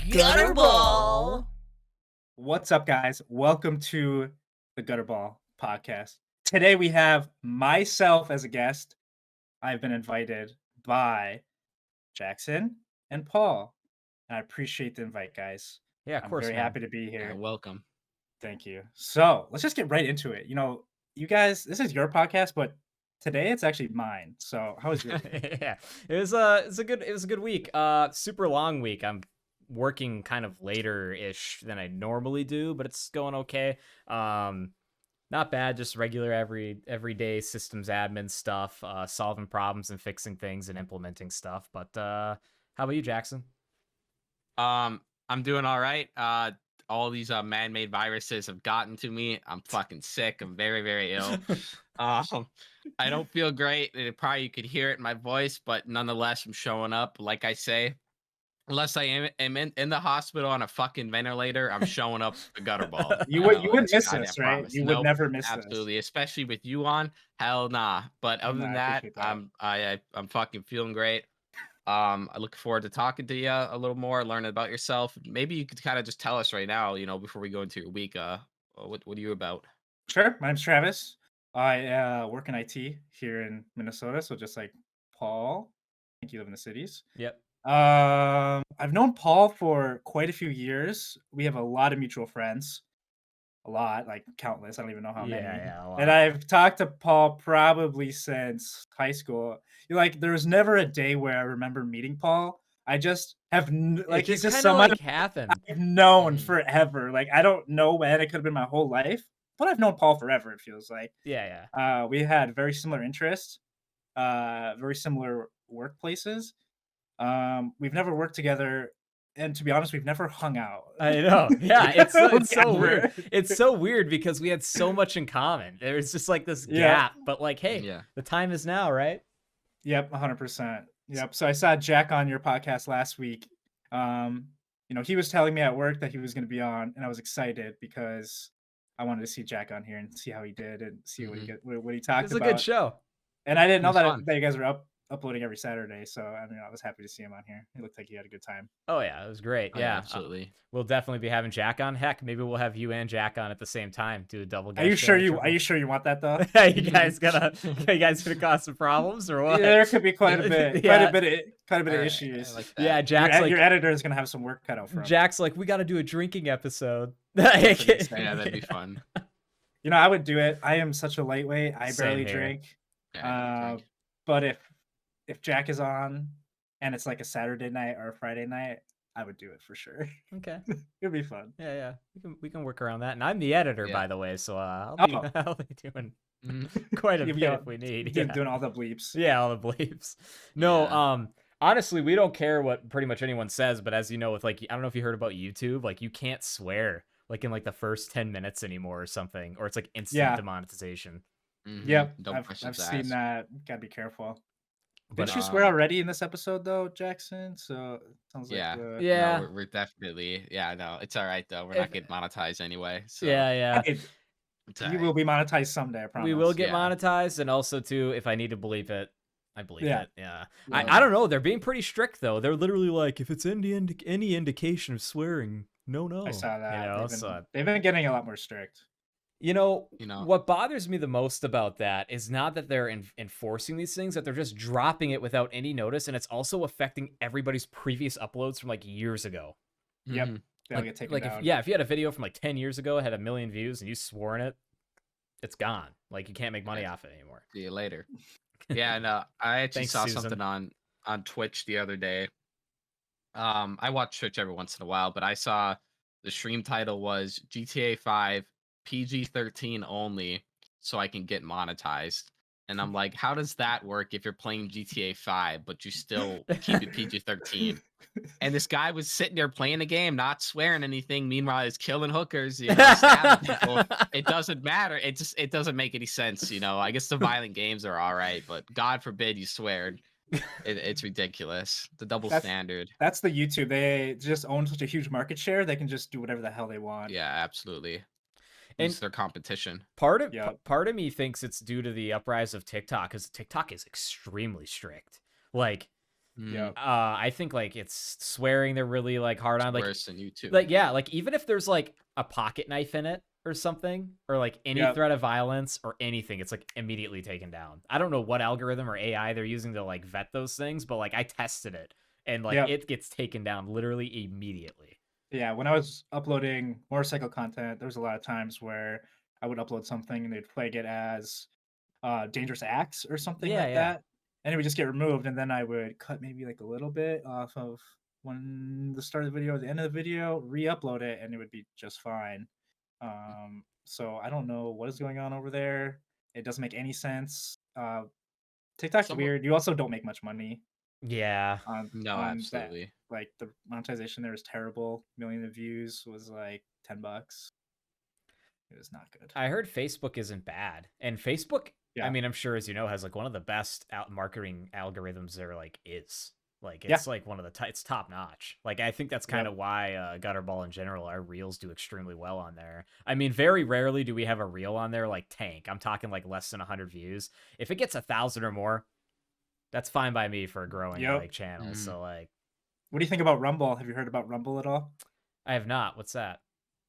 Gutterball. What's up, guys? Welcome to the Gutterball podcast. Today we have myself as a guest. I've been invited by Jackson and Paul, and I appreciate the invite, guys. Yeah, of I'm course, very man. happy to be here. Welcome. Thank you. So let's just get right into it. You guys, this is your podcast, but today it's actually mine. So how was your week? Yeah, it was a good week. Super long week. I'm working kind of later-ish than I normally do, but it's going okay. Not bad. Just regular everyday systems admin stuff, solving problems and fixing things and implementing stuff. But how about you, Jackson? I'm doing all right. All these man-made viruses have gotten to me. I'm fucking sick. I'm very, very ill. I don't feel great. You could hear it in my voice, but nonetheless, I'm showing up. Like I say, unless I am in the hospital on a fucking ventilator, I'm showing up for Gutterball. You wouldn't that's a miss goddamn this, right? promise. You would Nope, never miss absolutely. Especially with you on, hell nah. But other No, than I that, appreciate that. I'm fucking feeling great. I look forward to talking to you a little more, learning about yourself. Maybe you could kind of just tell us right now, before we go into your week, what are you about? Sure. My name's Travis. I work in IT here in Minnesota, so just like Paul. I think you live in the cities. Yep. I've known Paul for quite a few years. We have a lot of mutual friends. A lot, like countless. I don't even know how many. Yeah, a lot. And I've talked to Paul probably since high school. There was never a day where I remember meeting Paul. I just have he's just someone happened. I've known forever. Like I don't know when. It could have been my whole life, but I've known Paul forever. It feels like. Yeah. We had very similar interests, very similar workplaces. We've never worked together, and to be honest, we've never hung out. I know. Yeah, it's so weird. It's so weird because we had so much in common. There's just like this gap, but like, hey, the time is now, right? Yep, 100%. Yep. So I saw Jack on your podcast last week. He was telling me at work that he was going to be on, and I was excited because I wanted to see Jack on here and see how he did and see what he talked about. It's a good show. And I didn't know that you guys were uploading every Saturday, so I was happy to see him on here. It looked like he had a good time. Oh yeah, it was great. Yeah, absolutely. We'll definitely be having Jack on. Heck, maybe we'll have you and Jack on at the same time. Do a double guest. Are you sure you want that though? you guys gonna cause some problems or what? Yeah, there could be quite a bit of issues. Like yeah, Jack's your editor is gonna have some work cut out for him. Jack's like, we got to do a drinking episode. Yeah, that'd be fun. I would do it. I am such a lightweight. I barely drink. But if Jack is on and it's like a Saturday night or a Friday night, I would do it for sure. Okay. It'd be fun. Yeah. We can work around that. And I'm the editor, by the way, so I'll be doing quite a bit if we need. Doing all the bleeps. Yeah, all the bleeps. No, honestly, we don't care what pretty much anyone says, but as you know, with I don't know if you heard about YouTube, like you can't swear like in like the first 10 minutes anymore or something, or it's like instant demonetization. Yep, I've seen that. Gotta be careful. Didn't you swear already in this episode though, Jackson? So it sounds like no, we're definitely no, it's all right though. We're not getting monetized anyway. So. Yeah. You will be monetized someday, I promise. We will get monetized, and also too, if I need to bleep it, I believe it. Yeah. I don't know. They're being pretty strict though. They're literally like, if it's any indication of swearing, no. I saw that. They've been getting a lot more strict. What bothers me the most about that is not that they're enforcing these things, that they're just dropping it without any notice, and it's also affecting everybody's previous uploads from like years ago. Yep. They'll get taken down. If you had a video from like 10 years ago, had 1 million views, and you swore in it, it's gone. Like you can't make money off it anymore. See you later. Yeah, no, I actually saw something on Twitch the other day. I watch Twitch every once in a while, but I saw the stream title was GTA 5 PG-13 only, so I can get monetized. And I'm like, how does that work if you're playing GTA 5, but you still keep it PG-13? And this guy was sitting there playing the game, not swearing anything. Meanwhile, he's killing hookers, stabbing people. It doesn't matter. It doesn't make any sense, I guess the violent games are all right, but God forbid you sweared. It's ridiculous. The double standard. That's the YouTube. They just own such a huge market share. They can just do whatever the hell they want. Yeah, absolutely. It's their competition. Part of me thinks it's due to the uprise of TikTok, because TikTok is extremely strict. Like Yeah. I think like it's swearing they're really like hard on, like worse than YouTube. Like yeah, like even if there's like a pocket knife in it or something, or like any threat of violence or anything, it's like immediately taken down. I don't know what algorithm or AI they're using to like vet those things, but like I tested it and like it gets taken down literally immediately. Yeah, when I was uploading motorcycle content, there was a lot of times where I would upload something and they'd flag it as dangerous acts or something like that, and it would just get removed. And then I would cut maybe like a little bit off of the start of the video or the end of the video, re-upload it, and it would be just fine. So I don't know what is going on over there. It doesn't make any sense. TikTok's weird. You also don't make much money. Yeah. No, absolutely. That. Like the monetization there is terrible. Million of views was like $10. It was not good. I heard Facebook isn't bad, and Facebook, I mean, I'm sure as you know, has like one of the best marketing algorithms there like is. Like it's like one of the it's top notch. Like I think that's kind of why Gutterball in general, our reels do extremely well on there. I mean, very rarely do we have a reel on there like tank. I'm talking like less than 100 views. If it gets 1,000 or more, that's fine by me for a growing like channel. So like, what do you think about Rumble? Have you heard about Rumble at all? I have not. What's that?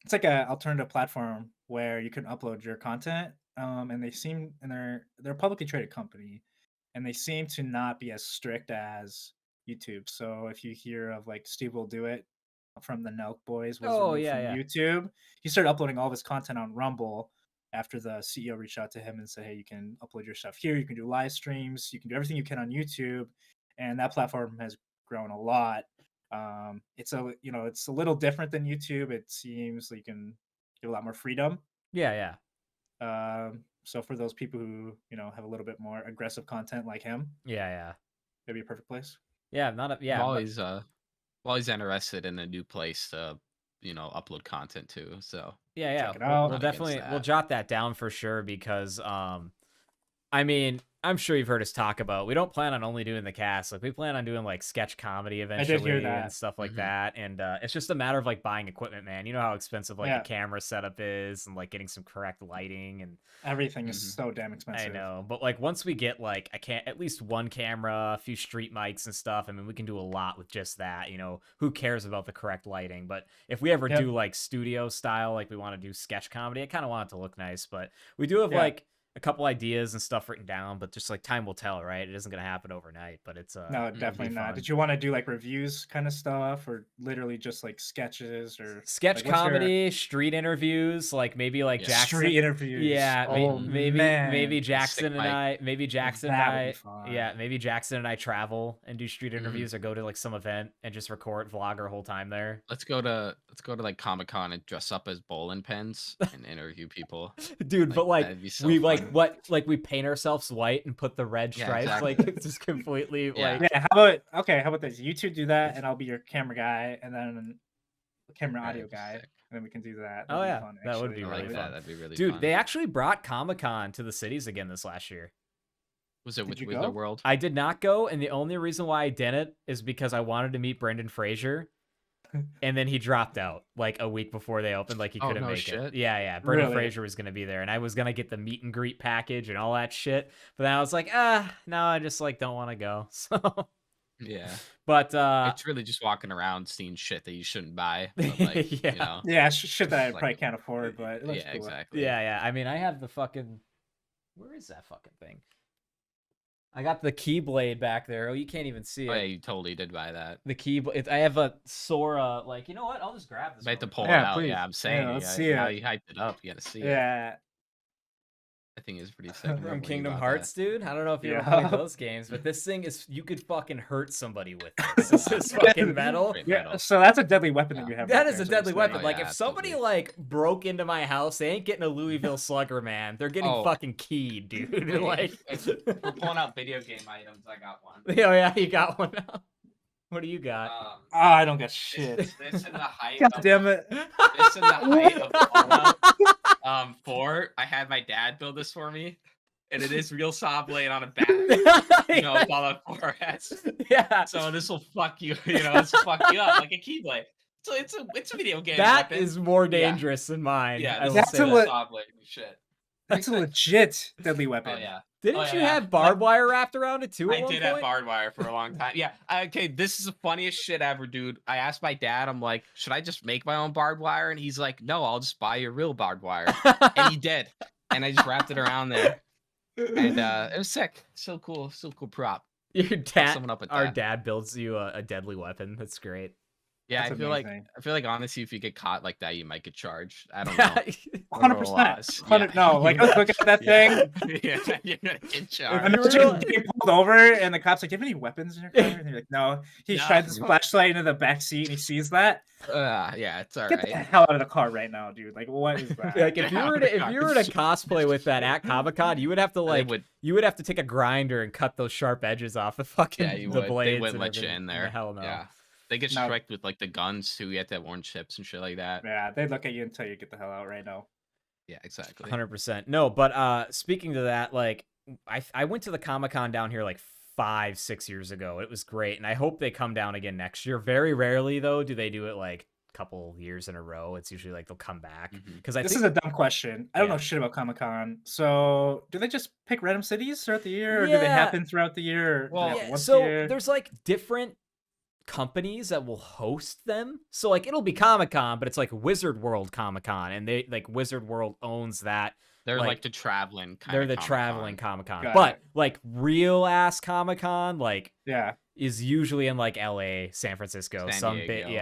It's like an alternative platform where you can upload your content. And they're a publicly traded company, and they seem to not be as strict as YouTube. So if you hear of like Steve Will Do It from the Nelk Boys was removed from YouTube, he started uploading all of his content on Rumble after the CEO reached out to him and said, hey, you can upload your stuff here, you can do live streams, you can do everything you can on YouTube. And that platform has grown a lot. It's a little different than YouTube. It seems like you can get a lot more freedom. So for those people who have a little bit more aggressive content like him, it'd be a perfect place. I'm always interested in a new place to upload content to. So check it out. We'll definitely we'll jot that down for sure, because I mean, I'm sure you've heard us talk about, we don't plan on only doing the cast. Like we plan on doing like sketch comedy eventually. I did hear that. And stuff like that. And it's just a matter of like buying equipment, man. You know how expensive like a camera setup is, and like getting some correct lighting, and everything is so damn expensive. I know, but like once we get like at least one camera, a few street mics and stuff, I mean, we can do a lot with just that. Who cares about the correct lighting? But if we ever do like studio style, like we want to do sketch comedy, I kind of want it to look nice. But we do have like a couple ideas and stuff written down, but just like time will tell, right? It isn't going to happen overnight, but it's no, definitely not. Did you want to do like reviews kind of stuff, or literally just like sketches, or sketch comedy, street interviews, like maybe like Jackson street interviews? Maybe Jackson and I, maybe Jackson and I travel and do street interviews, or go to like some event and just record, vlog our whole time there. Let's go to like Comic-Con and dress up as bowling pins and interview people. Dude, but like we paint ourselves white and put the red stripes, like it's just completely like. How about this? You two do that, and I'll be your camera guy, and then camera audio guy, and then we can do that. That'd be fun, that would be really fun. That'd be really fun. Dude, they actually brought Comic-Con to the cities again this last year. Was it with Wizard World? I did not go, and the only reason why I didn't is because I wanted to meet Brendan Fraser. And then he dropped out like a week before they opened. Like he couldn't make it. Yeah. Brendan Fraser was going to be there, and I was going to get the meet and greet package and all that shit. But then I was like, no, I just like don't want to go. So yeah. But it's really just walking around seeing shit that you shouldn't buy. But, like, shit that I probably can't afford. But it looks cool. Exactly. Yeah. I mean, I have the fucking. Where is that fucking thing? I got the Keyblade back there. Oh, you can't even see it. Oh, yeah, you totally did buy that. The Keyblade. I have a Sora. Like, you know what? I'll just grab this. I have to pull it out. Please. Yeah, I'm saying. Let's see it. How you hyped it up. You got to see it. Yeah. I think it's pretty sick. From Kingdom Hearts, dude. I don't know if you ever played those games, but this thing is, you could fucking hurt somebody with this. This is fucking metal. Yeah, so that's a deadly weapon that you have. That is a deadly weapon. Like, if somebody like broke into my house, they ain't getting a Louisville Slugger, man. They're getting fucking keyed, dude. Like, we're pulling out video game items. I got one. Oh yeah, you got one now. What do you got? I don't get shit. This in the height. God damn it. This in the height of Fallout 4. I had my dad build this for me, and it is real saw blade on a back. Fallout 4 has. Yeah. So this will fuck you. This will fuck you up like a keyblade. So it's a video game. That is more dangerous than mine. Yeah, that's a saw blade shit. That's a legit deadly weapon. Oh yeah. Didn't you have barbed wire wrapped around it too? I did have barbed wire for a long time. Yeah. Okay. This is the funniest shit ever, dude. I asked my dad, I'm like, should I just make my own barbed wire? And he's like, no, I'll just buy you real barbed wire. And he did. And I just wrapped it around there. And it was sick. So cool. So cool prop. Your dad, our dad builds you a deadly weapon. That's great. Yeah, I feel like honestly, if you get caught like that, you might get charged. I don't know. 100%. No, like I was looking at that thing. Yeah, you're gonna get charged. I'm getting pulled over, and the cop's like, "Do you have any weapons in your car?" And you're like, "No." He shines his flashlight into the back seat, and he sees that. Yeah, it's all right. Get the hell out of the car right now, dude. Like, what is that? Like, if you were to cosplay with that at Comic-Con, you would have to you would have to take a grinder and cut those sharp edges off the fucking the blades. They wouldn't let you in there. Hell no. Yeah. They get strict with like the guns too. You have to have orange chips and shit like that. Yeah, they look at you until you get the hell out right now. Yeah, exactly. 100%. No, but speaking to that, like I went to the Comic-Con down here like 5-6 years ago. It was great, and I hope they come down again next year. Very rarely though do they do it like a couple years in a row. It's usually like they'll come back because this is a dumb question. I don't know shit about Comic-Con. So do they just pick random cities throughout the year, or do they happen throughout the year? Well, so there's like different companies that will host them. So like it'll be Comic-Con, but it's like Wizard World Comic-Con, and they like Wizard World owns that. They're like the traveling kind they're of the Comic-Con. traveling Comic-Con. But like real ass Comic-Con, like is usually in like LA, San Francisco, San Diego.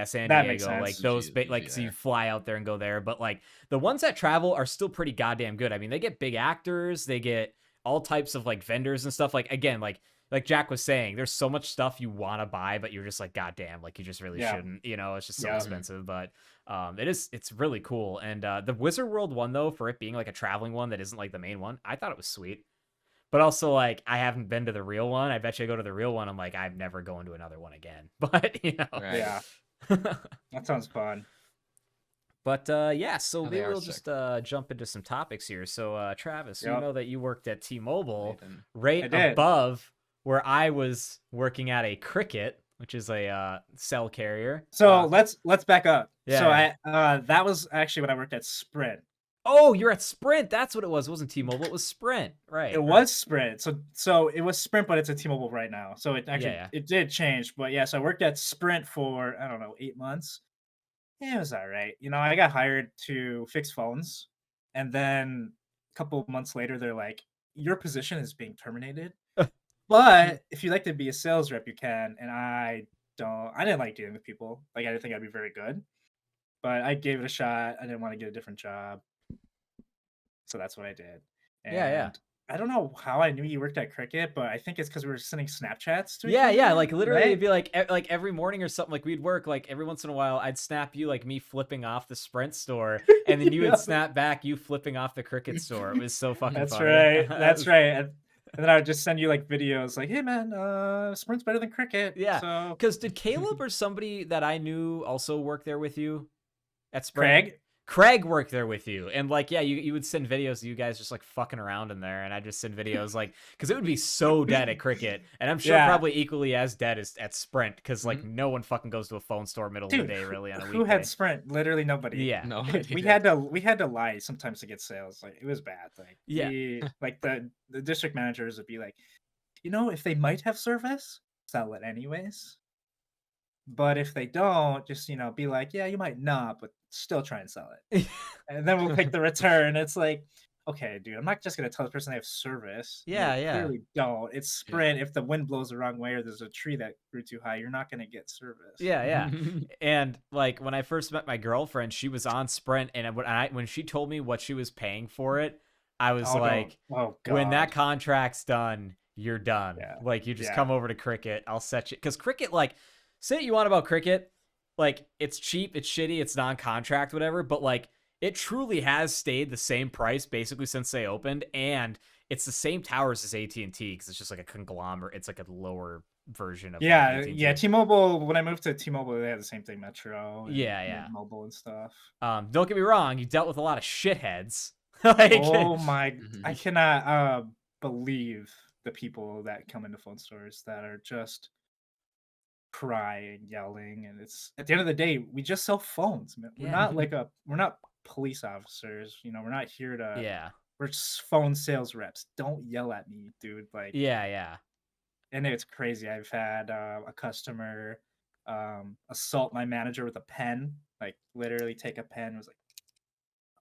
Like those like so you fly out there and go there. But like the ones that travel are still pretty goddamn good. I mean, they get big actors, they get all types of like vendors and stuff. Like again, like Jack was saying, there's so much stuff you want to buy, but you're just like, God damn, like you just really shouldn't, you know, it's just so expensive. But it's really cool. And the Wizard World one though, for it being like a traveling one that isn't like the main one, I thought it was sweet. But also like I haven't been to the real one. I bet you I go to the real one, I'm like, I'm never going to another one again. But you know. Yeah. That sounds fun. But so maybe we'll just jump into some topics here. So Travis, you know that you worked at T-Mobile right above where I was working at a Cricket, which is a cell carrier. So let's back up. Yeah. So I that was actually when I worked at Sprint. Oh, you're at Sprint. That's what it was. It wasn't T-Mobile. It was Sprint. Right. It was Sprint. So it was Sprint, but it's a T-Mobile right now. So it actually it did change. But yeah, so I worked at Sprint for, I don't know, 8 months. Yeah, it was all right. You know, I got hired to fix phones. And then a couple of months later, they're like, your position is being terminated. But if you'd like to be a sales rep, you can. And I didn't like dealing with people. Like, I didn't think I'd be very good. But I gave it a shot. I didn't want to get a different job. So that's what I did. And I don't know how I knew you worked at Cricket, but I think it's because we were sending Snapchats to each other. Yeah. Like literally it'd be like every morning or something, like we'd work, like every once in a while I'd snap you like me flipping off the Sprint store, and then you would snap back you flipping off the Cricket store. It was so fucking funny. Right. That's right. And then I would just send you like videos like, hey man, Sprint's better than Cricket. Yeah. So because did Caleb or somebody that I knew also work there with you at Sprint? Craig worked there with you, and like you would send videos of you guys just like fucking around in there, and I just send videos like because it would be so dead at Cricket, and I'm sure probably equally as dead as at Sprint because like no one fucking goes to a phone store middle of the day really on a weekday. Who had Sprint? Literally nobody. Yeah, no. We had to lie sometimes to get sales. Like it was bad. Like the district managers would be like, you know, if they might have service, sell it anyways. But if they don't, just, you know, be like, yeah, you might not, but still try and sell it. And then we'll take the return. It's like, okay, dude, I'm not just going to tell the person they have service. Yeah. Clearly don't. It's Sprint. If the wind blows the wrong way or there's a tree that grew too high, you're not going to get service. Yeah. And like when I first met my girlfriend, she was on Sprint, and when she told me what she was paying for it, I was when that contract's done, you're done. Yeah. Like you just come over to Cricket. I'll set you, because Cricket, like, say what you want about Cricket, like it's cheap, it's shitty, it's non-contract, whatever, but like it truly has stayed the same price basically since they opened, and it's the same towers as AT&T because it's just like a conglomerate. It's like a lower version of AT&T. T-Mobile. When I moved to T-Mobile, they had the same thing, Metro. And Mobile and stuff. Don't get me wrong, you dealt with a lot of shitheads. Oh my! I cannot believe the people that come into phone stores that are just crying, yelling, and it's at the end of the day, we just sell phones, man. We're not like we're not police officers, you know. We're not here to we're phone sales reps. Don't yell at me, dude. Like, Yeah. and it's crazy. I've had a customer assault my manager with a pen, like literally take a pen, was like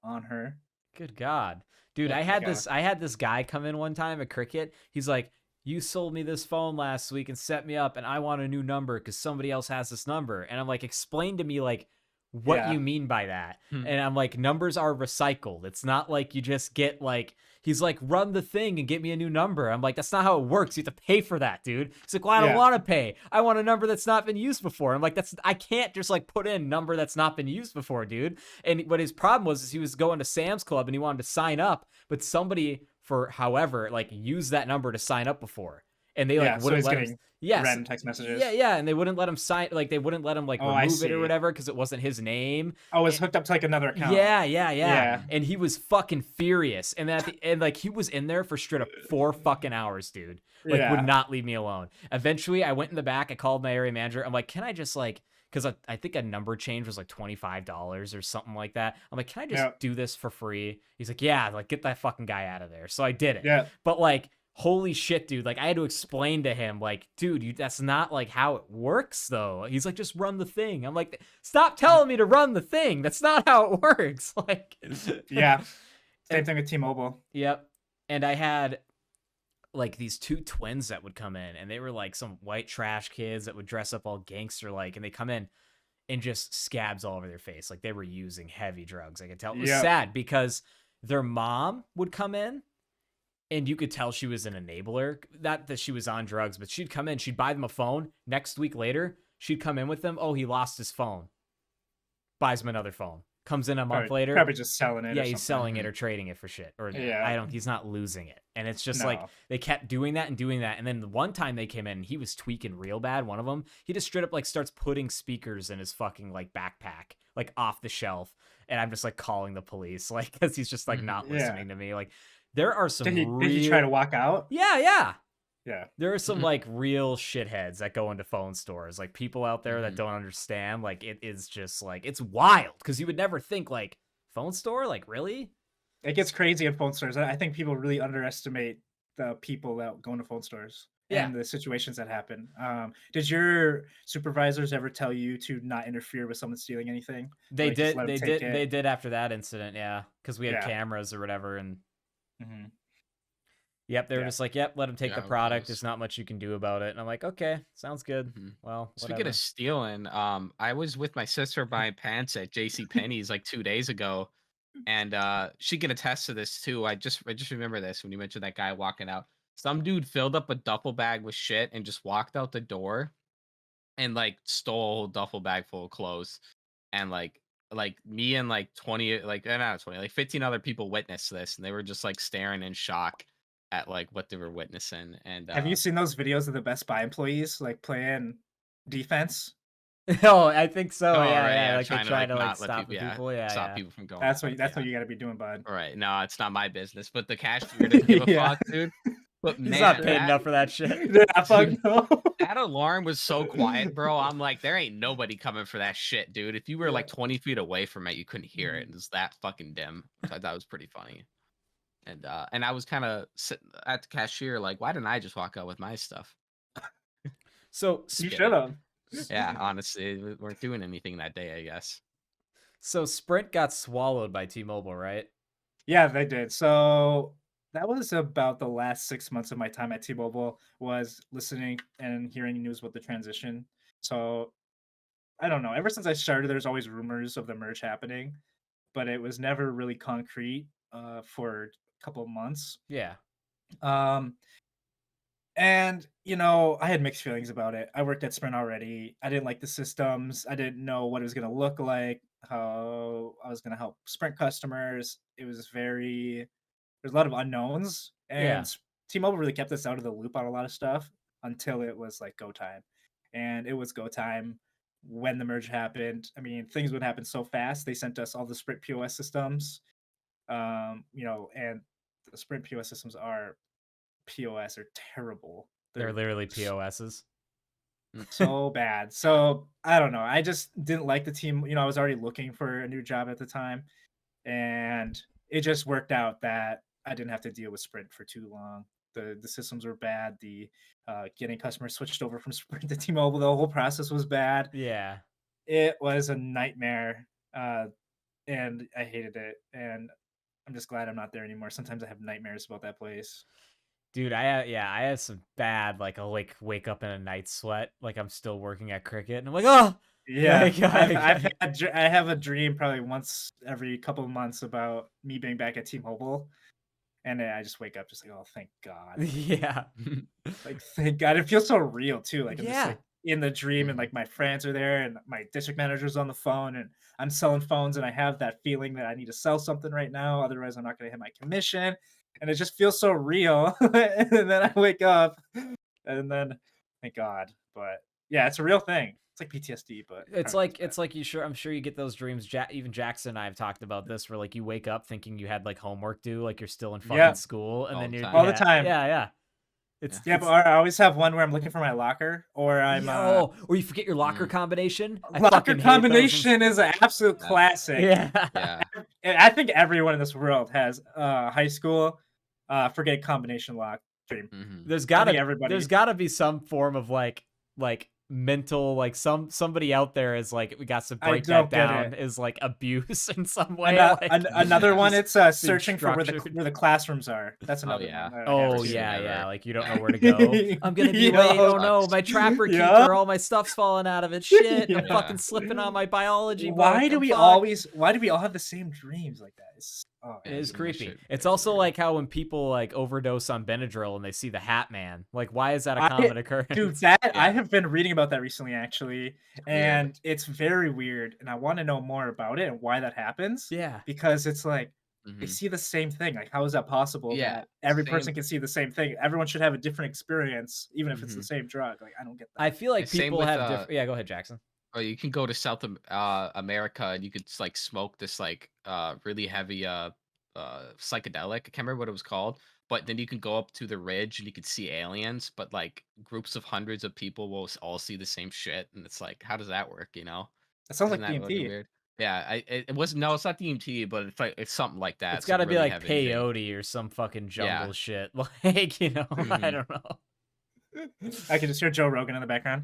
on her. Good God. Dude, Yeah, I had this guy come in one time at Cricket. He's like, "You sold me this phone last week and set me up, and I want a new number because somebody else has this number." And I'm like, "Explain to me like what Yeah. you mean by that." Hmm. And I'm like, "Numbers are recycled. It's not like you just get like." He's like, "Run the thing and get me a new number." I'm like, "That's not how it works. You have to pay for that, dude." He's like, "Well, I don't Yeah. want to pay. I want a number that's not been used before." I'm like, I can't just like put in number that's not been used before, dude." And what his problem was is he was going to Sam's Club and he wanted to sign up, but somebody for however like used that number to sign up before, and they like so wouldn't he's let him. getting Yes. random text messages. Yeah, and they wouldn't let him sign. Like they wouldn't let him like Oh, I remove it or see. whatever because it wasn't his name. Oh, it's hooked up to like another account. Yeah. Yeah. And he was fucking furious. And then at the end, like he was in there for straight up 4 fucking hours, dude. Like would not leave me alone. Eventually, I went in the back. I called my area manager. I'm like, "Can I just like?" Because I think a number change was like $25 or something like that. I'm like, "Can I just do this for free?" He's like, "Yeah, like get that fucking guy out of there." So I did it. Yeah. But like, holy shit, dude. Like I had to explain to him, like, "Dude, that's not like how it works though." He's like, "Just run the thing." I'm like, "Stop telling me to run the thing. That's not how it works." Like, yeah. Same thing with T-Mobile. Yep. And I had like these 2 twins that would come in, and they were like some white trash kids that would dress up all gangster like, and they come in and just scabs all over their face. Like they were using heavy drugs. I could tell. It was sad because their mom would come in and you could tell she was an enabler. Not that she was on drugs, but she'd come in, she'd buy them a phone. Next week later, she'd come in with them. "Oh, he lost his phone." Buys him another phone. Comes in a month later. Probably just selling it. Yeah, he's selling it or trading it for shit. Or he's not losing it. And it's just like they kept doing that. And then the one time they came in and he was tweaking real bad. One of them, he just straight up like starts putting speakers in his fucking like backpack, like off the shelf. And I'm just like calling the police, like, because he's just like not listening to me. Like there are some did he try to walk out? Yeah. There are some like real shitheads that go into phone stores, like people out there that don't understand. Like it is just like, it's wild because you would never think like phone store, like really? It gets crazy at phone stores. I think people really underestimate the people that go into phone stores and the situations that happen. Did your supervisors ever tell you to not interfere with someone stealing anything? They did. They did after that incident. Yeah, because we had cameras or whatever, and. Yep, they were just like, "Yep, let him take the product. There's not much you can do about it." And I'm like, "Okay, sounds good." Well, speaking of stealing, I was with my sister buying pants at JCPenney's like 2 days ago, and she can attest to this too. I just remember this when you mentioned that guy walking out. Some dude filled up a duffel bag with shit and just walked out the door, and like stole a whole duffel bag full of clothes, and like me and like 20, like not 20, like 15 other people witnessed this, and they were just like staring in shock at like what they were witnessing. And have you seen those videos of the Best Buy employees like playing defense? Oh, I think so. Oh, yeah. right, Like they try to like stop people, people. Stop people from going. That's what you got to be doing, bud. Right. No, it's not my business. But the cashier didn't give a fuck, dude. But he's not paid enough for that shit. Yeah, fuck no. That alarm was so quiet, bro. I'm like, there ain't nobody coming for that shit, dude. If you were like 20 feet away from it, you couldn't hear it. It was that fucking dim. So that was pretty funny. And I was kind of sitting at the cashier, like, why didn't I just walk out with my stuff? So you should have. Yeah, honestly, we weren't doing anything that day, I guess. So Sprint got swallowed by T-Mobile, right? Yeah, they did. So that was about the last 6 months of my time at T-Mobile, was listening and hearing news about the transition. So I don't know. Ever since I started, there's always rumors of the merge happening, but it was never really concrete for a couple of months. Yeah. And, you know, I had mixed feelings about it. I worked at Sprint already. I didn't like the systems. I didn't know what it was going to look like, how I was going to help Sprint customers. It was there's a lot of unknowns. And T-Mobile really kept us out of the loop on a lot of stuff until it was like go time. And it was go time when the merge happened. I mean, things would happen so fast. They sent us all the Sprint POS systems, you know, and the Sprint POS systems are terrible. They're literally POSs. So bad. So I don't know. I just didn't like the team. You know, I was already looking for a new job at the time, and it just worked out that I didn't have to deal with Sprint for too long. The systems were bad. The getting customers switched over from Sprint to T-Mobile, the whole process was bad. Yeah. It was a nightmare, and I hated it. And I'm just glad I'm not there anymore. Sometimes I have nightmares about that place. Dude, I have some bad, like, I'll like wake up in a night sweat, like I'm still working at Cricket, and I'm like, oh Yeah, like, I have a dream probably once every couple of months about me being back at T-Mobile, and then I just wake up just like, oh, thank God, yeah. like thank God. It feels so real too. Like I'm just Yeah. like in the dream, and like my friends are there, and my district manager's on the phone, and I'm selling phones, and I have that feeling that I need to sell something right now, otherwise I'm not going to hit my commission, and it just feels so real. And then I wake up, and then thank God. But yeah, it's a real thing. It's like PTSD, but It's like I'm sure you get those dreams. Even Jackson and I have talked about this, where like you wake up thinking you had like homework due, like you're still in fucking school, and then you're all the time. Yeah. But I always have one where I'm looking for my locker, or I'm or you forget your locker combination. Locker combination is an absolute classic. Yeah. I think everyone in this world has high school forget combination lock dream. There's gotta be some form of like mental, like somebody out there is like, we got to break that down, is like abuse in some way. Another one, it's searching for where the classrooms are. That's another one. Yeah, like you don't know where to go. I'm gonna be late. Oh no, my trapper keeper, all my stuff's falling out of it. Shit, I'm fucking slipping on my biology. Why do we all have the same dreams like that? It is creepy. It's also like how when people like overdose on Benadryl and they see the Hat Man, like, why is that a common occurrence? Dude, I have been reading about that recently, actually, and it's very weird, and I want to know more about it and why that happens. Yeah, because it's like they see the same thing. Like, how is that possible? Yeah, that every person can see the same thing. Everyone should have a different experience, even if it's the same drug. Like, I don't get that. I feel like people have different. Yeah, go ahead, Jackson. Or you can go to South America and you could like smoke this like really heavy psychedelic. I can't remember what it was called, but then you can go up to the ridge and you could see aliens, but like groups of hundreds of people will all see the same shit, and it's like, how does that work? You know, that sounds like DMT. Weird? Yeah, it was no, it's not DMT, but it's something like that. It's got to be like peyote or some fucking jungle shit. Like, you know, I don't know. I can just hear Joe Rogan in the background.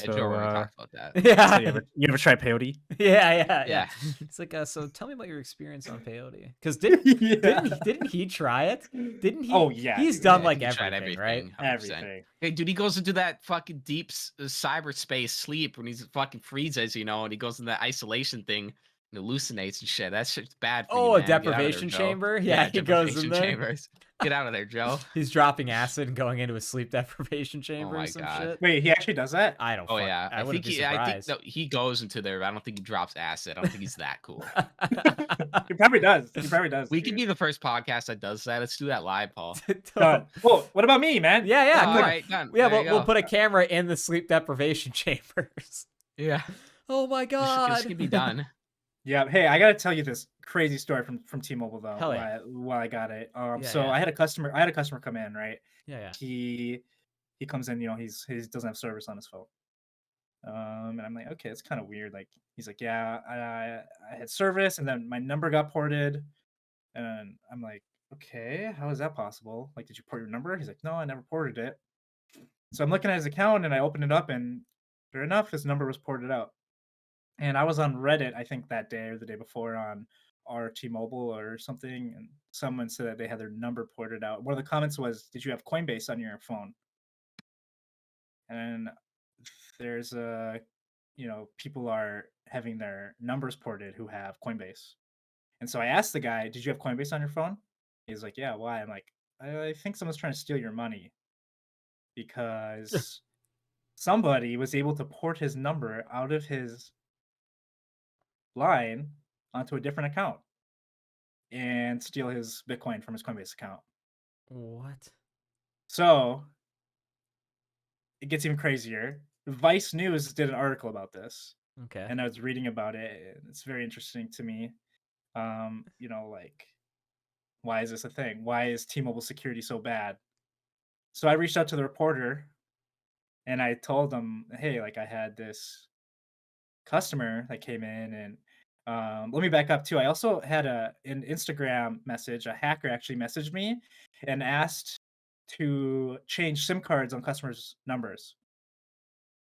Yeah, Joe Rogan talks about that. Yeah. So you ever tried peyote? Yeah. It's like, so tell me about your experience on peyote. Because didn't he try it? Didn't he? Oh yeah. He's done like everything, right? 100%. Everything. Hey, dude, he goes into that fucking deep cyberspace sleep when he's fucking freezes, you know, and he goes in that isolation thing and hallucinates and shit. That shit's bad for you, man. A deprivation chamber? Yeah, he goes in there. Chambers. Get out of there, Joe. He's dropping acid and going into a sleep deprivation chamber or some shit. Wait, he actually does that? I don't. Yeah. I think he goes into there. I don't think he drops acid. I don't think he's that cool. He probably does. We could be the first podcast that does that. Let's do that live, Paul. Well, what about me, man? Yeah. All right, done. Yeah, we'll put a camera in the sleep deprivation chambers. Yeah. Oh my God. This can be done. Yeah. Hey, I gotta tell you this crazy story from T-Mobile though. Hell yeah. While I got it. I had a customer come in, right? Yeah. He comes in, you know, he doesn't have service on his phone. And I'm like, okay, it's kind of weird. Like, he's like, yeah, I had service, and then my number got ported, and I'm like, okay, how is that possible? Like, did you port your number? He's like, no, I never ported it. So I'm looking at his account, and I opened it up, and sure enough, his number was ported out. And I was on Reddit, I think that day or the day before, on our T-Mobile or something, and someone said that they had their number ported out. One of the comments was, did you have Coinbase on your phone? And there's people are having their numbers ported who have Coinbase. And so I asked the guy, did you have Coinbase on your phone? He's like, yeah, why? I'm like, I think someone's trying to steal your money, because somebody was able to port his number out of his line onto a different account and steal his Bitcoin from his Coinbase account. What? So it gets even crazier. Vice News did an article about this. Okay. And I was reading about it, and it's very interesting to me. Like, why is this a thing? Why is T-Mobile security so bad? So I reached out to the reporter, and I told them, hey, like, I had this customer that came in, and Let me back up too. I also had an Instagram message. A hacker actually messaged me and asked to change SIM cards on customers' numbers.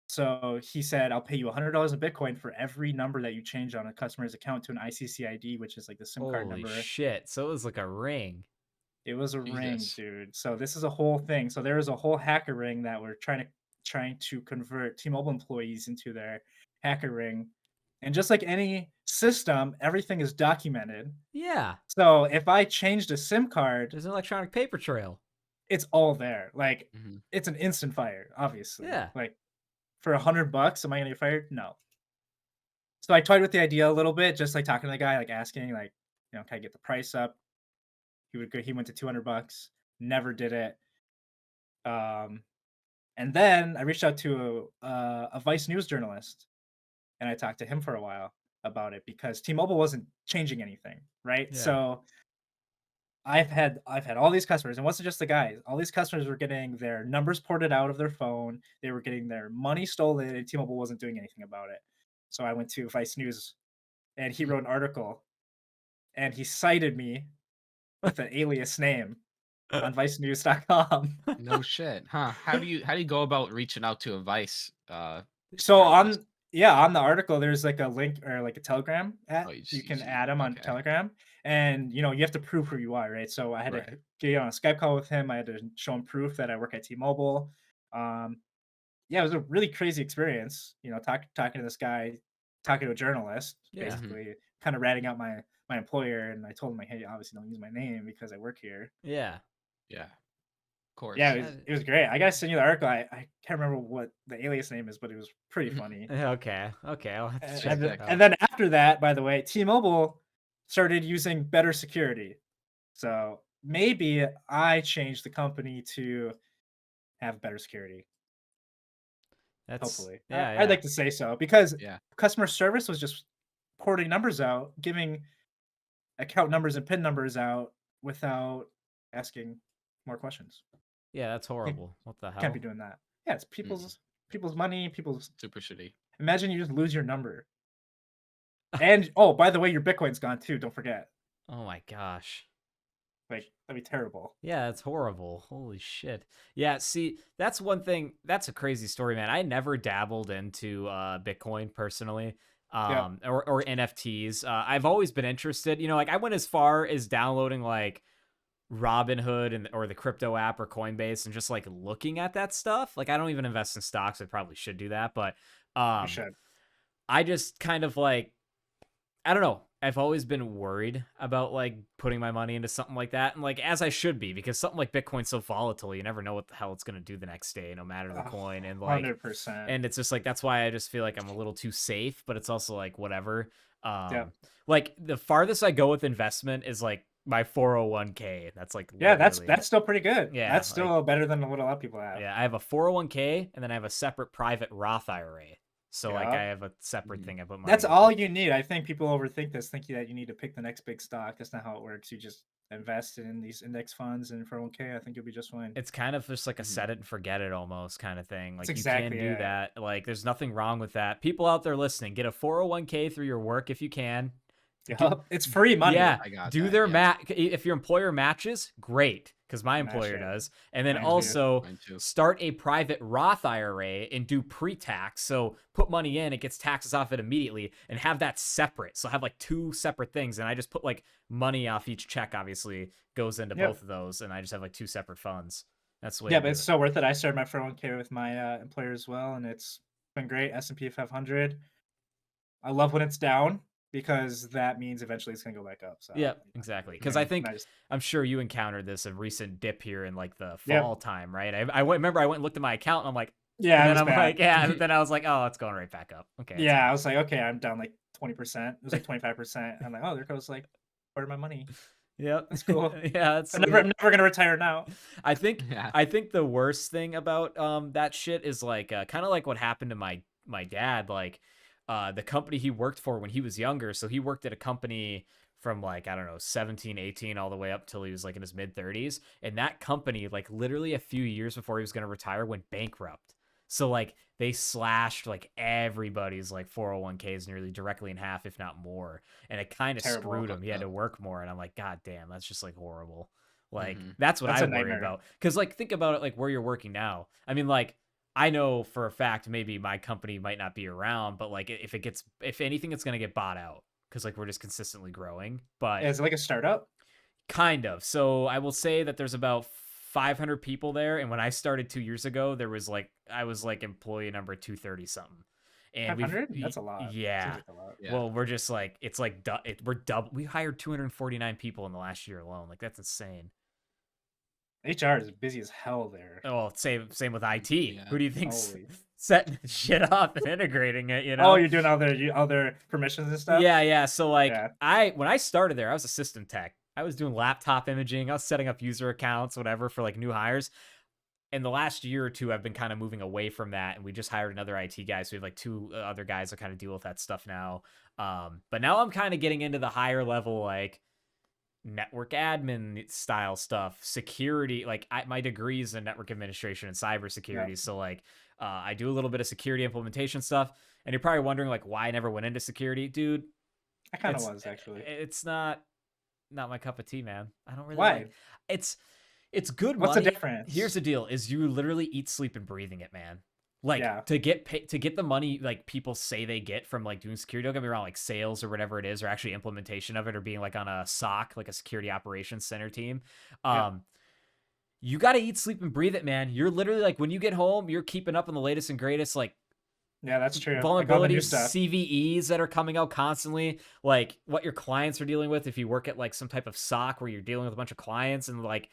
So he said, "I'll pay you $100 in Bitcoin for every number that you change on a customer's account to an ICCID, which is like the SIM card Holy number." shit! So it was like a ring. It was a ring, Jesus. dude. So this is a whole thing. So there was a whole hacker ring that were trying to convert T-Mobile employees into their hacker ring. And just like any system, everything is documented. Yeah, So if I changed a SIM card, there's an electronic paper trail. it's all there. Like Mm-hmm. it's an instant fire, obviously. Yeah. Like for $100, am I gonna get fired? No. So I toyed with the idea a little bit, just like talking to the guy, like asking, like, can I get the price up? He went to $200, never did it. And then I reached out to a Vice News journalist, and I talked to him for a while about it because T-Mobile wasn't changing anything, right? Yeah. So I've had all these customers, and it wasn't just the guys. All these customers were getting their numbers ported out of their phone. They were getting their money stolen, and T-Mobile wasn't doing anything about it. So I went to Vice News, and he wrote an article, and he cited me with an alias name on vicenews.com. No shit, huh? How do you go about reaching out to a Vice So journalist? on the article, there's like a link or like a Telegram app. Oh, You can see. add him on Okay. Telegram, and you have to prove who you are, right? So I had to Right. get on a Skype call with him. I had to show him proof that I work at T-Mobile. Yeah, it was a really crazy experience. Talking to this guy, talking to a journalist, Yeah. basically, kind of ratting out my employer, and I told him like, hey, obviously don't use my name because I work here. Yeah. Yeah. Of course. Yeah, it was great. I gotta send you the article. I can't remember what the alias name is, but it was pretty funny. Okay. I'll have to And, check and, that then, out. and then after that, by the way, T-Mobile started using better security. So maybe I changed the company to have better security. Hopefully, yeah. I'd like to say so because Yeah. customer service was just porting numbers out, giving account numbers and PIN numbers out without asking more questions. Yeah, that's horrible. What the hell? Can't be doing that. Yeah, it's people's money, people's. Super shitty. Imagine you just lose your number. And oh, by the way, your Bitcoin's gone too. Don't forget. Oh my gosh. Like that'd be terrible. Yeah, it's horrible. Holy shit. Yeah, see, that's one thing. That's a crazy story, man. I never dabbled into Bitcoin personally, or NFTs. I've always been interested. Like I went as far as downloading like Robinhood or the crypto app or Coinbase and just like looking at that stuff. Like I don't even invest in stocks. I probably should do that, but You should. I just kind of like, I don't know. I've always been worried about like putting my money into something like that. And like, as I should be, because something like Bitcoin's so volatile, you never know what the hell it's going to do the next day, no matter the coin. And like, 100%. and it's just like, that's why I just feel like I'm a little too safe, but it's also like, whatever. Like the farthest I go with investment is like my 401k. That's like, yeah, that's still pretty good. Yeah, that's still like, better than what a lot of people have. Yeah, I have a 401k and then I have a separate private Roth IRA. So like Yeah. I have a separate thing I put money That's into. all you need. I think people overthink this, thinking that you need to pick the next big stock. That's not how it works. You just invest in these index funds and 401k. I think you'll be just fine. It's kind of just like a set it and forget it almost kind of thing. Like That's you can exactly do it. that. Like there's nothing wrong with that. People out there listening, get a 401k through your work if you can. It's free money. Yeah, I got do that, their yeah. if your employer matches, great, because my employer does. And then also start a private Roth IRA and do pre-tax. So put money in, it gets taxes off it immediately, and have that separate. So have like two separate things, and I just put like money off each check. Obviously goes into both of those, and I just have like two separate funds. That's the way. Yeah, but it's so worth it. I started my 401k with my employer as well, and it's been great. S&P 500. I love when it's down, because that means eventually it's gonna go back up. So yeah, exactly. Because I think I'm sure you encountered a recent dip here in like the fall time, right? I remember I went and looked at my account and I'm like, yeah, and then I'm like, yeah, and then I was like, oh, it's going right back up. Okay. Yeah, I was like, okay, I'm down like 20%. It was like 25%. I'm like, oh, there goes like part of my money. Yep, that's cool. Yeah, that's. I'm never gonna retire now. I think the worst thing about that shit is like kind of like what happened to my dad, like. The company he worked for when he was younger. So he worked at a company from like, I don't know, 17, 18, all the way up till he was like in his mid 30s. And that company, like literally a few years before he was going to retire, went bankrupt. So like they slashed like everybody's like 401ks nearly directly in half, if not more. And it kind of Terrible. screwed him. He had to work more. And I'm like, God damn, that's just like horrible. Like Mhm. that's what That's I a worry nightmare. about. Cause like think about it like where you're working now. I mean, like I know for a fact maybe my company might not be around, but like if anything, it's gonna get bought out because like we're just consistently growing. But Is it like a startup? kind of. So I will say that there's about 500 people there, and when I started 2 years ago, there was like I was like employee number 230 something. And 500? That's a lot. yeah. Seems like a lot. Yeah. Well, we're just like it's like we're double. We hired 249 people in the last year alone. Like that's insane. HR is busy as hell there. Oh, same with IT. Yeah. Who do you think's Holy. setting shit up and integrating it? You know. Oh, you're doing other permissions and stuff. Yeah. So like Yeah. when I started there, I was a system tech. I was doing laptop imaging. I was setting up user accounts, whatever, for like new hires. In the last year or two, I've been kind of moving away from that, and we just hired another IT guy. So we have like two other guys that kind of deal with that stuff now. But now I'm kind of getting into the higher level, like network admin style stuff, security. Like my degree is in network administration and cybersecurity. Yeah. So like I do a little bit of security implementation stuff. And you're probably wondering like why I never went into security, dude. I kind of was actually. It's not my cup of tea, man. I don't really Why? like it's good What's money. the difference? Here's the deal: is you literally eat, sleep, and breathing it, man. Like Yeah. to get the money like people say they get from like doing security. Don't get me wrong, like sales or whatever it is, or actually implementation of it, or being like on a SOC, like a security operations center team. You got to eat, sleep, and breathe it, man. You're literally like when you get home, you're keeping up on the latest and greatest like Yeah, that's true. vulnerabilities, CVEs that are coming out constantly, like what your clients are dealing with. If you work at like some type of SOC where you're dealing with a bunch of clients, and like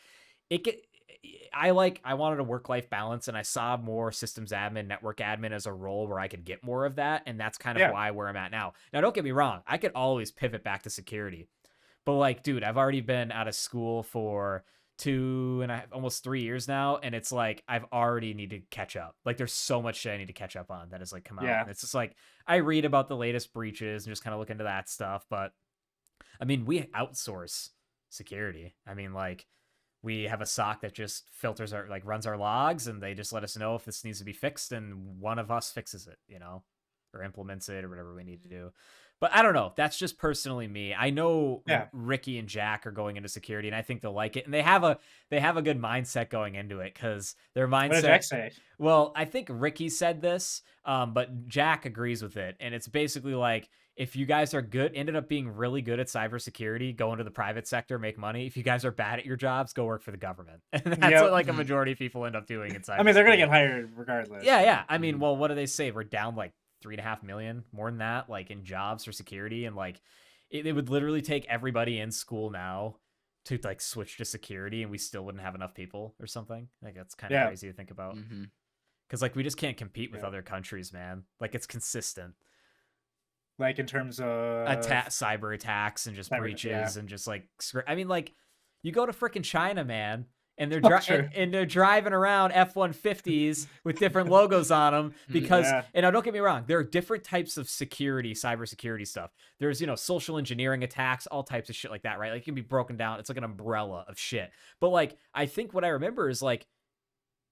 I wanted a work-life balance, and I saw more systems admin, network admin as a role where I could get more of that, and that's kind of why where I'm at now. Now, don't get me wrong, I could always pivot back to security, but like, dude, I've already been out of school for 2.5, almost 3 years now, and it's like I've already need to catch up. Like, there's so much shit I need to catch up on that has like come out. Yeah. And it's just like I read about the latest breaches and just kind of look into that stuff, but I mean, we outsource security. I mean, like, we have a SOC that just filters our like runs our logs, and they just let us know if this needs to be fixed, and one of us fixes it, you know, or implements it or whatever we need to do. But I don't know. That's just personally me. I know Ricky and Jack are going into security, and I think they'll like it. And they have a good mindset going into it, because their mindset. What did Jack say? Well, I think Ricky said this, but Jack agrees with it. And it's basically like, if you guys are ended up being really good at cybersecurity, go into the private sector, make money. If you guys are bad at your jobs, go work for the government. And that's what like a majority of people end up doing in cybersecurity. I mean, they're gonna get hired regardless. Yeah. I mean, well, what do they say? We're down like 3.5 million, more than that, like in jobs for security, and like it would literally take everybody in school now to like switch to security, and we still wouldn't have enough people or something. Like that's kind of crazy to think about, because like we just can't compete with other countries, man. Like it's consistent, like in terms of cyber attacks and just breaches and just like I mean, like you go to freaking China, man, and they're and they're driving around F-150s with different logos on them because and now don't get me wrong, there are different types of cybersecurity stuff. There's, you know, social engineering attacks, all types of shit like that, right? Like it can be broken down. It's like an umbrella of shit. But like I think what I remember is like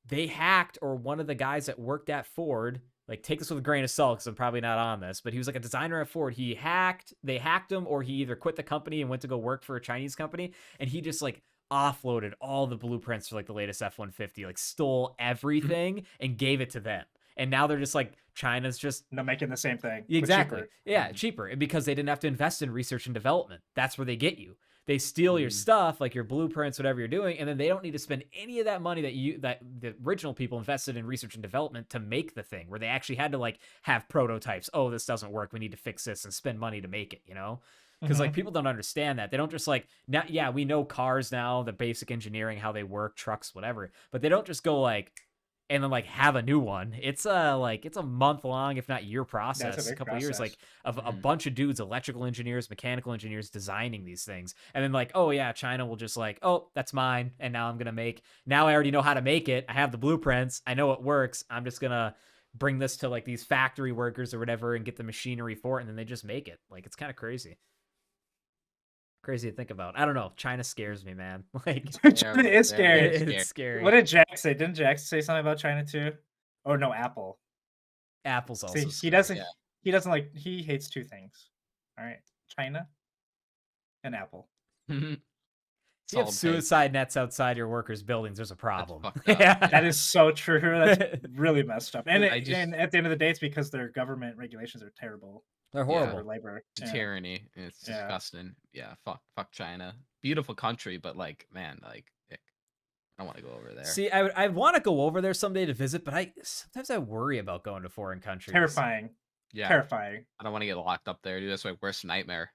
they hacked, or one of the guys that worked at Ford, like take this with a grain of salt because I'm probably not on this, but he was like a designer at Ford. They hacked him, or he either quit the company and went to go work for a Chinese company, and he just like offloaded all the blueprints for like the latest F-150, like stole everything and gave it to them. And now they're just like, China's just making the same thing. Exactly. Cheaper. Because they didn't have to invest in research and development. That's where they get you. They steal your stuff, like your blueprints, whatever you're doing, and then they don't need to spend any of that money that the original people invested in research and development to make the thing, where they actually had to like have prototypes. Oh, this doesn't work, we need to fix this, and spend money to make it, you know? Because like people don't understand that. They don't just like, now, we know cars now, the basic engineering, how they work, trucks, whatever, but they don't just go like, and then like have a new one. It's a month long, if not year process, a couple of years, like of a bunch of dudes, electrical engineers, mechanical engineers designing these things. And then like, oh yeah, China will just like, oh, that's mine. And now I already know how to make it. I have the blueprints. I know it works. I'm just going to bring this to like these factory workers or whatever and get the machinery for it. And then they just make it. Like, it's kind of crazy. Crazy to think about. I don't know. China scares me, man. Like China is scary. It's scary. What did Jack say? Didn't Jack say something about China too? Or no, Apple. Apple's also See, scary. he doesn't like, he hates two things. All right, China and Apple. If you have suicide nets outside your workers' buildings, there's a problem. Yeah, that is so true. That's really messed up. And, and at the end of the day, it's because their government regulations are terrible. They're horrible. For labor. Tyranny. It's disgusting. Yeah, fuck China. Beautiful country, but like, man, like, I don't want to go over there. See, I want to go over there someday to visit, but sometimes I worry about going to foreign countries. Terrifying. Yeah. Terrifying. I don't want to get locked up there, dude. That's my worst nightmare.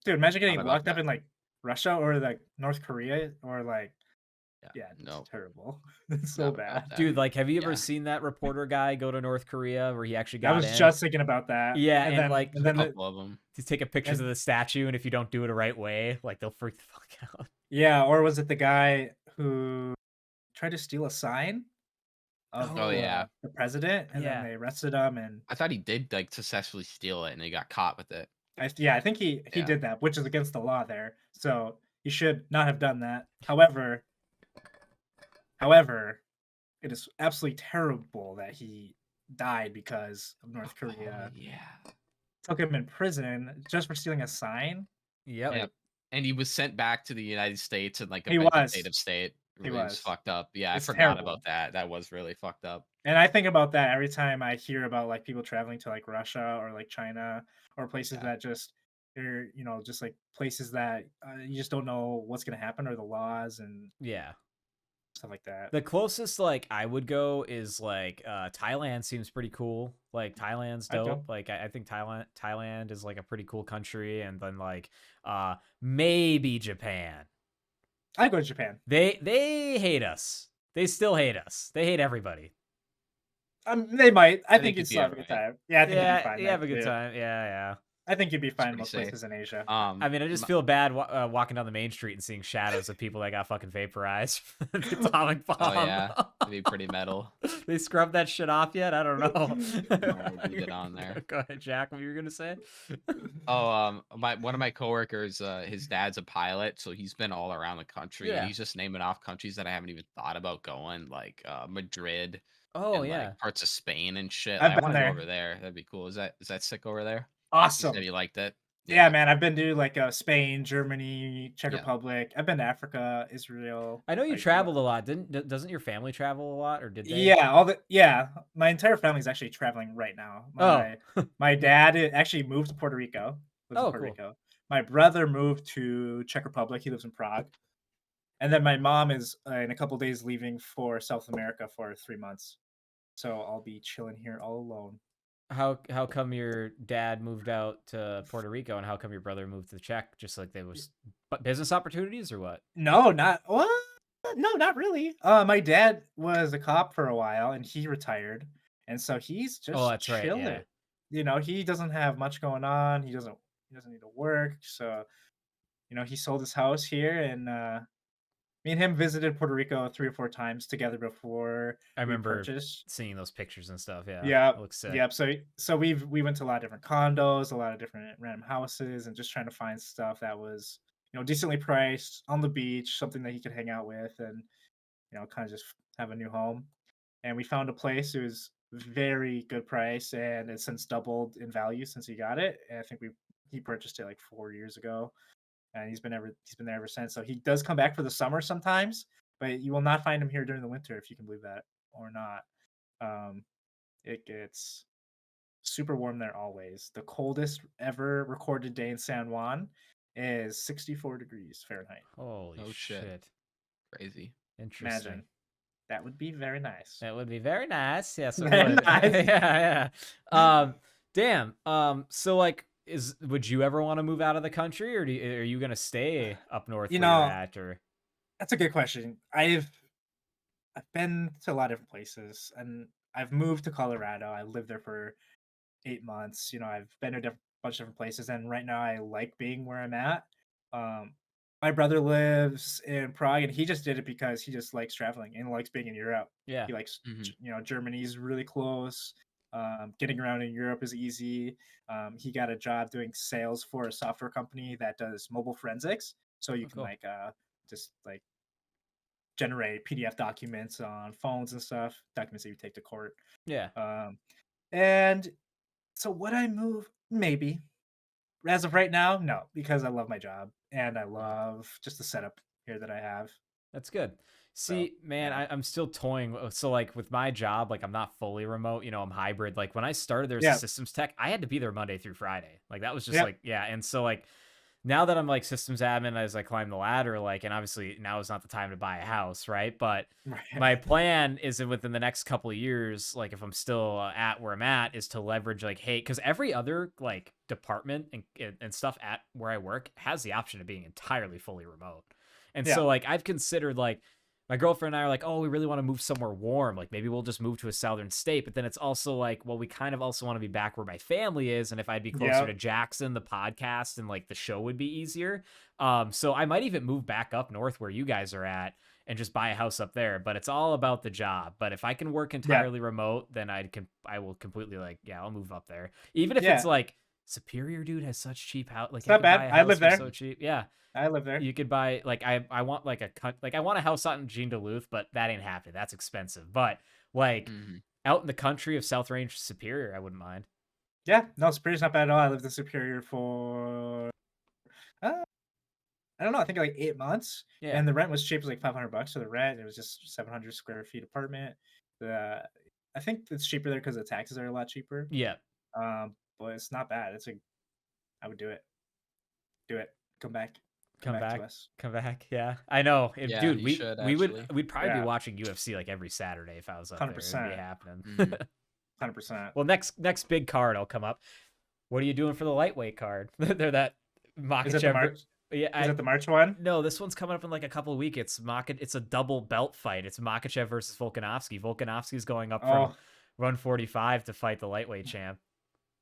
Dude, imagine getting locked up in like Russia or like North Korea or like, no, terrible. It's so bad, dude. Like, have you ever seen that reporter guy go to North Korea where he actually got? I was just thinking about that. Yeah, and then like a couple of them. He's taking pictures of the statue, and if you don't do it the right way, like they'll freak the fuck out. Yeah, or was it the guy who tried to steal a sign of the president, and then they arrested him? And I thought he did like successfully steal it, and he got caught with it. I think he did that, which is against the law there. So he should not have done that. However, it is absolutely terrible that he died because of North Korea. Took him in prison just for stealing a sign. Yep. And he was sent back to the United States in like a vegetative state. He was fucked up. Yeah, I forgot about that. That was really fucked up. And I think about that every time I hear about like people traveling to like Russia or like China or places that just are, just like places that you just don't know what's gonna happen or the laws and stuff like that. The closest like I would go is like Thailand seems pretty cool. Like Thailand's dope. Like I think Thailand is like a pretty cool country, and then like maybe Japan. I go to Japan. They hate us. They still hate us. They hate everybody. They might. I think you'd still have a good time. Yeah, I think you'd be fine. You have a good time. Yeah. I think you'd be fine in most places in Asia. I mean, I just feel bad walking down the main street and seeing shadows of people that got fucking vaporized. The atomic bomb. Oh yeah, it'd be pretty metal. They scrubbed that shit off yet? I don't know. Get on there. Go ahead, Jack. What were you gonna say? One of my coworkers, his dad's a pilot, so he's been all around the country. And he's just naming off countries that I haven't even thought about going, like Madrid. Oh and, yeah, like, parts of Spain and shit. I want to go over there. That'd be cool. Is that sick over there? Awesome. You said you liked it. Yeah, man. I've been to like Spain, Germany, Czech Republic. I've been to Africa, Israel. I know you traveled a lot. Doesn't your family travel a lot, or did they? Yeah, my entire family is actually traveling right now. My dad actually moved to Puerto Rico. Rico. My brother moved to Czech Republic. He lives in Prague. And then my mom is in a couple days leaving for South America for 3 months. So I'll be chilling here all alone. How come your dad moved out to Puerto Rico, and how come your brother moved to the Czech? Just like there was business opportunities, or what? No, not really. My dad was a cop for a while, and he retired, and so he's just chilling. Right, yeah. He doesn't have much going on. He doesn't need to work, so he sold his house here, and me and him visited Puerto Rico 3 or 4 times together before. I remember seeing those pictures and stuff. Yeah, it looks sick. Yeah, so we went to a lot of different condos, a lot of different random houses, and just trying to find stuff that was decently priced on the beach, something that he could hang out with, and kind of just have a new home. And we found a place. It was very good price, and it's since doubled in value since he got it. And I think he purchased it like 4 years ago. And he's been there ever since. So he does come back for the summer sometimes, but you will not find him here during the winter, if you can believe that or not. It gets super warm there always. The coldest ever recorded day in San Juan is 64 degrees Fahrenheit. Holy shit. Crazy. Interesting. Imagine. That would be very nice. That would be very nice. Yes, it very would. Nice. Yeah. Damn. So like, would you ever want to move out of the country, or are you gonna stay up north where you're at? Or that's a good question. I've been to a lot of different places, and I've moved to Colorado. I lived there for 8 months. I've been to a bunch of different places, and right now I like being where I'm at. My brother lives in Prague, and he just did it because he just likes traveling and likes being in Europe. Yeah, he likes Germany's really close. Getting around in Europe is easy. He got a job doing sales for a software company that does mobile forensics. So you can just like generate PDF documents on phones and stuff, documents that you take to court. Yeah. And so would I move? Maybe. As of right now, no, because I love my job and I love just the setup here that I have. That's good. See, So, man, yeah. I'm still toying. So, like, with my job, like, I'm not fully remote. You know, I'm hybrid. Like, when I started there as a Yeah. systems tech, I had to be there Monday through Friday. Like, that was just Yep. like, yeah. And so, like, now that I'm like systems admin as I climb the ladder, like, and obviously now is not the time to buy a house, right? But my plan is that within the next couple of years, like, if I'm still at where I'm at, is to leverage, like, hey, because every other like department and stuff at where I work has the option of being entirely fully remote. And Yeah. so, like, I've considered, like, my girlfriend and I are like, oh, we really want to move somewhere warm. Like, maybe we'll just move to a southern state. But then it's also like, well, we kind of also want to be back where my family is. And if I'd be closer to Jackson, the podcast and like the show would be easier. So I might even move back up north where you guys are at and just buy a house up there. But it's all about the job. But if I can work entirely remote, then I will completely, like, yeah, I'll move up there. Even if it's like Superior, dude, has such cheap house. Like, it's not bad. I live there. So cheap. Yeah. I live there. You could buy, like, I want like I want a house out in Gene Duluth, but that ain't happening. That's expensive. But like out in the country of South Range Superior, I wouldn't mind. Yeah, no, Superior's not bad at all. I lived in Superior for I don't know, I think like 8 months. Yeah. And the rent was cheap, it was like $500 for the rent. It was just 700 square feet apartment. I think it's cheaper there because the taxes are a lot cheaper. Yeah. But it's not bad. I would do it. Do it. Come back. Come back to us. Come back. Yeah, I know. Yeah, dude, we'd probably be Yeah. watching UFC like every Saturday if I was up 100%. there. It'd be happening. 100%. Well, next big card will come up. What are you doing for the lightweight card? They're that Makachev. Is it the March? Yeah, is it the March one? No, this one's coming up in like a couple of weeks. It's a double belt fight. It's Makachev versus Volkanovski. Volkanovski's going up from 145 to fight the lightweight champ.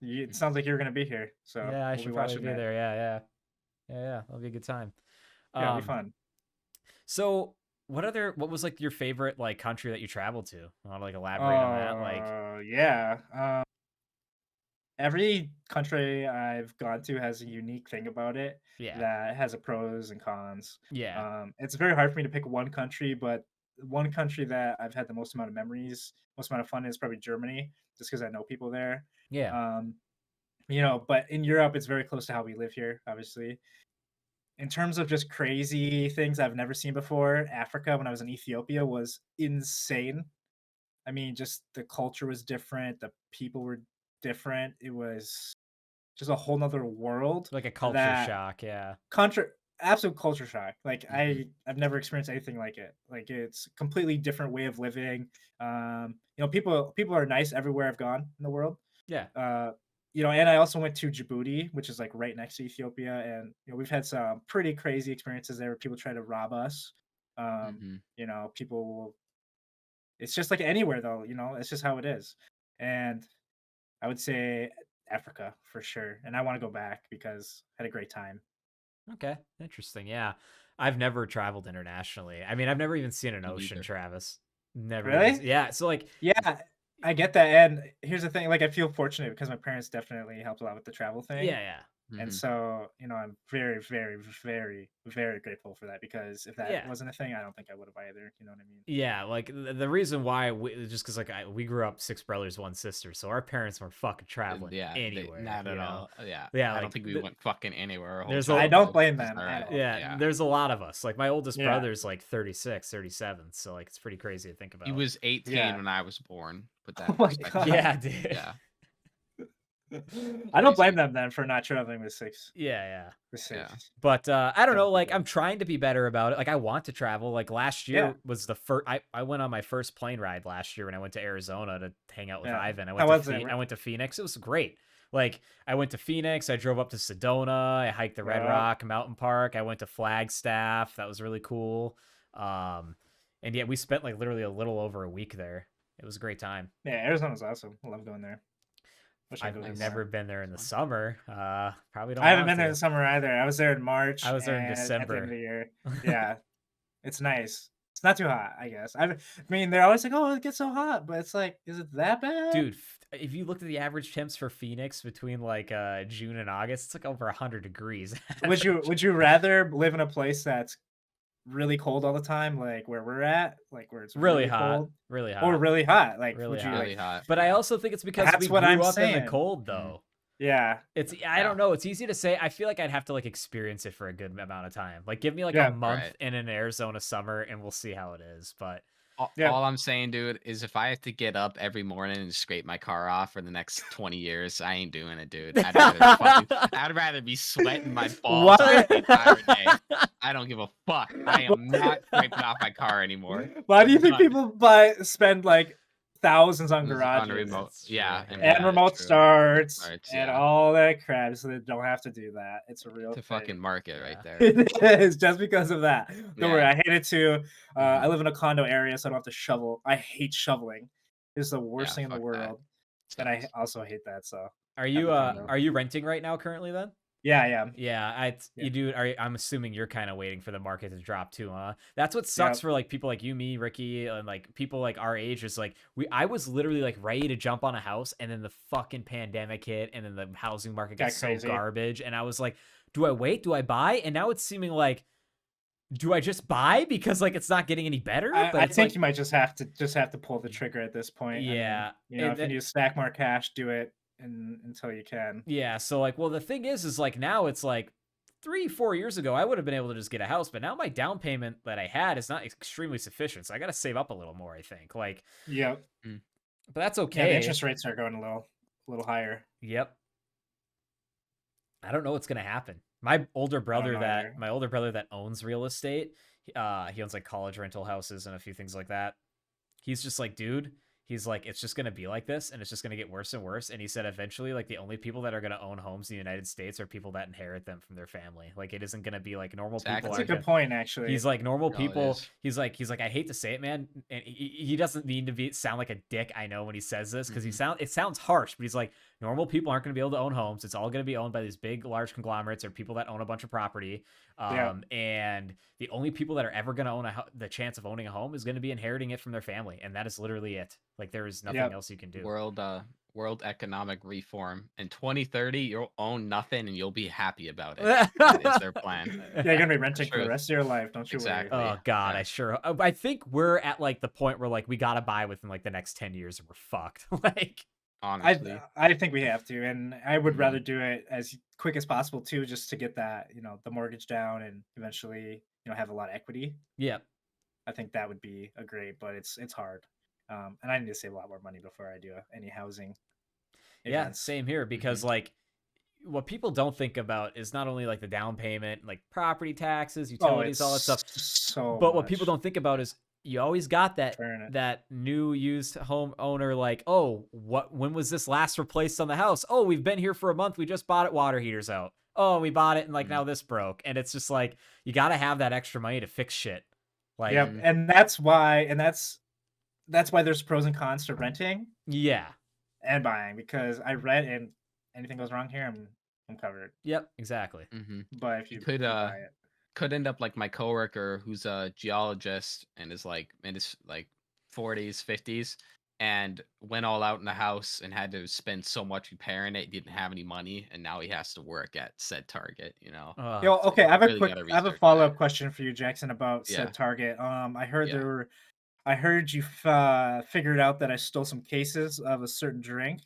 It sounds like you're gonna be here. So yeah, I should probably be there. Yeah. That'll be a good time. Yeah, it'll be fun. So what was like your favorite like country that you traveled to? I want to like elaborate on that. Like, yeah. Every country I've gone to has a unique thing about it that has a pros and cons. Yeah. It's very hard for me to pick one country, but one country that I've had the most amount of memories, most amount of fun is probably Germany, just because I know people there. Yeah. You know, but in Europe, it's very close to how we live here, obviously. In terms of just crazy things I've never seen before, Africa, when I was in Ethiopia, was insane. I mean, just the culture was different. The people were different. It was just a whole nother world. Like a culture shock. Yeah. Absolute culture shock. Like I've never experienced anything like it. Like it's a completely different way of living. You know, people are nice everywhere I've gone in the world. Yeah. You know, and I also went to Djibouti, which is like right next to Ethiopia, and you know, we've had some pretty crazy experiences there where people try to rob us. You know, it's just like anywhere though, you know, it's just how it is. And I would say Africa for sure. And I want to go back because I had a great time. Okay. Interesting. Yeah. I've never traveled internationally. I mean, I've never even seen an ocean, either. Travis. Never. Really? Yeah. So like, yeah, I get that. And here's the thing, like I feel fortunate because my parents definitely helped a lot with the travel thing. Yeah. And so, you know, I'm very, very, very, very grateful for that because if that wasn't a thing, I don't think I would have either. You know what I mean? Yeah, like the reason why just because like we grew up 6 brothers, 1 sister, so our parents weren't fucking traveling anywhere. Not at all. Yeah, I like, don't think we went fucking anywhere. I don't blame them. Yeah, there's a lot of us. Like my oldest brother's like 36, 37, so like it's pretty crazy to think about. He was 18 when I was born. Put that. Oh my God. Yeah, dude. Yeah. I don't blame them then for not traveling with 6. Yeah. But I don't know, like I'm trying to be better about it. Like I want to travel. Like last year was the first I went on my first plane ride last year when I went to Arizona to hang out with Ivan. I went to Phoenix. It was great. Like I went to Phoenix, I drove up to Sedona, I hiked the Red Rock Mountain Park, I went to Flagstaff. That was really cool. And yeah, we spent like literally a little over a week there. It was a great time. Yeah, Arizona's awesome. I love going there. I've never been there in the summer. Probably don't. I haven't been there in the summer either. I was there in March. I was there in December. At the end of the year. Yeah, it's nice. It's not too hot, I guess. I mean, they're always like, "Oh, it gets so hot," but it's like, is it that bad? Dude, if you looked at the average temps for Phoenix between like June and August, it's like over 100 degrees. Would you rather live in a place that's really cold all the time, like where we're at, like where it's really really hot, cold, really or hot, really hot? Like, really would you hot. Really hot. But I yeah. also think it's because That's we what I'm grew up in the saying. cold, though. Yeah, It's I Yeah. don't know. It's easy to say. I feel like I'd have to like experience it for a good amount of time. Like give me like Yeah. a month Right. in an Arizona summer, and we'll see how it is. But Yeah. All I'm saying, dude, is if I have to get up every morning and scrape my car off for the next 20 years, I ain't doing it, dude. I'd rather be sweating my balls off the entire day. I don't give a fuck. I am not scraping off my car anymore. Why do you think people spend like thousands on On a garages remote, That's yeah, true. and, and remote true. starts and yeah. all that crap, so they don't have to do that? It's a real To thing. fucking market right Yeah. there. It is just because of that. Don't worry, Yeah. I hate it too. I Mhm. live in a condo area, so I don't have to shovel. I hate shoveling. It's the worst Yeah, thing in the fuck that. world, and I also hate that. So Are you condo. are you renting right now currently then? yeah, I am. Yeah, Yeah. you do. I'm assuming you're kind of waiting for the market to drop too, huh? That's what sucks Yep. for like people like you, me, Ricky, and like people like our age. Is like I was literally like ready to jump on a house, and then the fucking pandemic hit, and then the housing market got so crazy. garbage, and I was like, do I wait? Do I buy? And now it's seeming like, do I just buy because like it's not getting any better? But I it's think like, you might just have to pull the trigger at this point. Yeah, I mean, if you need to stack more cash, do it until you can. Yeah, so like, well, the thing is like now it's like 3-4 years ago I would have been able to just get a house, but now my down payment that I had is not extremely sufficient, so I got to save up a little more, I think. Like, Yep. but that's Yeah, okay. the interest rates are going a little higher. Yep. I don't know what's gonna happen. My older brother that owns real estate, he owns like college rental houses and a few things like that. He's just like, dude, he's like, it's just going to be like this and it's just going to get worse and worse. And he said eventually, like, the only people that are going to own homes in the United States are people that inherit them from their family. Like, it isn't going to be like normal people. That's a good point, actually. He's like, normal it people. is. He's like, I hate to say it, man. And he doesn't mean to sound like a dick. I know when he says this because it sounds harsh, but he's like, normal people aren't going to be able to own homes. It's all going to be owned by these big, large conglomerates or people that own a bunch of property. And the only people that are ever going to own the chance of owning a home is going to be inheriting it from their family. And that is literally it. Like, there is nothing else you can do. World economic reform. In 2030, you'll own nothing and you'll be happy about it. That is their plan. Yeah, you're going to be renting for the rest of your life. Don't you worry. Oh, God, yeah. I think we're at, like, the point where, like, we got to buy within, like, the next 10 years or we're fucked. Like, honestly. I think we have to, and I would rather do it as quick as possible, too, just to get that, the mortgage down and eventually, have a lot of equity. Yeah. I think that would be a great, but it's hard. And I need to save a lot more money before I do any housing events. Same here, because like what people don't think about is not only like the down payment, like property taxes, utilities, all that stuff. But what people don't think about is you always got that new used home owner like, oh, when was this last replaced on the house? Oh, we've been here for a month. We just bought it. Water heater's out. Oh, we bought it and like now this broke. And it's just like you got to have that extra money to fix shit. Like, yep, and that's why there's pros and cons to renting. Yeah. And buying, because I rent and anything goes wrong here, I'm covered. Yep, exactly. But if you could buy it. Could end up like my coworker who's a geologist and is like in his like 40s, 50s, and went all out in the house and had to spend so much repairing it, didn't have any money, and now he has to work at said Target, Okay, I have a follow-up question for you, Jackson, about said Target. I heard you figured out that I stole some cases of a certain drink.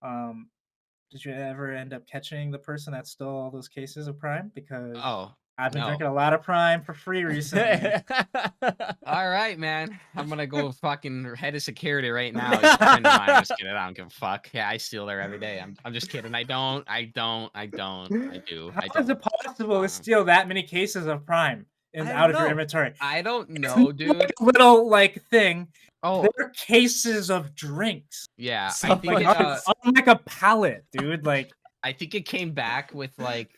Did you ever end up catching the person that stole all those cases of Prime? Because I've been drinking a lot of Prime for free recently. All right, man. I'm gonna go fucking head of security right now. He's a friend of mine. I'm just kidding. I don't give a fuck. Yeah, I steal there every day. I'm just kidding. I do. How is it possible to steal that many cases of Prime out of your inventory? I don't know, dude. Little like thing. Oh, they're cases of drinks. Yeah, I think it's like a pallet, dude. Like, I think it came back with like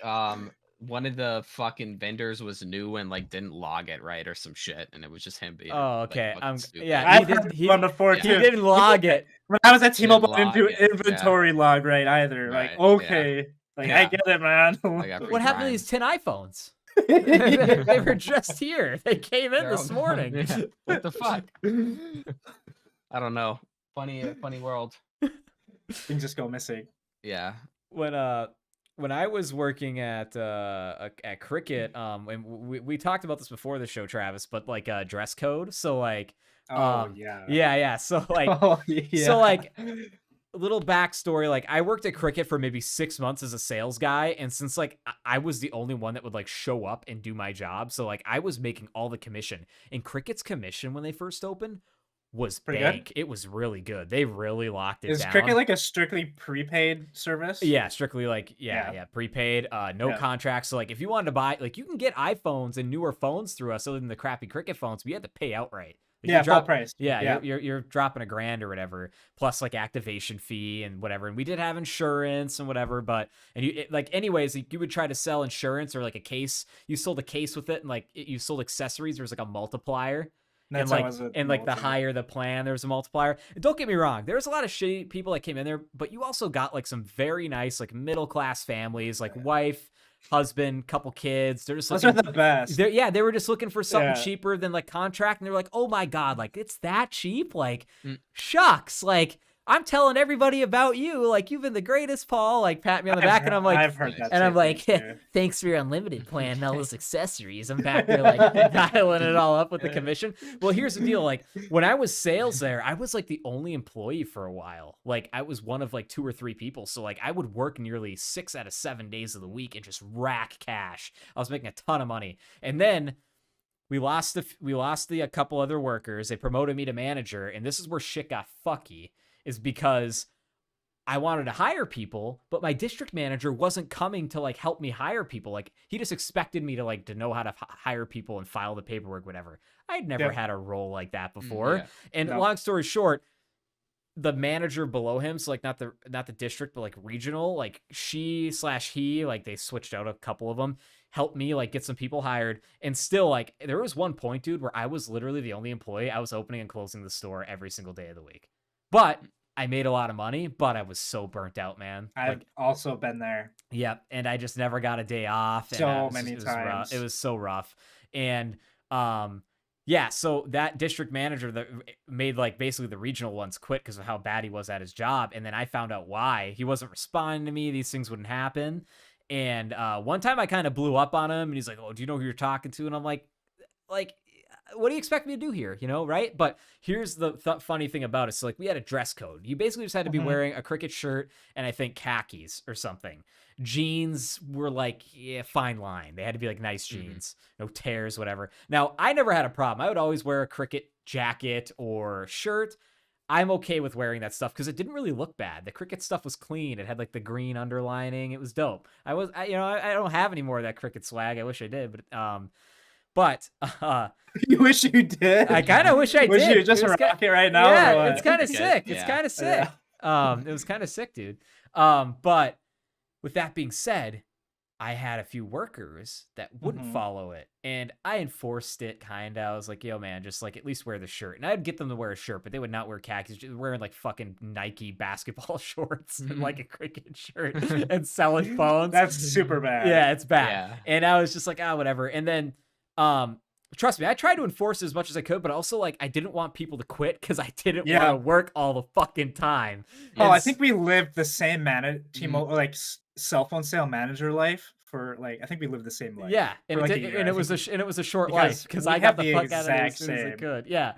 one of the fucking vendors was new and like didn't log it right or some shit, and it was just him being. Oh, okay. I've heard one before too. He didn't log it. When I was at T-Mobile, didn't do inventory log right either. Right, like, okay, I get it, man. What happened to these 10 iPhones? They were just here. They came in this morning. Yeah. What the fuck? I don't know. Funny world. Things just go missing. Yeah. When when I was working at Cricket, and we talked about this before the show, Travis, but like dress code. So like, Oh yeah. yeah. So like, Oh yeah. so like, a little backstory. Like, I worked at Cricket for maybe 6 months as a sales guy, and since like I was the only one that would like show up and do my job, so like I was making all the commission. And Cricket's commission when they first opened was Pretty bank. good? It was really good. They really locked it Is down. Cricket like a strictly prepaid service? Yeah, strictly like yeah, prepaid, no contracts. So like if you wanted to buy, like you can get iPhones and newer phones through us other than the crappy Cricket phones, but you had to pay outright. Like, Yeah, you drop, full price. Yeah, you're dropping $1,000 or whatever, plus like activation fee and whatever. And we did have insurance and whatever, but like anyways, you would try to sell insurance or like a case. You sold a case with it, and like you sold accessories. There was like a multiplier. That's And like the higher the plan, there was a multiplier. And don't get me wrong, there was a lot of shitty people that came in there, but you also got like some very nice like middle class families, like wife, husband, couple kids. They're just those are the best. They were just looking for something cheaper than like contract, and they're like, oh my god, like it's that cheap? Like shucks, like I'm telling everybody about you. Like, you've been the greatest, Paul. Like, pat me on the back. And I'm like, I've heard that. And I'm like, thanks for your unlimited plan and all those accessories. I'm back there, like, dialing it all up with the commission. Well, here's the deal. Like, when I was sales there, I was like the only employee for a while. Like, I was one of like 2 or 3 people. So, like, I would work nearly 6 out of 7 days of the week and just rack cash. I was making a ton of money. And then we lost a couple other workers. They promoted me to manager. And this is where shit got fucky. Is because I wanted to hire people, but my district manager wasn't coming to like help me hire people. Like, he just expected me to like to know how to hire people and file the paperwork, whatever. I'd never had a role like that before. And long story short, the manager below him, so like not the district, but like regional, like she/he, like they switched out a couple of them, helped me like get some people hired. And still, like, there was one point, dude, where I was literally the only employee. I was opening and closing the store every single day of the week. But I made a lot of money, but I was so burnt out, man. I've also been there. Yep. And I just never got a day off. So many times. It was so rough. And yeah, so that district manager that made like basically the regional ones quit because of how bad he was at his job. And then I found out why. He wasn't responding to me. These things wouldn't happen. And one time I kind of blew up on him, and he's like, oh, do you know who you're talking to? And I'm like, what do you expect me to do here? You know, right? But here's the funny thing about it. So like, we had a dress code. You basically just had to be wearing a Cricket shirt and I think khakis or something. Jeans were like, fine line. They had to be like nice jeans, no tears, whatever. Now, I never had a problem. I would always wear a Cricket jacket or shirt. I'm okay with wearing that stuff because it didn't really look bad. The Cricket stuff was clean. It had like the green underlining. It was dope. I don't have any more of that Cricket swag. I wish I did, but you wish you did. I kind of wish I did. Wish you just rock it right now. Yeah, it's kind of sick. It's kind of sick. It was kind of sick, dude. But with that being said, I had a few workers that wouldn't follow it, and I enforced it. Kind of. I was like, "Yo, man, just like at least wear the shirt." And I'd get them to wear a shirt, but they would not wear khakis. Just wearing like fucking Nike basketball shorts and like a Cricket shirt and selling phones. That's super bad. Yeah, it's bad. Yeah. And I was just like, whatever. And then trust me, I tried to enforce it as much as I could, but also like I didn't want people to quit because I didn't want to work all the fucking time. Oh, I think we lived the same like cell phone sale manager life for like, I think we lived the same life. Yeah, and it was a short life because I got the fuck out of it as soon as I could. Yeah.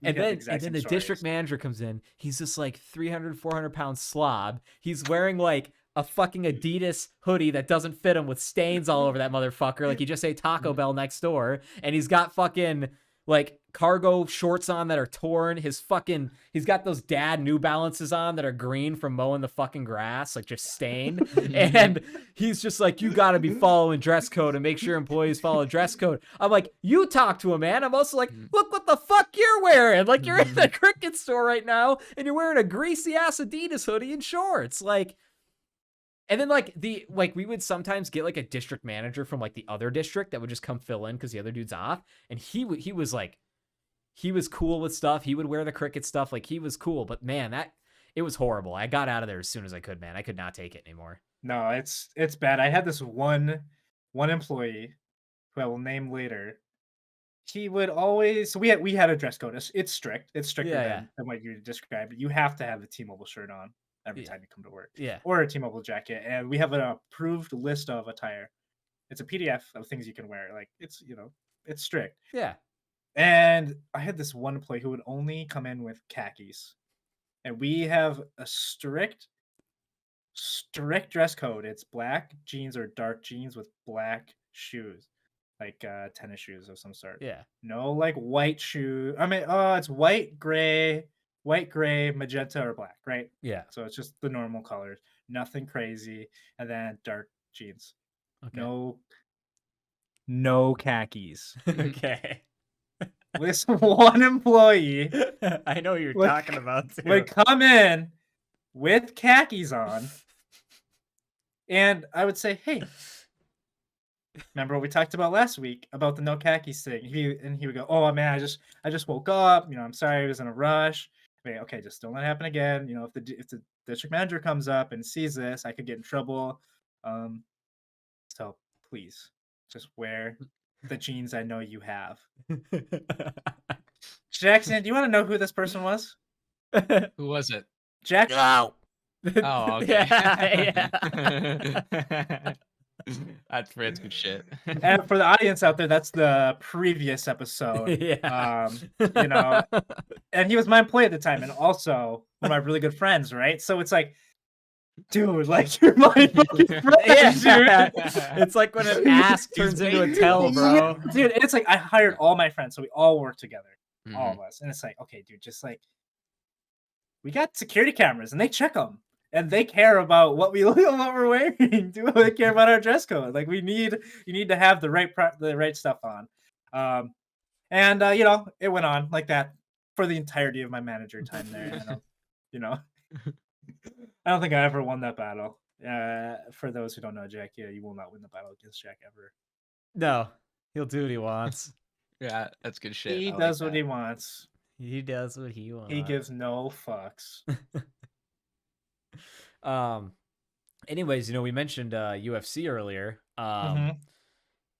And then the district manager comes in. He's this like 300, 400 pound slob. He's wearing like a fucking Adidas hoodie that doesn't fit him with stains all over that motherfucker. Like he just ate Taco Bell next door. And he's got fucking like cargo shorts on that are torn. He's got those dad New Balances on that are green from mowing the fucking grass, like just stained. And he's just like, you got to be following dress code and make sure employees follow dress code. I'm like, you talk to him, man. I'm also like, look what the fuck you're wearing. Like you're in the Cricket store right now and you're wearing a greasy ass Adidas hoodie and shorts. Like, and then like we would sometimes get like a district manager from like the other district that would just come fill in because the other dude's off, and he was cool with stuff. He would wear the Cricket stuff, like he was cool. But man, it was horrible. I got out of there as soon as I could, man. I could not take it anymore. No, it's bad. I had this one employee who I will name later. He would always we had a dress code. It's strict. It's stricter than what you described. You have to have the T-Mobile shirt on. every time you come to work. Yeah. Or a T-Mobile jacket. And we have an approved list of attire. It's a PDF of things you can wear. Like, it's, it's strict. Yeah. And I had this one employee who would only come in with khakis. And we have a strict dress code. It's black jeans or dark jeans with black shoes, like tennis shoes of some sort. Yeah. No like white shoe. I mean, it's white, gray, magenta, or black, right? Yeah. So it's just the normal colors. Nothing crazy. And then dark jeans. Okay. No khakis. Okay. This one employee I know you're talking about too. would come in with khakis on, and I would say, "Hey, remember what we talked about last week about the no khakis thing?" He would go, "Oh man, I just woke up. I'm sorry, I was in a rush. I mean, okay, just don't let it happen again. If the district manager comes up and sees this, I could get in trouble. So please, just wear the jeans I know you have." Jackson, do you want to know who this person was? Who was it? Jack. No. Oh, okay. Yeah. That's good shit. And for the audience out there, that's the previous episode. Yeah. And he was my employee at the time, and also one of my really good friends, right? So it's like, dude, like you're my fucking friend, Yeah. dude. It's like when an ask turns into a tell, bro. Yeah, dude, it's like I hired all my friends, so we all work together, all Mhm. of us, and it's like, okay, dude, just like we got security cameras, and they check them. And they care about what we're wearing. Do they care about our dress code? Like you need to have the right stuff on. And it went on like that for the entirety of my manager time there. I don't think I ever won that battle. For those who don't know Jack, you will not win the battle against Jack ever. No, he'll do what he wants. Yeah, that's good shit. He does what he wants. He does what he wants. He gives no fucks. Anyways, we mentioned UFC earlier. Mhm.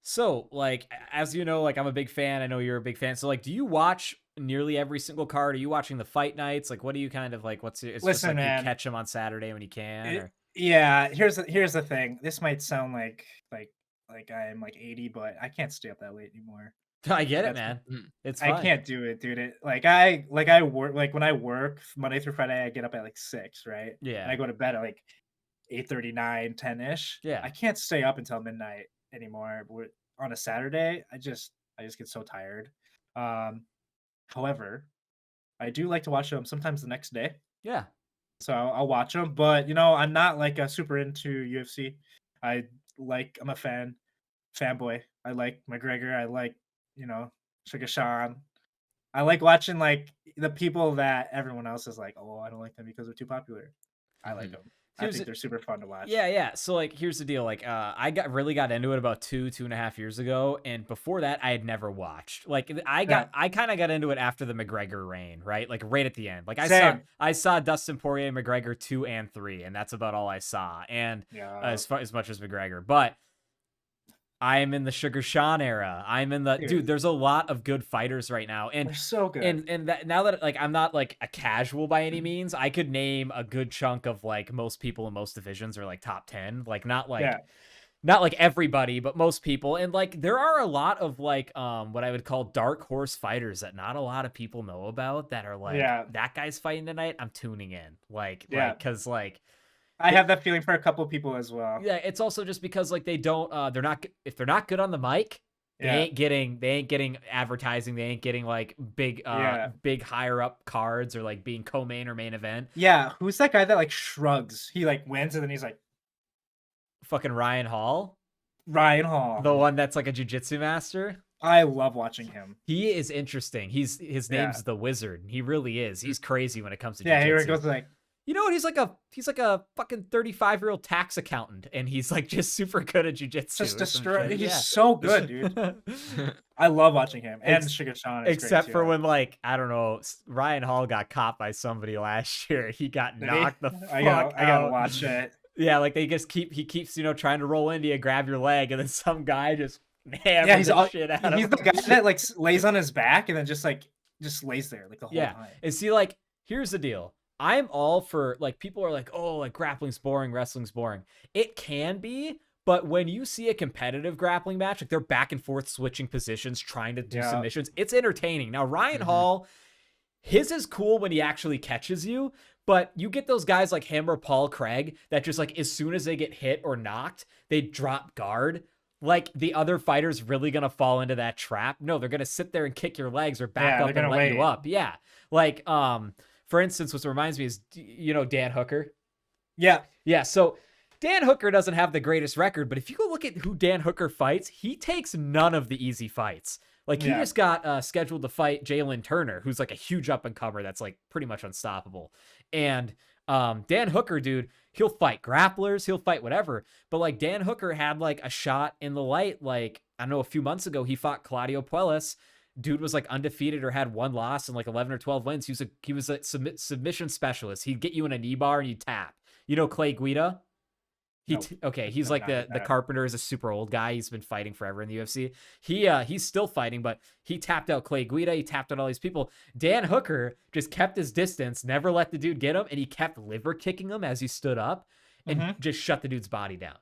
So like, as you know, like I'm a big fan. I know you're a big fan. So like, do you watch nearly every single card? Are you watching the fight nights? Like, what do you kind of like? It's Listen, just like man, you catch them on Saturday when you can? Yeah, here's the thing. This might sound like I'm like 80, but I can't stay up that late anymore. I get it, man. It's fine. I can't do it, dude. I work, like when I work Monday through Friday, I get up at like 6, right? Yeah. And I go to bed at like 8:39, 10-ish. Yeah. I can't stay up until midnight anymore. On a Saturday, I just get so tired. However, I do like to watch them sometimes the next day. Yeah. So I'll watch them, but I'm not like super into UFC. I'm a fanboy. I like McGregor. I like Sugar Sean. I like watching like the people that everyone else is like, oh, I don't like them because they're too popular. I like them. I think they're super fun to watch. Yeah. So like, here's the deal. Like, I got into it about 2.5 years ago, and before that, I had never watched. Like, I kind of got into it after the McGregor reign, right? Like right at the end. Like I saw Dustin Poirier, McGregor 2 and 3, and that's about all I saw. And as much as McGregor, but I am in the Sugar Sean era. I'm in the dude. There's a lot of good fighters right now, and they're so good. And that, now that like I'm not like a casual by any means, I could name a good chunk of like most people in most divisions are like top 10. Like not like everybody, but most people. And like there are a lot of like what I would call dark horse fighters that not a lot of people know about that are like that guy's fighting tonight. I'm tuning in, because I have that feeling for a couple people as well. Yeah, it's also just because like they don't if they're not good on the mic, they ain't getting advertising, they ain't getting like big higher up cards or like being co-main or main event. Yeah, who's that guy that like shrugs? He like wins and then he's like fucking Ryan Hall. The one that's like a jiu-jitsu master. I love watching him. He is interesting. His name's the Wizard. He really is. He's crazy when it comes to jiu-jitsu. Yeah, he goes like, you know what? He's like a fucking 35-year-old tax accountant, and he's like just super good at jiu-jitsu. Just destroy. He's so good, dude. I love watching him. And Sugar Sean is except great for too. when like I don't know, Ryan Hall got caught by somebody last year. He got knocked the fuck out. I gotta watch it. Yeah, like he keeps trying to roll into you, grab your leg, and then some guy just hammers the shit out of him. He's the guy that like lays on his back and then just lays there like the whole time. And see, like here's the deal. I'm all for, like, people are like, oh, like grappling's boring, wrestling's boring. It can be, but when you see a competitive grappling match, like they're back and forth switching positions, trying to do submissions, it's entertaining. Now, Ryan Hall, his is cool when he actually catches you, but you get those guys like him or Paul Craig that just, like, as soon as they get hit or knocked, they drop guard. Like, the other fighter's really gonna fall into that trap. No, they're gonna sit there and kick your legs or back up and let you up. Yeah. Like, for instance, what reminds me is, you know, Dan Hooker. Yeah. Yeah. So Dan Hooker doesn't have the greatest record, but if you go look at who Dan Hooker fights, he takes none of the easy fights. Like, he just got scheduled to fight Jalen Turner, who's like a huge up and comer that's like pretty much unstoppable. And Dan Hooker, dude, he'll fight grapplers, he'll fight whatever. But like, Dan Hooker had like a shot in the light, like, I don't know, a few months ago, he fought Claudio Puelles. Dude was like undefeated or had one loss and like 11 or 12 wins. He was a submission specialist. He'd get you in a knee bar and you tap. You know Clay Guida? Okay, he's like the Carpenter is a super old guy. He's been fighting forever in the UFC. He's still fighting, but he tapped out Clay Guida. He tapped out all these people. Dan Hooker just kept his distance, never let the dude get him, and he kept liver kicking him as he stood up and just shut the dude's body down.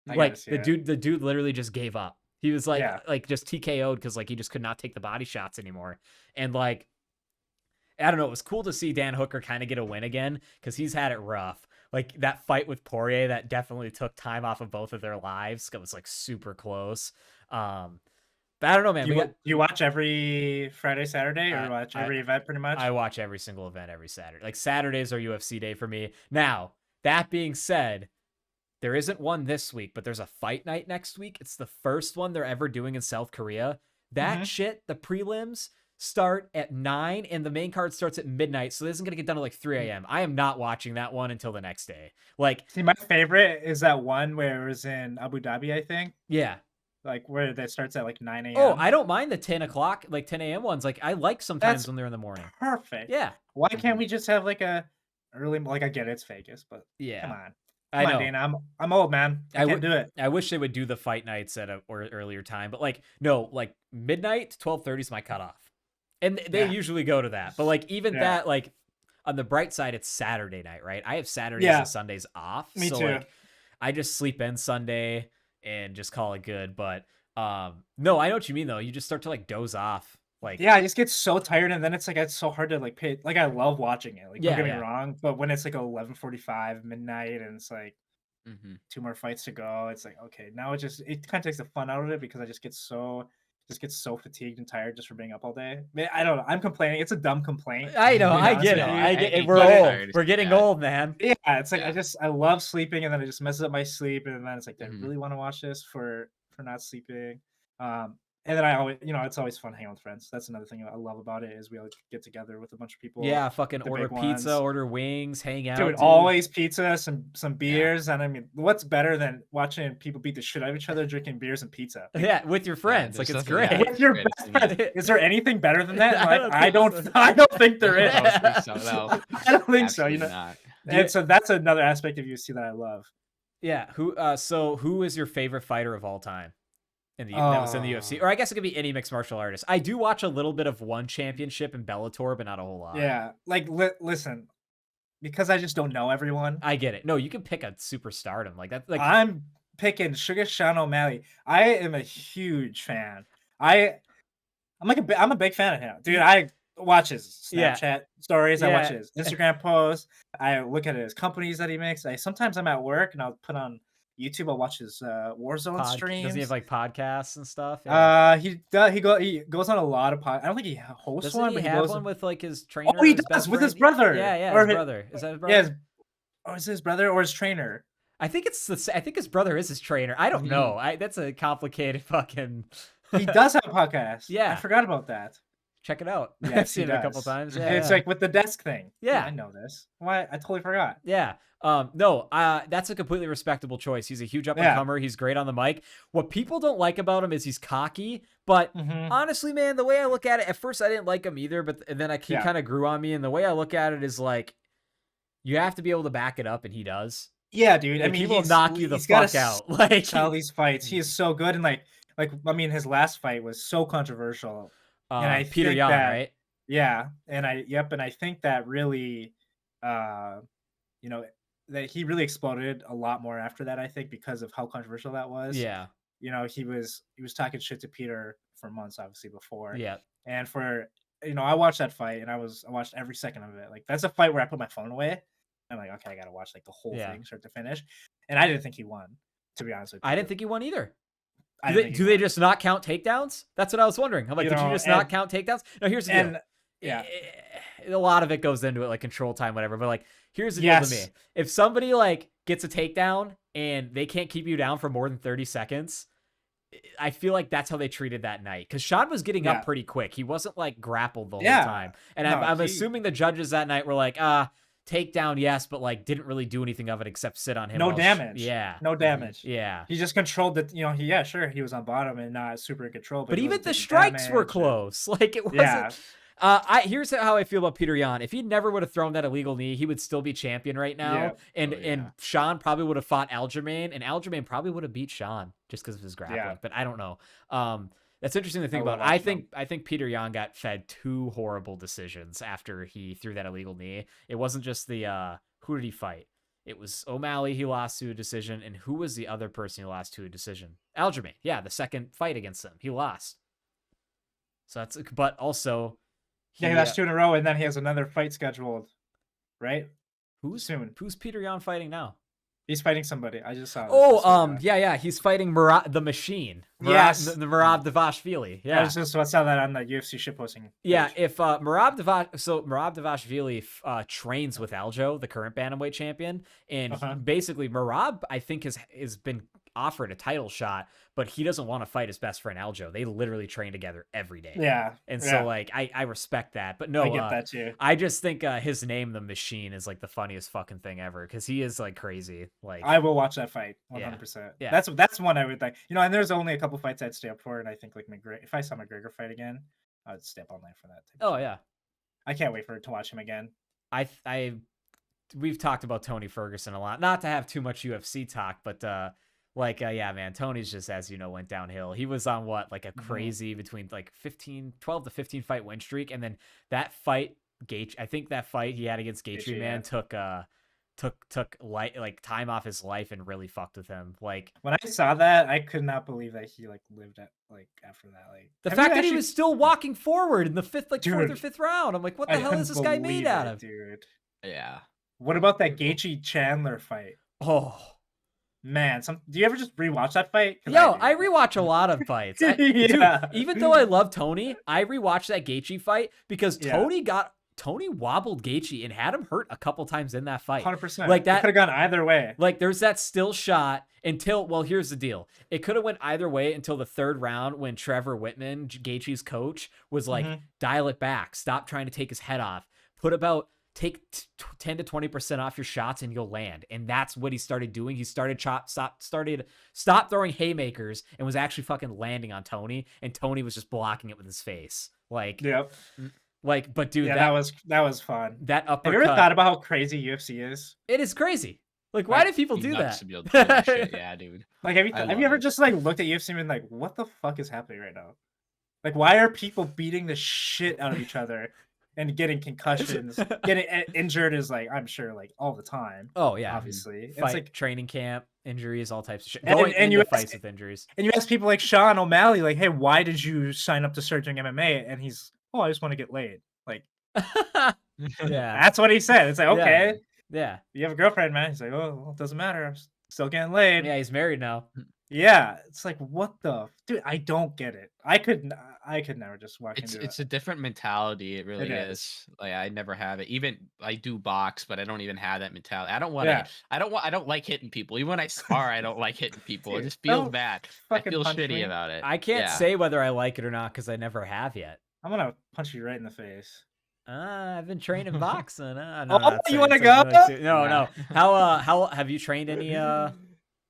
Like, the dude literally just gave up. He was like just TKO'd because like he just could not take the body shots anymore. And like, I don't know, it was cool to see Dan Hooker kind of get a win again because he's had it rough. Like, that fight with Poirier, that definitely took time off of both of their lives. It was like super close. But I don't know, man. You watch every Friday, Saturday, or watch every event pretty much? I watch every single event every Saturday. Like, Saturdays are UFC day for me. Now, that being said, there isn't one this week, but there's a fight night next week. It's the first one they're ever doing in South Korea. That shit, the prelims start at 9 and the main card starts at midnight, so this isn't gonna get done at like 3 a.m. I am not watching that one until the next day. Like, see, my favorite is that one where it was in Abu Dhabi, I think. Yeah. Like, where that starts at like 9 a.m. Oh, I don't mind the 10 o'clock, like 10 a.m. ones. Like, I like sometimes when they're in the morning. Perfect. Yeah. Why can't we just have like a early, like, I get it's Vegas, but yeah, come on. I know. Dana, I'm old, man. I can't do it. I wish they would do the fight nights at or earlier time, but like, no, like midnight, 12:30 is my cutoff. And they usually go to that. But like, even that, like, on the bright side, it's Saturday night, right? I have Saturdays and Sundays off. Me so too. Like, I just sleep in Sunday and just call it good. But no, I know what you mean though. You just start to like doze off. Like, yeah, I just get so tired, and then it's like it's so hard to like pay. Like, I love watching it. Like, don't get me wrong, but when it's like 11:45 midnight and it's like 2 more fights to go, it's like, okay, now it kind of takes the fun out of it because I just get so fatigued and tired just for being up all day. I don't know. I'm complaining. It's a dumb complaint. I know. I get it. We're old. We're getting old, man. Yeah, it's like I love sleeping, and then it just messes up my sleep, and then it's like, do I really want to watch this for not sleeping? And then I always, it's always fun hanging with friends. That's another thing I love about it is we always get together with a bunch of people. Yeah, fucking order pizza, order wings, hang out. Dude, always pizza, some beers. And I mean, what's better than watching people beat the shit out of each other drinking beers and pizza? Yeah, with your friends. Like, it's great. With your best friend. Is there anything better than that? I don't think there is. I don't think so. And so that's another aspect of UFC that I love. Yeah. Who is your favorite fighter of all time? That was in the UFC, or I guess it could be any mixed martial artist. I do watch a little bit of one championship in Bellator, but not a whole lot. Yeah, like listen, because I just don't know everyone. I get it. No, you can pick a superstardom like that. Like, I'm picking Sugar Sean O'Malley. I am a huge fan. I'm a big fan of him, dude. I watch his Snapchat stories. I watch his Instagram posts. I look at his companies that he makes. Sometimes I'm at work and I'll put on YouTube. I'll watch his Warzone streams. Does he have like podcasts and stuff? Yeah. He goes on a lot of podcasts. I don't think he hosts one. But he has one with like his trainer. Oh, he does with his brother. Yeah, his brother. Is that his brother? Yeah, is it his brother or his trainer? I think his brother is his trainer. I don't know. That's a complicated fucking. He does have a podcast. Yeah, I forgot about that. Check it out. Yeah, I've seen it a couple times. Yeah, it's like with the desk thing. Yeah, I know this. Why? I totally forgot. Yeah. No, that's a completely respectable choice. He's a huge up-and-comer. He's great on the mic. What people don't like about him is he's cocky. But honestly, man, the way I look at it, at first I didn't like him either, but then he kind of grew on me. And the way I look at it is like, you have to be able to back it up, and he does. Yeah, dude. I mean, he will knock you the fuck out. Like, sell these fights. He is so good, and like I mean, his last fight was so controversial. And I Peter Yan, right? Yeah, and I think that really you know, that he really exploded a lot more after that, I think, because of how controversial that was. Yeah. You know, he was talking shit to Peter for months, obviously, before. Yeah. And I watched that fight, and I watched every second of it. Like, that's a fight where I put my phone away. I'm like, okay, I gotta watch like the whole thing, start to finish. And I didn't think he won, to be honest with you. I didn't think he won either. Do they just not count takedowns? That's what I was wondering. I'm like, did you just not count takedowns? No, here's the deal. Yeah. A lot of it goes into it, like control time, whatever. But like, here's the deal to me. If somebody like gets a takedown and they can't keep you down for more than 30 seconds, I feel like that's how they treated that night. Because Sean was getting up pretty quick. He wasn't like grappled the whole time. And I'm assuming the judges that night were like, takedown, yes, but like didn't really do anything of it except sit on him. No damage. No damage. Yeah. He just controlled it. You know, he was on bottom and not super in control. But even the strikes were close. Like it wasn't. Here's how I feel about Peter Yan. If he never would have thrown that illegal knee, he would still be champion right now. And Sean probably would have fought Aljamain, and Aljamain probably would have beat Sean just because of his grappling. But I don't know. That's interesting to think about. I think Peter Yan got fed 2 horrible decisions after he threw that illegal knee. It wasn't just the who did he fight? It was O'Malley he lost to a decision, and who was the other person he lost to a decision? Aljamain. Yeah, the second fight against him, he lost. So that's, but also. He lost 2 in a row, and then he has another fight scheduled, right? Who's Peter Yan fighting now? He's fighting somebody. I just saw. He's fighting the Machine. The Merab Dvalishvili. Yeah, I just saw that on the UFC shitposting. Yeah, if Merab Dvalishvili trains with Aljo, the current bantamweight champion, and basically Merab, I think has been offered a title shot, but he doesn't want to fight his best friend Aljo. They literally train together every day. Yeah. And so like I respect that. But no, I get that too. I just think his name, the Machine, is like the funniest fucking thing ever because he is like crazy. Like I will watch that fight 100%. Yeah. That's one I would like. You know, and there's only a couple fights I'd stay up for, and I think like McGregor, if I saw McGregor fight again, I'd stay up all night for that. Yeah. I can't wait to watch him again. We've talked about Tony Ferguson a lot. Not to have too much UFC talk, but man, Tony's just, as you know, went downhill. He was on like a crazy between like 12 to 15 fight win streak. And then that fight, I think that fight he had against Gaethje, man, took like time off his life and really fucked with him. Like when I saw that, I could not believe that he like lived at like after that. Like the fact that he was still walking forward in the 4th or 5th round. I'm like, what the hell is this guy made out of? Dude. Yeah. What about that Gaethje Chandler fight? Oh. Man, do you ever just rewatch that fight? I rewatch a lot of fights. Dude, even though I love Tony, I rewatch that Gaethje fight because Tony wobbled Gaethje and had him hurt a couple times in that fight. 100%. Like that could have gone either way. Like there's that still shot until, well, here's the deal. It could have went either way until the 3rd round when Trevor Whitman, Gaethje's coach, was like, dial it back. Stop trying to take his head off. Take 10 to 20% off your shots and you'll land. And that's what he started doing. He started stop throwing haymakers and was actually fucking landing on Tony. And Tony was just blocking it with his face. Like, but dude, that was fun. That uppercut. Have you ever thought about how crazy UFC is? It is crazy. Like, why do people do that? To be able to do that shit. Yeah, dude. Like, have you ever just like looked at UFC and been like, what the fuck is happening right now? Like, why are people beating the shit out of each other? And getting concussions, getting injured is like, I'm sure, like all the time. Oh yeah, obviously. It's like training camp injuries, all types of shit. And you fights with injuries. And you ask people like Sean O'Malley, like, hey, why did you sign up to start doing MMA? And he's, I just want to get laid. Like, yeah, that's what he said. It's like, okay, yeah, you have a girlfriend, man. He's like, well, it doesn't matter. I'm still getting laid. Yeah, he's married now. Yeah, it's like, what the dude? I don't get it. I could never just walk into it. It's a different mentality. It really is. Like I never have it. Even I do box, but I don't even have that mentality. I don't want to. I don't like hitting people. Even when I spar, I don't like hitting people. It just feels bad. I feel shitty about it. I can't say whether I like it or not because I never have yet. I'm gonna punch you right in the face. I've been training boxing. No, you want to go? No. How have you trained any? No,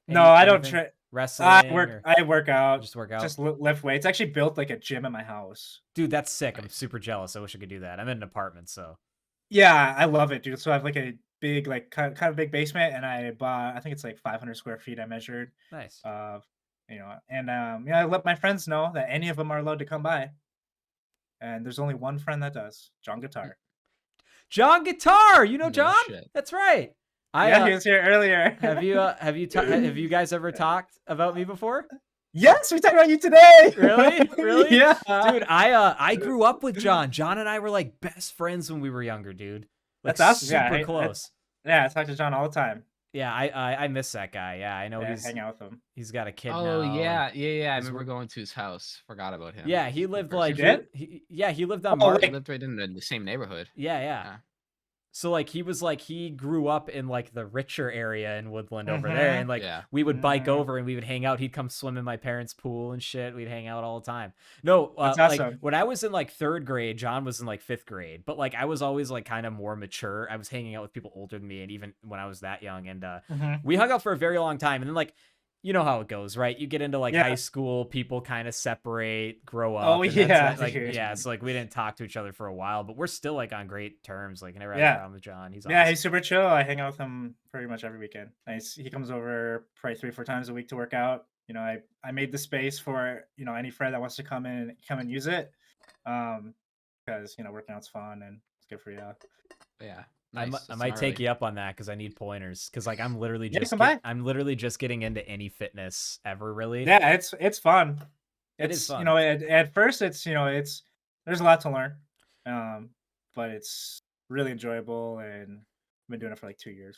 I don't train. Wrestling. I work out. Just work out. Just lift weights. It's actually built like a gym at my house. Dude, that's sick. I'm super jealous. I wish I could do that. I'm in an apartment, so. Yeah, I love it, dude. So I have like a big, like kind of big basement, and I bought. I think it's like 500 square feet. I measured. Nice. I let my friends know that any of them are allowed to come by. And there's only one friend that does, John Guitar. John Guitar. You know John? Shit. That's right. Yeah, he was here earlier. have you guys ever talked about me before? Yes, we talked about you today. Really? Yeah, dude. I grew up with John. John and I were like best friends when we were younger, dude. Like, that's awesome. Super close. I talk to John all the time. Yeah, I miss that guy. Yeah, I know hang out with him. He's got a kid now. Oh yeah. I remember going to his house. Forgot about him. Yeah, he lived like he lived on He lived right in the same neighborhood. Yeah. So like he grew up in like the richer area in Woodland over there, and like we would bike over and we would hang out. He'd come swim in my parents' pool and shit. We'd hang out all the time. No, That's like awesome. when I was in like 3rd grade, John was in like 5th grade, but like I was always like kind of more mature. I was hanging out with people older than me, and even when I was that young, and we hung out for a very long time, and then like. You know how it goes, right? You get into like high school, people kind of separate, grow up. Oh yeah, so like we didn't talk to each other for a while, but we're still like on great terms. Like I never had a problem with John. He's awesome. He's super chill. I hang out with him pretty much every weekend. He comes over probably 3-4 times a week to work out. You know, I made the space for any friend that wants to come and use it, because working out's fun and it's good for you. Yeah. Nice. I might take you up on that because I need pointers. Because like I'm literally just getting into any fitness ever, really. Yeah, it's fun. It is fun. At first it's there's a lot to learn, but it's really enjoyable, and I've been doing it for like 2 years.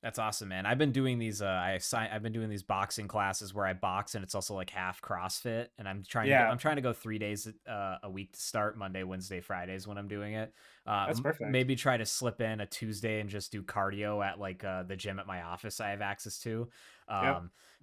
That's awesome, man. I've been doing these. I've been doing these boxing classes where I box, and it's also like half CrossFit. And I'm trying to go 3 days a week to start Monday, Wednesday, Fridays when I'm doing it. That's perfect. Maybe try to slip in a Tuesday and just do cardio at like the gym at my office I have access to.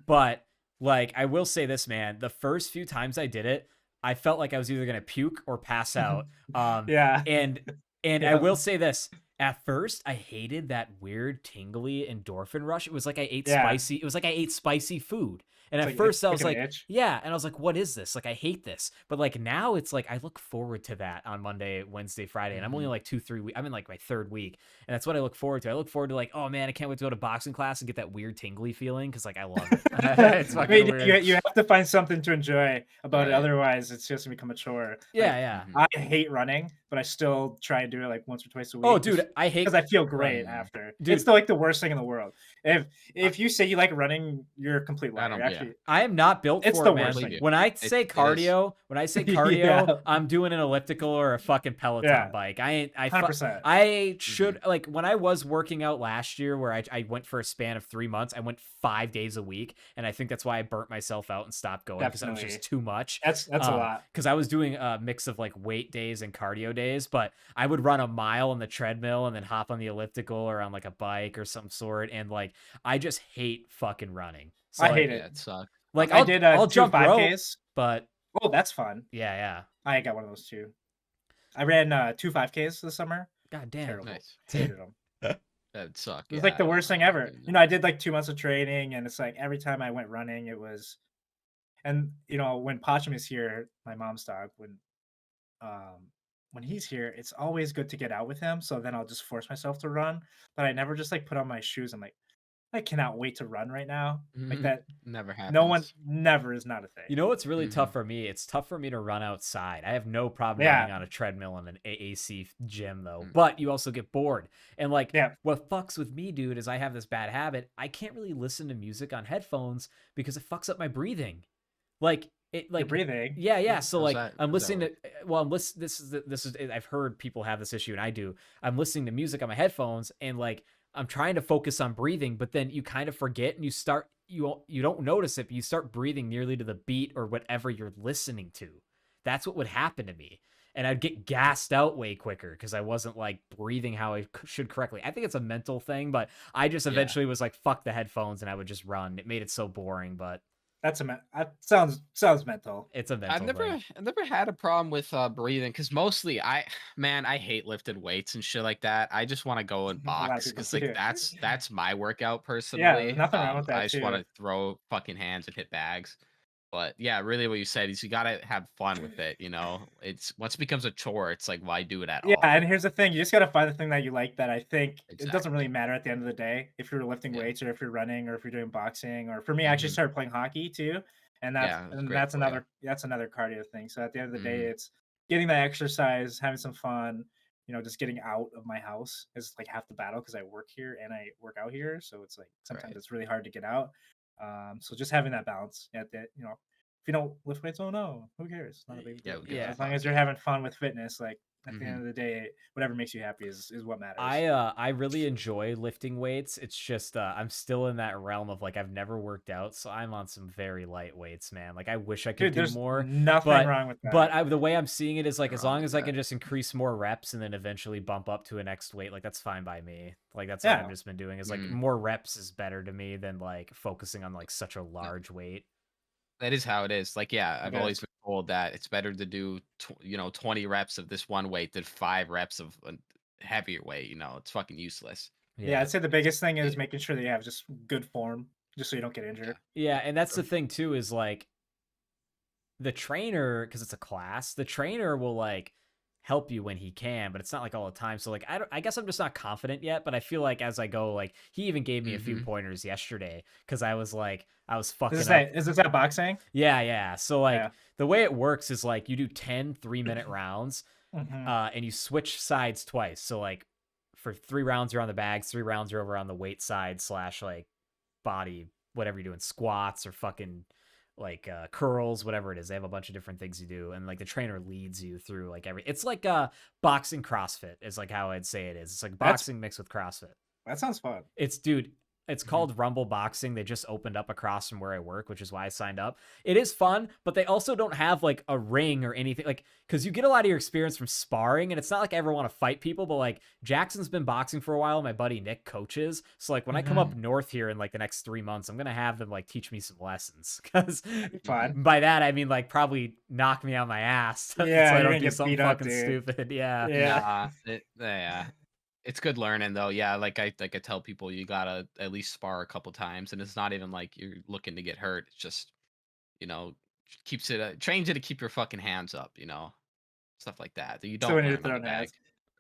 But like I will say this, man. The first few times I did it, I felt like I was either gonna puke or pass out. And I will say this. At first, I hated that weird tingly endorphin rush. It was like I ate spicy. It was like I ate spicy food. And at first I was like, and I was like, what is this? Like, I hate this. But like now it's like, I look forward to that on Monday, Wednesday, Friday. And I'm only like 2-3 weeks. I'm in like my 3rd week. And that's what I look forward to. I look forward to like, oh man, I can't wait to go to boxing class and get that weird tingly feeling. Cause like, I love it. It's fucking weird. You have to find something to enjoy about it. Otherwise it's just gonna become a chore. I hate running, but I still try and do it like once or twice a week. Oh dude, I hate because I feel great after. Dude, it's like the worst thing in the world. If you say you like running, you're a complete liar. I am not built for it, man. Like, when I say cardio, I'm doing an elliptical or a fucking Peloton bike. I should like when I was working out last year, where I went for a span of 3 months. I went 5 days a week, and I think that's why I burnt myself out and stopped going because it was just too much. That's a lot. Because I was doing a mix of like weight days and cardio days, but I would run a mile on the treadmill and then hop on the elliptical or on like a bike or some sort, and like I just hate fucking running. So, I hate it. It sucks. Like I'll jump 5Ks, but that's fun. Yeah. I got one of those too. I ran 2 5Ks this summer. God damn. Terrible. Nice. Hated them. That sucked. It was like the worst thing ever. I did like 2 months of training, and it's like every time I went running, it was. And when Pacham is here, my mom's dog, when he's here, it's always good to get out with him. So then I'll just force myself to run, but I never just like put on my shoes. I'm like, I cannot wait to run right now. Like that never happens. No one never is not a thing. You know what's really tough for me? It's tough for me to run outside. I have no problem running on a treadmill in an AAC gym though. But you also get bored. And like what fucks with me, dude, is I have this bad habit. I can't really listen to music on headphones because it fucks up my breathing. Like it, like you're breathing. Yeah. So like I'm listening to. Well, I'm listening. This is. I've heard people have this issue, and I do. I'm listening to music on my headphones, and like I'm trying to focus on breathing, but then you kind of forget, and you don't notice it, but you start breathing nearly to the beat or whatever you're listening to. That's what would happen to me. And I'd get gassed out way quicker because I wasn't like breathing how I should correctly. I think it's a mental thing, but I just eventually was like, fuck the headphones, and I would just run. It made it so boring, but that sounds mental. It's a mental thing. I've never had a problem with breathing because mostly I hate lifted weights and shit like that. I just want to go and box because like that's my workout personally. Yeah, nothing wrong with that. I just want to throw fucking hands and hit bags. But yeah, really what you said is you gotta have fun with it, It's once it becomes a chore, it's like why do it at all? Yeah, and here's the thing, you just gotta find the thing that you like that I think it doesn't really matter at the end of the day if you're lifting weights or if you're running or if you're doing boxing, or for me I actually started playing hockey too. And that's another cardio thing. So at the end of the day, it's getting that exercise, having some fun, just getting out of my house is like half the battle because I work here and I work out here. So it's like sometimes it's really hard to get out. So just having that balance at that, if you don't lift weights, oh no, who cares? It's not a big deal. As long as you're having fun with fitness, like at the end of the day, whatever makes you happy is what matters. I really enjoy lifting weights. It's just I'm still in that realm of like I've never worked out, so I'm on some very light weights, man. Like I wish I could do more. Nothing wrong with that. But the way I'm seeing it is like as long as I can just increase more reps and then eventually bump up to a next weight, like that's fine by me. Like that's what I've just been doing. Is like more reps is better to me than like focusing on like such a large weight. That is how it is. Like, I've always been told that it's better to do 20 reps of this one weight than 5 reps of a heavier weight. It's fucking useless. Yeah, I'd say the biggest thing is making sure that you have just good form, just so you don't get injured. Yeah, and that's the thing too, is like the trainer, because it's a class, the trainer will like help you when he can, but it's not like all the time. So like I guess I'm just not confident yet, but I feel like as I go, like he even gave me a few pointers yesterday because I was fucking is up. Is this that boxing? Yeah. So like the way it works is like you do 10 3-minute rounds and you switch sides twice. So like for 3 rounds you're on the bags, 3 rounds you're over on the weight side / like body, whatever you're doing, squats or fucking like curls, whatever it is. They have a bunch of different things you do, and like the trainer leads you through like it's like boxing CrossFit is like how I'd say it is. It's like boxing mixed with CrossFit. That sounds fun. It's called Rumble Boxing. They just opened up across from where I work, which is why I signed up. It is fun, but they also don't have like a ring or anything, like, because you get a lot of your experience from sparring, and it's not like I ever want to fight people, but like Jackson's been boxing for a while. My buddy Nick coaches. So like when I come up north here in like the next 3 months, I'm going to have them like teach me some lessons, because by that, I mean like probably knock me on my ass. Yeah, so I don't do something fucking stupid. Yeah. It's good learning though. Yeah, like I tell people, you gotta at least spar a couple times, and it's not even like you're looking to get hurt. It's just, keeps it trains you to keep your fucking hands up, stuff like that. You don't learn on the bag.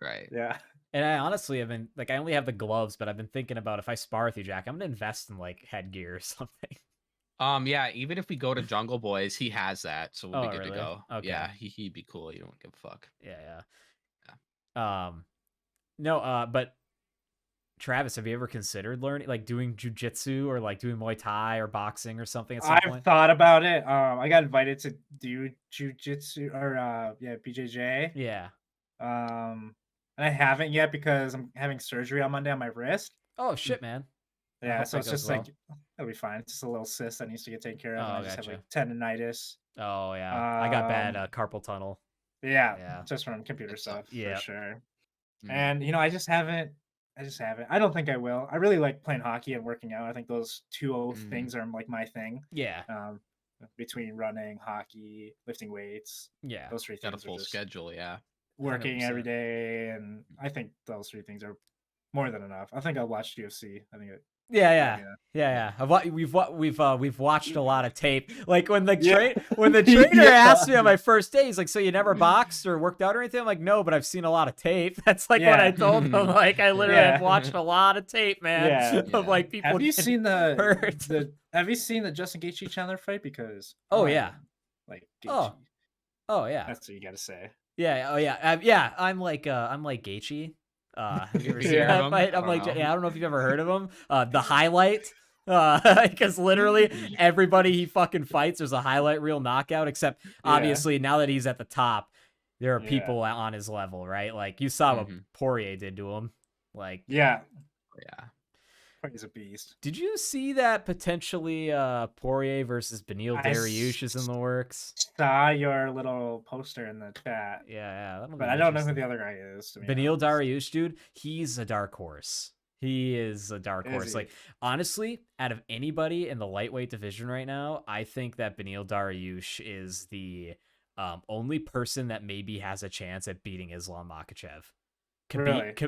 Right. Yeah. And I honestly have been like, I only have the gloves, but I've been thinking about if I spar with you, Jack, I'm gonna invest in like headgear or something. Yeah, even if we go to Jungle Boys, he has that, so we'll be good to go. Okay. Yeah, he'd be cool. You don't give a fuck. Yeah. No, but Travis, have you ever considered learning, like doing jujitsu or like doing Muay Thai or boxing or something at some point? I've thought about it. I got invited to do jujitsu or BJJ. Yeah. And I haven't yet because I'm having surgery on Monday on my wrist. Oh shit, man. Yeah, so it's just like it'll be fine. It's just a little cyst that needs to get taken care of. I just have like tendonitis. Oh yeah, I got bad carpal tunnel. Yeah, just from computer stuff for sure. And I just haven't. I don't think I will. I really like playing hockey and working out. I think those two things are like my thing. Yeah. Between running, hockey, lifting weights. Yeah. Those 3 things. Got a full schedule. Yeah. Working 100%. Every day, and I think those 3 things are more than enough. I think I'll watch UFC. I think it. Yeah. We've watched a lot of tape. Like when the trainer asked me on my first day, he's like, "So you never boxed or worked out or anything?" I'm like, "No, but I've seen a lot of tape." That's like what I told him. Like I literally have watched a lot of tape, man. Of like people. Have you seen Have you seen the Justin Gaethje Chandler fight? Because like Gaethje. Oh yeah. That's what you gotta say. Yeah. I'm like Gaethje. Have you ever seen that fight? I'm like, I don't know if you've ever heard of him. The highlight, because literally everybody he fucking fights, there's a highlight reel knockout. Except obviously now that he's at the top, there are people on his level, right? Like you saw what Poirier did to him. Like He's a beast. Did you see that potentially Poirier versus Beneil Dariush is in the works? Saw your little poster in the chat. Yeah. But I don't know who the other guy is. Beneil Dariush, dude, he's a dark horse. He is a dark horse. Like, honestly, out of anybody in the lightweight division right now, I think that Beneil Dariush is the only person that maybe has a chance at beating Islam Makhachev.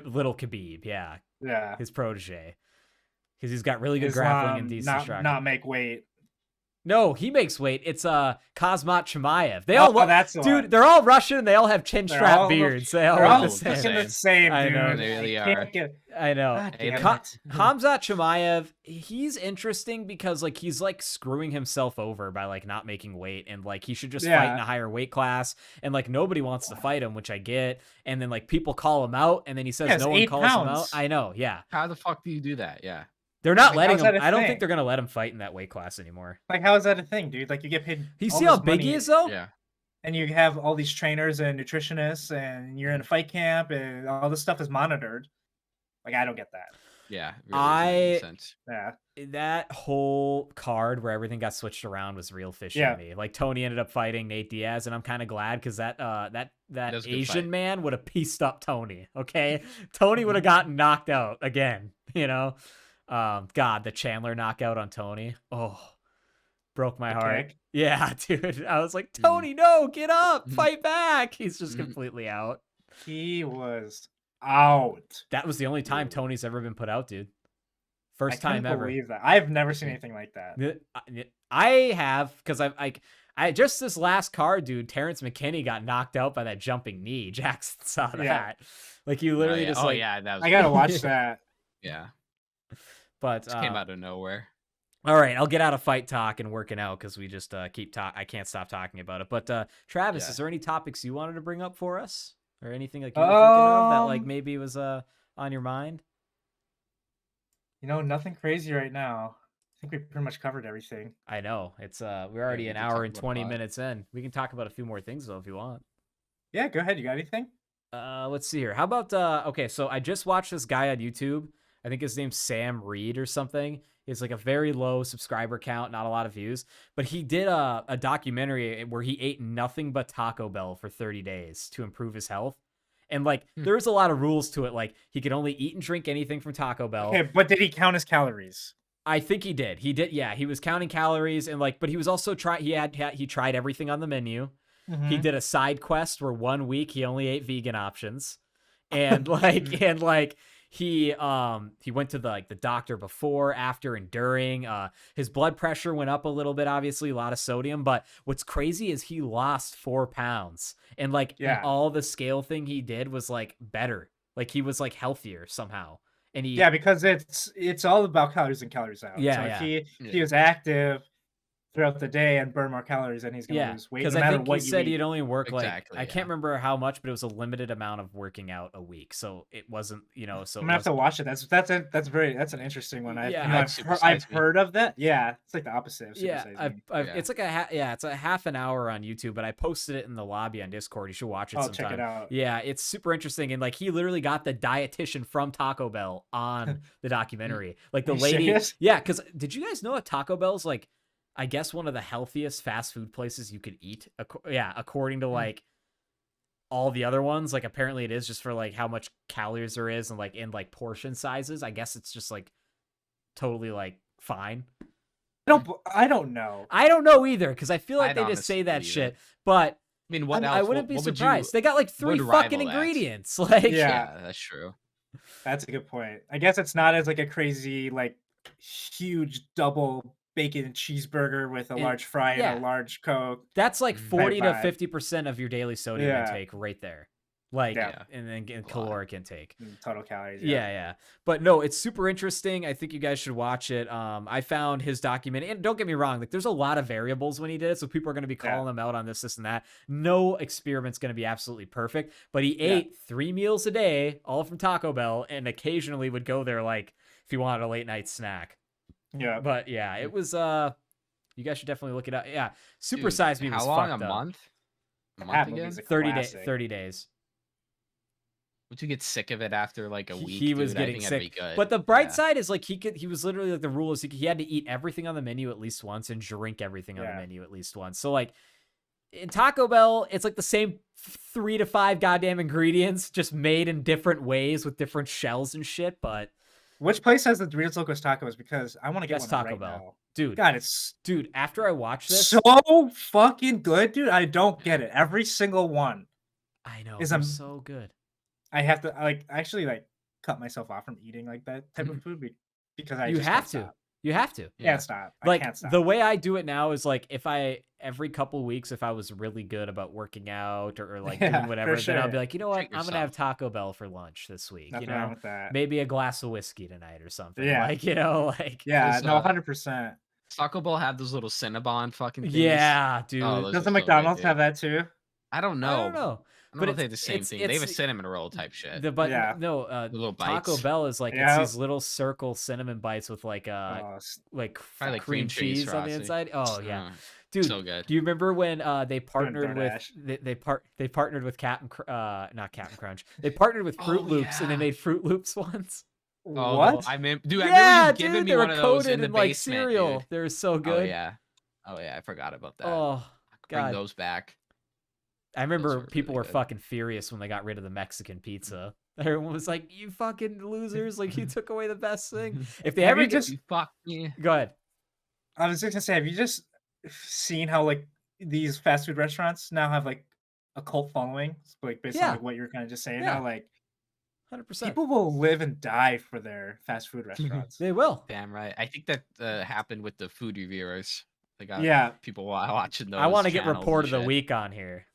Little Khabib, yeah. His protege. Because he's got really good grappling and decent striking. Not make weight. No, he makes weight. It's Kazmat Chimaev. They all look, that's the dude. one. They're all Russian. And they all have chin They're strap all- beards. They all They're look all the same. fucking the same, I dude. know. They really I can't are. get- I know. God damn it. Khamzat Chimaev, he's interesting because like he's like screwing himself over by like not making weight, and like he should just fight in a higher weight class, and like nobody wants to fight him, which I get. And then like people call him out, and then he says no one calls him out. I know, yeah. How the fuck do you do that? Yeah. They're not Like, letting how's that him. a I don't thing? think they're gonna let him fight in that weight class anymore. Like, how is that a thing, dude? Like, you get paid. You all see how this big money, he is, though? Yeah. and you have all these trainers and nutritionists, and you're in a fight camp, and all this stuff is monitored. Like, I don't get that. Yeah. It really doesn't make sense. Yeah. That whole card where everything got switched around was real fishy to me. Like Tony ended up fighting Nate Diaz, and I'm kind of glad because that Asian man would have pieced up Tony. Okay, Tony would have gotten knocked out again. You know, God, the Chandler knockout on Tony. Oh, broke my heart. Kick. Yeah, dude. I was like, Tony, no, get up, fight back. He's just completely out. He was out. That was the only time Tony's ever been put out, dude. First time ever. I believe that. I've never seen anything like that. I have, because I just this last card, dude. Terrence McKinney got knocked out by that jumping knee. Jackson saw that. Yeah. Like you literally just like, that was I gotta watch that. Yeah. But It came out of nowhere. All right, I'll get out of fight talk and working out because we just keep talk. I can't stop talking about it. But Travis, is there any topics you wanted to bring up for us, or anything like you were thinking of that like maybe was on your mind? You know, nothing crazy right now. I think we pretty much covered everything. I know. It's we're already an hour and 20 minutes in. We can talk about a few more things though if you want. Yeah, go ahead. You got anything? Let's see here. How about okay, so I just watched this guy on YouTube. I think his name's Sam Reed or something. He's like a very low subscriber count, not a lot of views, but he did a documentary where he ate nothing but Taco Bell for 30 days to improve his health. And like there's a lot of rules to it. Like he could only eat and drink anything from Taco Bell. Okay, but did he count his calories? I think he did. He did. Yeah, he was counting calories and like, but he was also he tried everything on the menu. Mm-hmm. He did a side quest where 1 week he only ate vegan options, and like he went to the doctor before, after, and during. His blood pressure went up a little bit, obviously a lot of sodium. But what's crazy is he lost 4 pounds, and like all the scale thing he did was like better. Like he was like healthier somehow. And he because it's all about calories in, calories out. Yeah, so if he was active throughout the day and burn more calories, then he's gonna lose weight. Because no I matter think what he you said eat. he'd only work Exactly, I can't remember how much, but it was a limited amount of working out a week. So it wasn't, so I'm gonna have to watch it. That's an interesting one. I've heard of that. Yeah, it's like the opposite of Super Size Me. It's like it's a half an hour on YouTube, but I posted it in the lobby on Discord. You should watch it sometime. Check it out. Yeah, it's super interesting, and like he literally got the dietitian from Taco Bell on the documentary. Like the lady, serious? yeah. Because did you guys know that Taco Bell's like, I guess one of the healthiest fast food places you could eat? According to like all the other ones, like apparently it is, just for like how much calories there is and like in like portion sizes. I guess it's just like totally like fine. I don't know. I don't know either, because I feel like they just say that shit. But I mean, what else? I wouldn't be surprised. They got like 3 fucking ingredients. Like yeah, that's true. That's a good point. I guess it's not as like a crazy like huge double bacon cheeseburger with a large fry and a large Coke. That's like 40 to 50% of your daily sodium intake right there. Like, and then caloric intake. Total calories. Yeah. But no, it's super interesting. I think you guys should watch it. I found his document, and don't get me wrong, like there's a lot of variables when he did it, so people are going to be calling him out on this, and that. No experiment's going to be absolutely perfect, but he ate 3 meals a day, all from Taco Bell, and occasionally would go there like if he wanted a late night snack. Yeah. But yeah, it was you guys should definitely look it up. Yeah. Super Size Me was how long? fucked A up. month? A month again? 30 days. Would you get sick of it after like a week? He was getting sick. But the bright side is like he was literally like, the rule is he had to eat everything on the menu at least once and drink everything on the menu at least once. So like in Taco Bell, it's like the same 3 to 5 goddamn ingredients, just made in different ways with different shells and shit. But which place has the Doritos Locos Tacos? Because I want to get one Taco right Bell. now. Dude, God, after I watched this, so fucking good, dude. I don't get it. Every single one. I know. It's so good. I have to actually cut myself off from eating like that type of food because I have to. You have to. Yeah. Can't stop. I Like can't stop. the way I do it now is like if every couple weeks, if I was really good about working out or like doing whatever, then I'll be like, you know what, Treat I'm gonna have yourself. Taco Bell for lunch this week. Nothing You wrong know, with that. maybe a glass of whiskey tonight or something. Yeah. Like, you know, like Yeah, Those, no, 100%. Taco Bell have those little Cinnabon fucking things. yeah, dude. Oh, those are Doesn't so good, McDonald's dude. have that too? I don't know. I don't know. I But don't know if they have the same thing. They have a cinnamon roll type shit. But Yeah. no, The little Taco bites. Bell is like it's Yeah. these little circle cinnamon bites with like Oh, like Probably like cream cheese on the frosting. inside. Oh yeah, dude. So good. Do you remember when they partnered with DoorDash. they partnered with not Captain Crunch. They partnered with Fruit Oh, Loops and they yeah. made Fruit Loops once. Oh, what? I mean, dude, I Yeah, remember you giving dude, me they were one of those coated in the in like basement, cereal. dude. They're so Oh good. yeah. Oh yeah, I forgot about that. Oh Bring god. those back. I remember were people really were good. fucking furious when they got rid of the Mexican pizza. Everyone was like, "You fucking losers! Like you took away the best thing." If they Have ever you get, just- You fuck me. go ahead. I was just gonna say, have you just seen how like these fast food restaurants now have like a cult following? Like based on Yeah. like what you're kind of just saying Yeah. now, like 100%. people will live and die for their fast food restaurants. They will. Damn right. I think that happened with the food reviewers. They got Yeah. people watching those. I want to get channels report and of the shit. week on here.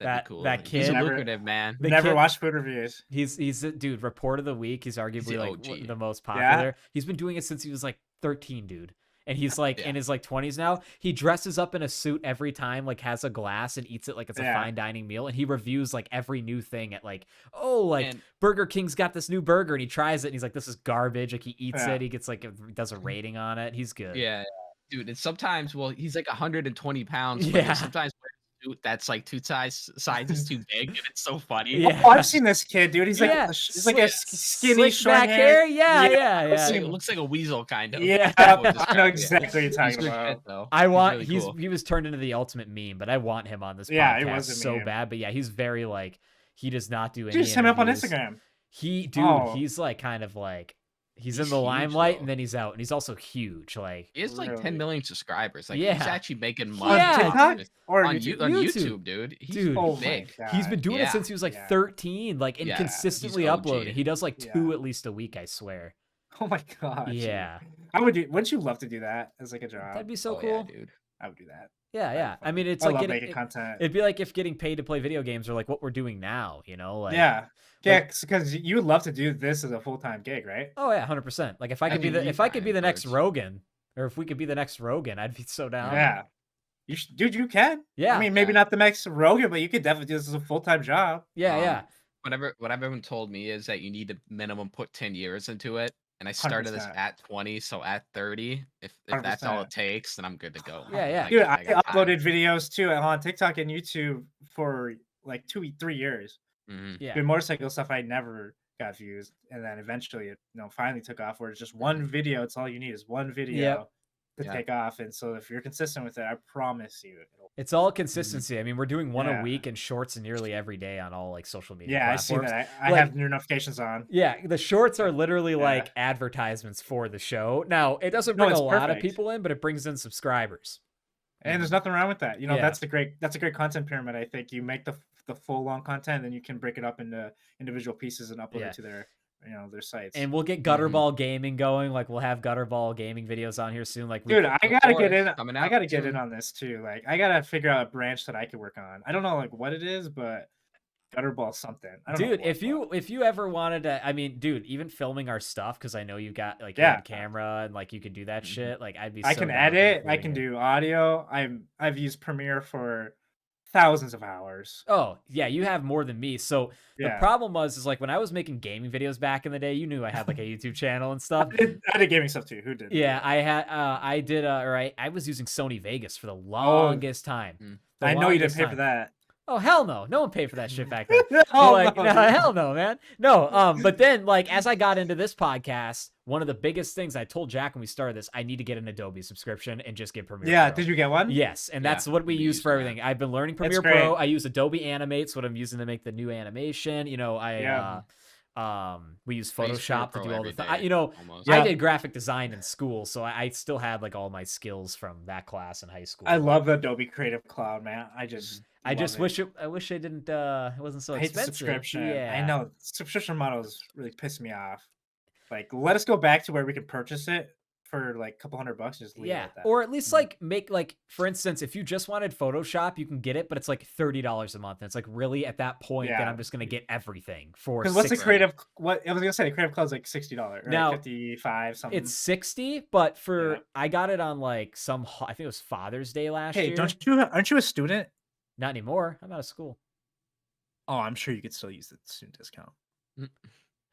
That'd be cool. that He's kid- a Never- lucrative man. The Never kid- watched food reviews. He's a dude. Report of the week. He's the arguably like OG. the most Yeah. popular. He's been doing it since he was like 13, dude. And he's like Yeah. in his like 20s now. He dresses up in a suit every time, like has a glass and eats it like it's a Yeah. fine dining meal. And he reviews like every new thing at like, oh, like And- Burger King's got this new burger, and he tries it and he's like, this is garbage. Like he eats Yeah. it. He gets like does a rating on it. He's good. Yeah, dude. And sometimes, well, he's like 120 pounds. But Yeah. sometimes wears a suit that's like two sizes too big, and it's so funny. Yeah. Oh, I've seen this kid, dude. He's like Yeah. he's like a skinny, Slick short back hair. hair. Yeah, yeah, Looks yeah. like, looks like a weasel, kind of. Yeah, That's what I described know it. exactly what you're He's talking good about. shit, though. I want really he's cool. he was turned into the ultimate meme, but I want him on this Yeah, it podcast was a so meme. bad. But yeah, he's very like he does not do any. Just hit me up on interviews. Instagram. Dude, Oh. he's like kind of like he's in He's the huge, limelight though. and then he's out, and he's also huge. Like He has like Really? 10 million subscribers. Like he's Yeah. actually making On money. Yeah, TikTok dude. or on YouTube? YouTube, dude. He's Dude. Oh my big. God. he's been doing it yeah, since he was like yeah. 13, like and Yeah, consistently he's OG. uploading. He does like two Yeah. at least a week, I swear. Oh my god. Yeah, I would do. Wouldn't you love to do that as like a job? that'd be so Oh, cool. yeah, dude. I would do that. Yeah, That'd be yeah. I fun. mean, it's I like love getting making content. it'd be like if getting paid to play video games or like what we're doing now, you know? Like Yeah, yeah, because you would love to do this as a full time gig, right? Oh yeah, 100%. Like if I could That'd be be if I could be the next fine, Rogan, or if we could be the next Rogan, I'd be so down. Yeah, dude, you can. Yeah. I mean, maybe Yeah. not the next Rogan, but you could definitely do this as a full time job. Yeah, Um, yeah. What everyone told me is that you need to minimum put 10 years into it. And I started this 100%. at 20, so at 30, if that's all 100%. it takes, then I'm good to go. Yeah, yeah. Like, Dude, I got time. uploaded videos too on TikTok and YouTube for like 3 years. Mhm. Yeah. Doing motorcycle stuff, I never got views, and then eventually it finally took off. Where it's just one video. It's all you need is one video to Yeah. take off. And so if you're consistent with it, I promise you, It's all consistency. I mean, we're doing one a Yeah. week and shorts nearly every day on all like social media yeah, I see platforms. that. I Like- have your notifications on. Yeah, the shorts are literally Yeah. like advertisements for the show. Now, it doesn't No, bring it's a lot of perfect. people in, but it brings in subscribers. And there's nothing wrong with that. You know, Yeah. that's a great content pyramid. I think you make the full long content, then you can break it up into individual pieces and upload Yeah. it to their their sites. And we'll get Gutterball Gaming going. Like we'll have Gutterball Gaming videos on here soon. Like we Dude, I gotta get in. coming I out gotta get in soon. on this too. Like, I gotta figure out a branch that I could work on. I don't know like what it is, but Gutterball something. I don't know dude, what, if you ever wanted to, I mean, dude, even filming our stuff because I know you got like Yeah. your own camera and like you could do that Mhm. shit. Like I'd be. I so can down for edit. I recording can it. do audio. I've used Premiere for thousands of hours. Oh yeah, you have more than me. So the Yeah. problem is like when I was making gaming videos back in the day, you knew I had like a YouTube channel and stuff. I did gaming stuff too. Who did? Yeah, I did. I was using Sony Vegas for the longest time. Mm. The I know you didn't longest pay time. for that. Oh hell no, no one paid for that shit back then. Oh, Like, no, no, dude. hell no, man. No, but then like as I got into this podcast, one of the biggest things I told Jack when we started this, I need to get an Adobe subscription and just get Premiere Yeah, Pro. did you get one? Yes, and Yeah, that's what we we use use for that. everything. I've been learning That's Premiere Pro. great. I use Adobe Animate's what I'm using to make the new animation. You know, we use I use Photoshop to Premiere do Pro all the every things. day, You know, almost. Yeah. I did graphic design in school, so I still had like all my skills from that class in high school. I love Adobe Creative Cloud, man. I just wish it didn't it wasn't so I hate the expensive. subscription. Yeah. I know subscription models really piss me off. Like, let us go back to where we can purchase it for like a couple $100, just leave it Yeah, at that. or at least like make like, for instance, if you just wanted Photoshop, you can get it, but it's like $30 a month. And it's like, really, at that point, then I'm just gonna get everything for because what's the 60. creative? What I was gonna say, the creative cloud's like $60 or Now, like 55 something. It's 60, but for I got it on like I think it was Father's Day last year. Hey, aren't you a student? Not anymore. I'm out of school. Oh, I'm sure you could still use the student discount.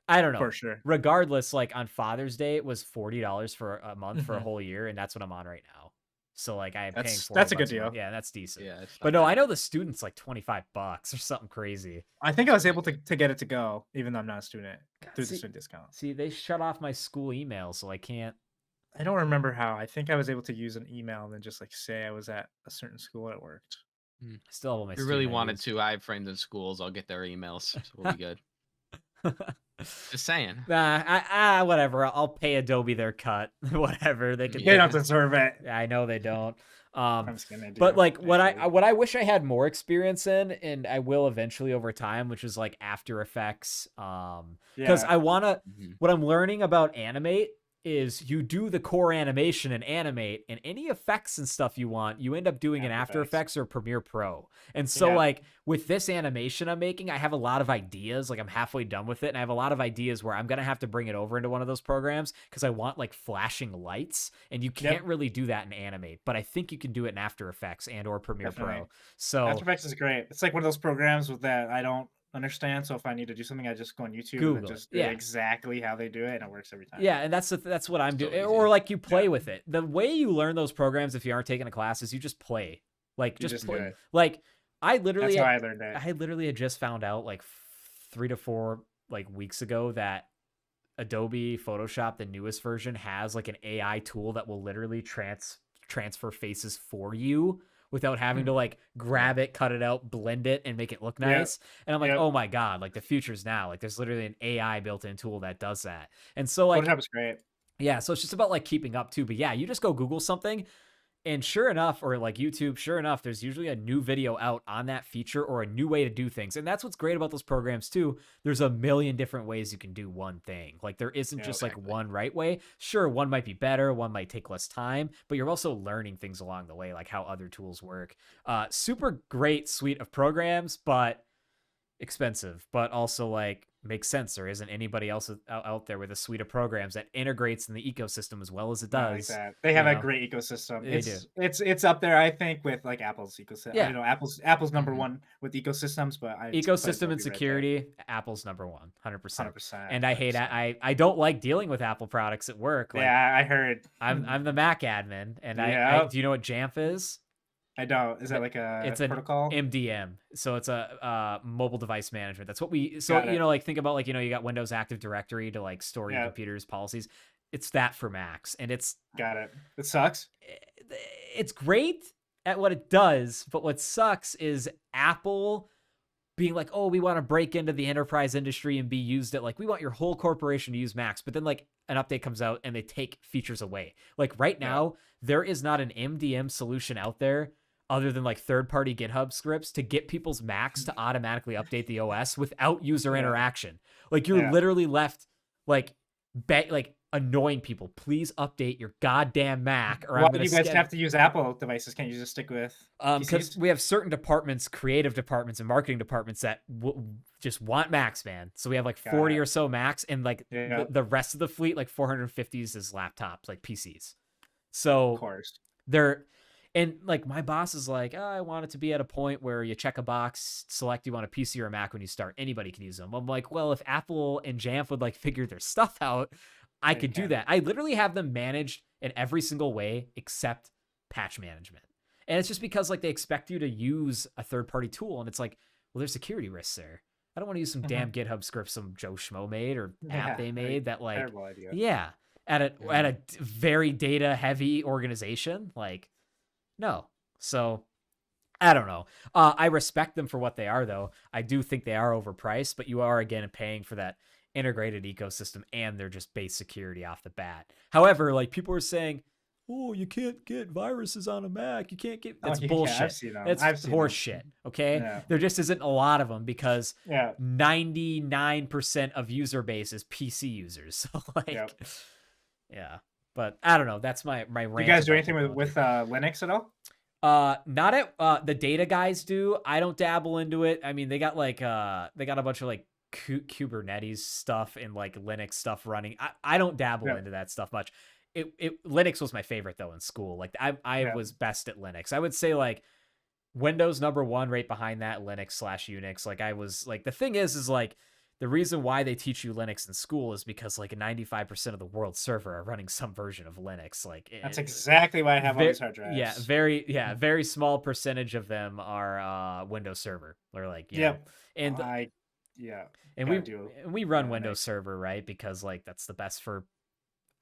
I don't know. For sure. Regardless, like on Father's Day, it was $40 for a month for a whole year, and that's what I'm on right now. So like I'm paying $40. That's a good deal. Yeah, that's decent. Yeah, but no, I know the student's like $25 or something crazy. I think I was able to get it to go, even though I'm not a student, through the student discount. See, they shut off my school email, so I can't. I don't remember how. I think I was able to use an email and then just like say I was at a certain school and it worked. Still have all my. If you really wanted to, I have friends in schools. I'll get their emails. So we'll be good. Just saying. Whatever. I'll pay Adobe their cut. Whatever they can. They don't deserve it. I know they don't. I'm just kidding, but like what I wish I had more experience in, and I will eventually over time, which is like After Effects. Because I wanna. What I'm learning about Animate is you do the core animation and animate, and any effects and stuff you want, you end up doing in After Effects or Premiere Pro. And so like with this animation I'm making, I have a lot of ideas. Like I'm halfway done with it, and I have a lot of ideas where I'm gonna have to bring it over into one of those programs because I want like flashing lights, and you can't really do that in Animate, but I think you can do it in After Effects and or Premiere Pro. So After Effects is great. It's like one of those programs with that I don't understand, so if I need to do something, I just go on YouTube Google and just do exactly how they do it, and it works every time. Yeah, and that's what I'm doing. Or like you play with it. The way you learn those programs, if you aren't taking a class, is you just play. Like just play. Like I literally, that's how I learned it. I literally had just found out like 3 to 4 like weeks ago that Adobe Photoshop, the newest version, has like an AI tool that will literally transfer faces for you without having to like grab it, cut it out, blend it, and make it look nice. And I'm like, oh my God, like the future's now. Like there's literally an AI built-in tool that does that. And so like Photoshop is great. Yeah, so it's just about like keeping up too. But yeah, you just go Google something, and sure enough, or like YouTube, sure enough, there's usually a new video out on that feature or a new way to do things. And that's what's great about those programs too. There's a million different ways you can do one thing. Like there isn't just like one right way. Sure, one might be better, one might take less time, but you're also learning things along the way, like how other tools work. Super great suite of programs, but expensive, but also like makes sense. There isn't anybody else out there with a suite of programs that integrates in the ecosystem as well as it does. Like that. They have a great ecosystem. It's up there, I think, with like Apple's ecosystem. Yeah. You know, Apple's number one with ecosystems, but ecosystem and security, Apple's number one, 100%. And I don't like dealing with Apple products at work. Like, yeah, I heard. I'm the Mac admin, and do you know what Jamf is? I don't. Is that like it's protocol? MDM. So it's a mobile device management. That's what we. So you know, like think about like you got Windows Active Directory to like store your computer's policies. It's that for Macs, and it's got it. It sucks. It's great at what it does, but what sucks is Apple being like, oh, we want to break into the enterprise industry and be used at like we want your whole corporation to use Macs, but then like an update comes out and they take features away. Like right now, there is not an MDM solution out there other than like third-party GitHub scripts to get people's Macs to automatically update the OS without user interaction. Like you're literally left like annoying people. Please update your goddamn Mac. Or why do you guys have to use Apple devices? Can't you just stick with because we have certain departments, creative departments and marketing departments that just want Macs, man. So we have like 40 or so Macs, and like the rest of the fleet, like 450s is laptops, like PCs. So of course and like my boss is like, oh, I want it to be at a point where you check a box, select you want a PC or a Mac when you start. Anybody can use them. I'm like, well, if Apple and Jamf would like figure their stuff out, I could do that. I literally have them managed in every single way except patch management. And it's just because like they expect you to use a third-party tool, and it's like, well, there's security risks there. I don't want to use some damn GitHub script some Joe Schmo made or app they made that like terrible idea. Yeah. At a very data heavy organization, like no. So I don't know. I respect them for what they are, though. I do think they are overpriced, but you are again paying for that integrated ecosystem and their just base security off the bat. However, like people are saying, oh, you can't get viruses on a Mac. You can't get that's bullshit. I've seen them. It's horse shit. Okay. Yeah. There just isn't a lot of them because 99% of user base is PC users. So like, yeah. But I don't know. That's my rant. Do you guys do anything with Linux at all? Not at the data guys do. I don't dabble into it. I mean, they got like they got a bunch of like Kubernetes stuff and like Linux stuff running. I don't dabble into that stuff much. Linux was my favorite though in school. Like I was best at Linux. I would say like Windows #1 right behind that, Linux/Unix. Like I was like, the thing is like the reason why they teach you Linux in school is because like 95% of the world's server are running some version of Linux. Like that's exactly why I have all these hard drives. Yeah, very small percentage of them are Windows Server or like know, and we run Windows Server, right? Because like that's the best for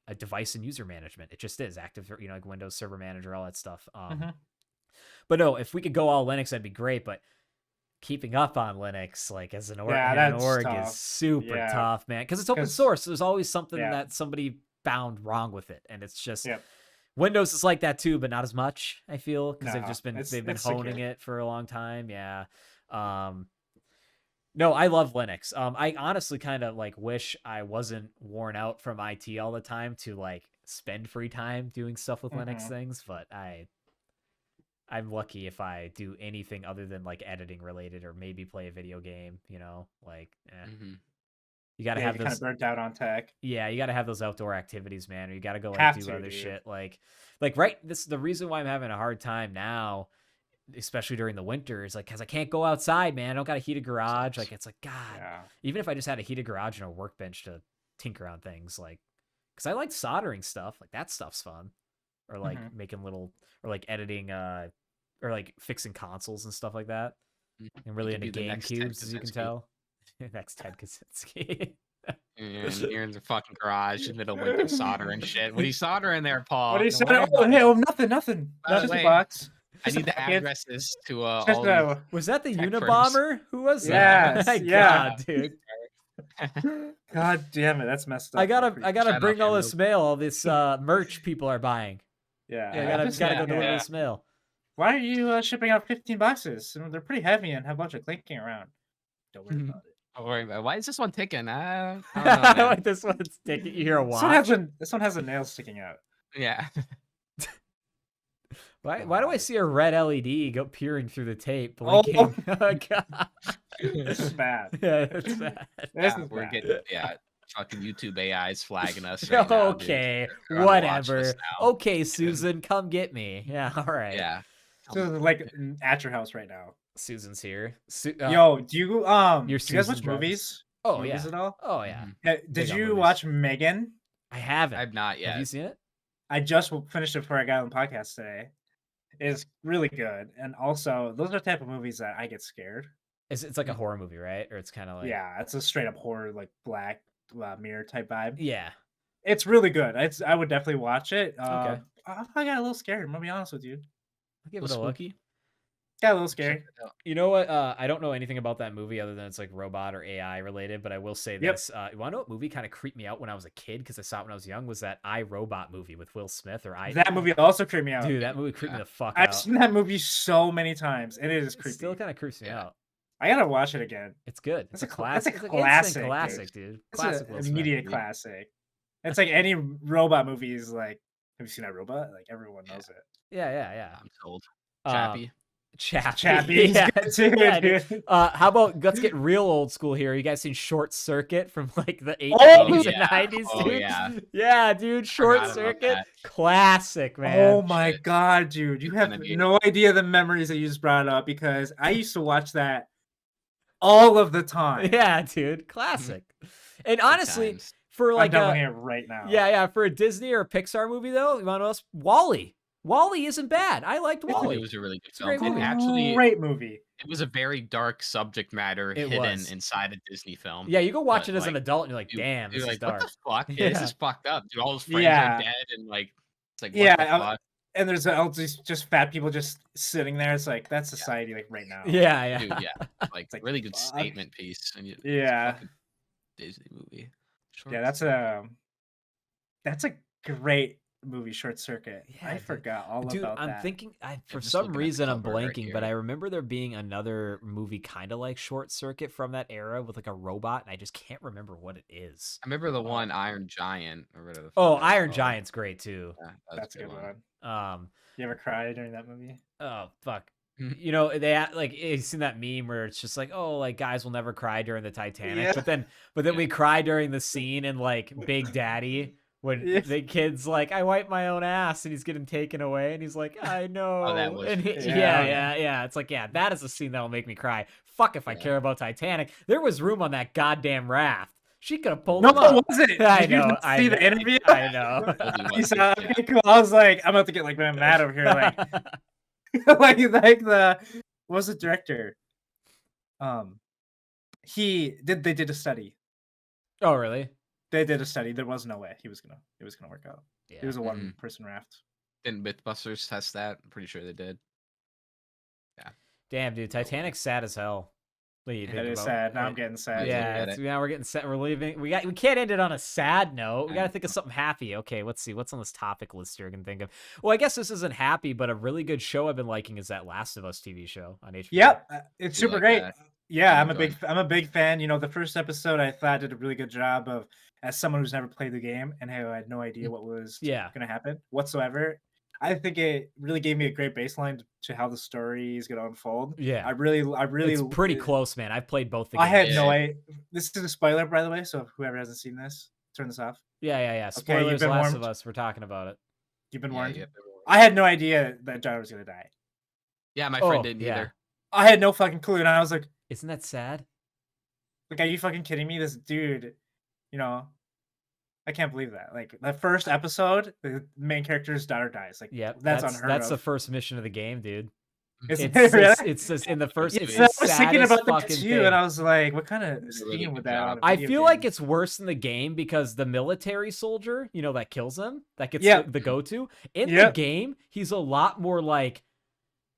a device and user management. It just is active, like Windows Server Manager, all that stuff. But no, if we could go all Linux, that'd be great. But keeping up on Linux, like as an org, is super tough, man. Because it's open source. So there's always something that somebody found wrong with it, and it's just Windows is like that too, but not as much. I feel because they've been honing it for a long time. Yeah. No, I love Linux. I honestly kind of like wish I wasn't worn out from IT all the time to like spend free time doing stuff with Linux things, but I'm lucky if I do anything other than like editing related or maybe play a video game, like you got to have those kind of burnt out on tech. Yeah, you got to have those outdoor activities, man, or you got to go like do other shit like right, this the reason why I'm having a hard time now, especially during the winter, is like because I can't go outside, man. I don't got a heated garage. Like it's like God, even if I just had a heated garage and a workbench to tinker on things, like because I like soldering stuff, like that stuff's fun, or like making little, or like editing, or like fixing consoles and stuff like that. And really into game cubes, as you can tell. Next Ted Kaczynski. You're in the fucking garage in the middle of winter soldering shit. What are you soldering there, Paul? What are you soldering? Oh, hey, nothing. Just a box. I need the addresses to all was that the Unabomber? Who was that? Yes, God, dude. God damn it, that's messed up. I gotta bring all this mail, all this merch people are buying. I gotta go deliver this mail. Why are you shipping out 15 boxes? They're pretty heavy and have a bunch of clinking around. Don't worry about it. Don't worry about it. Why is this one ticking? I don't know, like this one's ticking. You hear a watch? This one has a nail sticking out. Yeah. Why do I see a red LED go peering through the tape, blinking? Oh God. This is bad. Yeah, it's bad. We're getting fucking YouTube AI's flagging us right now, okay, whatever. Okay, Susan, come get me. Yeah, all right. Yeah. So like at your house right now. Susan's here. Yo, do you guys watch movies? Oh, movies at all? Oh yeah. Did you watch Megan? I haven't. I've not yet. Have you seen it? I just finished it before I got on the podcast today. It's really good, and also those are the type of movies that I get scared. It's like a horror movie, right? Or it's kind of like it's a straight up horror, like Black Mirror type vibe. Yeah, it's really good. I would definitely watch it. Okay. I got a little scared. I'm gonna be honest with you. I'll give it a look. Got a little scary. You know what? I don't know anything about that movie other than it's like robot or AI related, but I will say this. You want to know what movie kind of creeped me out when I was a kid because I saw it when I was young? Was that I, Robot movie with Will Smith? That movie also creeped me out. Dude, that movie creeped me the fuck out. I've seen that movie so many times, and it is creepy. It still kind of creeps me out. I gotta watch it again. It's good. It's a classic. It's a classic, dude. Classic. It's an immediate classic. It's like any robot movie is like, have you seen that robot? Like everyone knows it. Yeah. I'm told. Chappie. Chappie. Yeah, dude. How about let's get real old school here? You guys seen Short Circuit from like the 80s and 90s, dude? Yeah, dude. Short Circuit. Classic, man. Oh my God, dude. You have no idea the memories that you just brought up because I used to watch that all of the time. Yeah, dude. Classic. And honestly, for like I'm downloading it right now. Yeah. For a Disney or a Pixar movie, though, you want to know Wall-E. Wall-E isn't bad. I liked Wall-E. It was a really good film. Great movie. It was a very dark subject matter hidden inside a Disney film. Yeah, you go watch it as an adult and you're like, damn, this is dark. What the fuck? This is fucked up. Dude, all those friends are dead and like, it's like, what the fuck? And there's just fat people just sitting there. It's like, that's society like right now. Yeah. Dude, like really good statement piece. And Disney movie. Yeah, that's a great movie Short Circuit. Yeah, I dude. forgot all Dude, about I'm that. thinking. For just some looking at the reason, I'm cover right blanking, but here. I remember there being another movie kind of like Short Circuit from that era with like a robot, and I just can't remember what it is. I remember the one Iron Giant or whatever the Oh, fuck that was Iron called. Giant's great too. Yeah, That's a good one. Um, You ever cry during that movie? oh fuck. Mhm. You know, like you've seen that meme where it's just like, oh, like guys will never cry during the Titanic, Yeah. but then we cry during the scene in like Big Daddy when Yeah. the kid's like, I wipe my own ass and he's getting taken away, and he's like, I know. that was and funny. yeah. It's like, yeah, that is a scene that'll make me cry. Fuck if I Yeah. care about Titanic. There was room on that goddamn raft. She could have pulled No, him up. was it? I Did you know. not see the interview? I know. You saw, okay, cool. I was like, I'm about to get like mad over here, like, like the what was the director? They did a study. Oh, really? They did a study. There was no way it was gonna work out. Yeah. It was a one person raft. Didn't Mythbusters test that? I'm pretty sure they did. Yeah. Damn, dude, Titanic's sad as hell. That is sad. Now I'm getting sad. Yeah, now we're getting sad. We're leaving. We can't end it on a sad note. We got to think of something happy. Okay, let's see. What's on this topic list here I can think of? Well, I guess this isn't happy, but a really good show I've been liking is that Last of Us TV show on HBO. Yep, it's You super like great. that? Yeah, I'm I'm a big fan. You know, the first episode I thought did a really good job of, as someone who's never played the game and who had no idea what was Yeah. going to happen whatsoever. I think it really gave me a great baseline to how the story is going to unfold. Yeah. I really, It's pretty close, man. I've played both the I games. had no idea. This is a spoiler, by the way. So whoever hasn't seen this, turn this off. Yeah. Okay, Spoilers, you've been Last warned. of Us. We're talking about it. You've been Yeah, warned. yeah. I had no idea that John was going to die. Yeah, my friend didn't yeah. either. I had no fucking clue, and I was like, Isn't that sad? are you fucking kidding me? This dude, you know, I can't believe that. Like the first episode, the main character's daughter dies. Like, Yep. that's unheard That's of. the first mission of the game, dude. Isn't It's it really? it's just in the first. Yeah, It's I the was thinking saddest about that fucking too, thing. and I was like, what kind of Did a really scheme would good that? job. On a I video feel game? like it's worse in the game because the military soldier, you know, that kills him, that gets Yeah. the go-to. In the Yeah. game, he's a lot more like,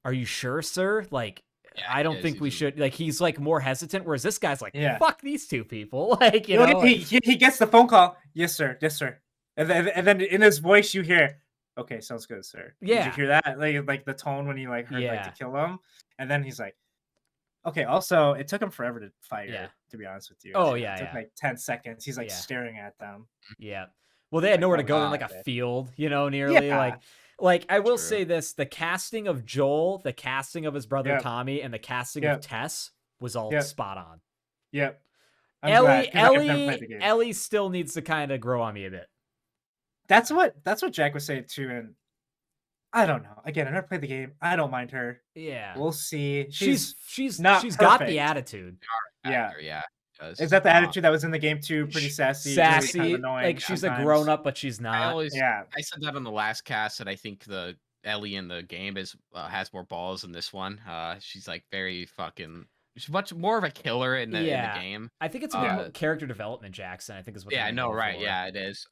are you sure, sir? Like, Yeah, I don't he is. think we He's- should, like, he's like more hesitant, whereas this guy's like, Yeah. fuck these two people. Like, you You know, know, he gets the phone call. Yes, sir. Yes, sir. And then in his voice you hear, okay, sounds good, sir. Did Yeah. you hear that? Like the tone when he like heard like Yeah. to kill him, and then he's like, okay. Also, it took him forever to fire. Yeah. To be honest with you. Oh, It yeah, took yeah. like 10 seconds. He's like Yeah. staring at them. yeah. Well, they had Like, nowhere to oh, go in God, like a man. field, you know, nearly Yeah. like I will True. say this, the casting of Joel, the casting of his brother Yep. Tommy, and the casting Yep. of Tess was all Yep. spot on. Yep. I'm glad, 'cause I've never played the game. Ellie still needs to kind of grow on me a bit. That's what Jack was saying too, and I don't know. Again, I never played the game. I don't mind her. Yeah. We'll see. She's not got perfect. the attitude. Yeah. Actor, yeah. does. Is that the attitude that was in the game too? Pretty sassy, really kind Sassy, of annoying. like she's sometimes. a grown up, but she's I not. always, Yeah. I said that on the last cast that I think the Ellie in the game is has more balls than this one. She's like very fucking. She's much more of a killer in the game. I think it's a bit more character development, Jackson. I think is what. Yeah, they're no, going right. for. Yeah, it is.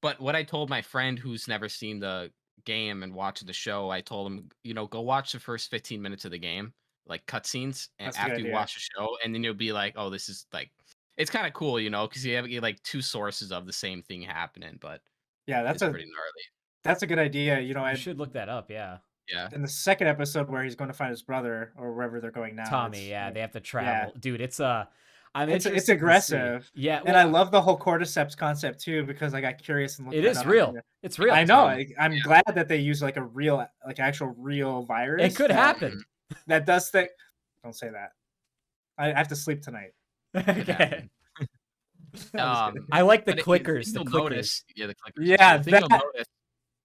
But what I told my friend who's never seen the game and watching the show, I told him, go watch the first 15 minutes of the game, like cutscenes, and That's a good after you idea. watch the show, and then you'll be like, oh, this is like, it's kind of cool, because you have like two sources of the same thing happening, but Yeah, it's pretty gnarly. that's a good idea. You should look that up. Yeah. Yeah. In the second episode where he's going to find his brother or wherever they're going now. Tommy, it's, they have to travel. Dude, it's it's interested to see. aggressive. Yeah, And I love the whole cordyceps concept too because I got curious and looked it that is up. real. It's real. I know. I'm glad that they use like a real, like actual real virus. It could happen. That does think. Don't say that. I have to sleep tonight. Okay. I'm just kidding. I like the But clickers. The you'll clickers. notice, the clickers. Yeah, The thing you'll that- notice.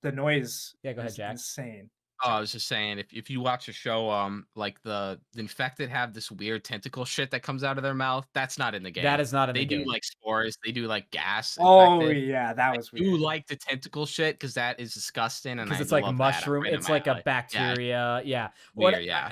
The noise. Yeah, go ahead, is Jack. Insane. Oh, I was just saying, if you watch a show, like the infected have this weird tentacle shit that comes out of their mouth. That's not in the game. That is not in They the game. do like spores. They do like gas. Oh infected. yeah, that was I weird. do like the tentacle shit because that is disgusting, and Because I it's like love mushroom. That. Right in It's my like a alley. bacteria. Yeah. Weird, yeah.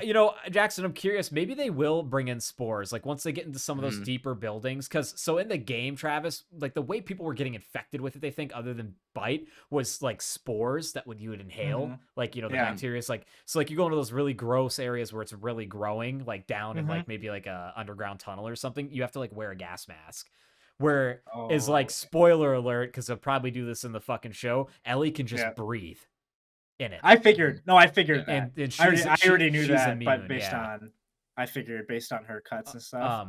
Jackson, I'm curious. Maybe they will bring in spores. Like once they get into some of those deeper buildings. Because so in the game, Travis, like the way people were getting infected with it, they think other than bite was like spores that you would inhale. Like the bacteria. It's like like you go into those really gross areas where it's really growing, like down in like maybe like a underground tunnel or something. You have to like wear a gas mask. where is like, okay. spoiler alert, because they'll probably do this in the fucking show, Ellie can just breathe in it. I figured. No, I figured that. And I already knew she's that, immune, but I figured based on her cuts and stuff.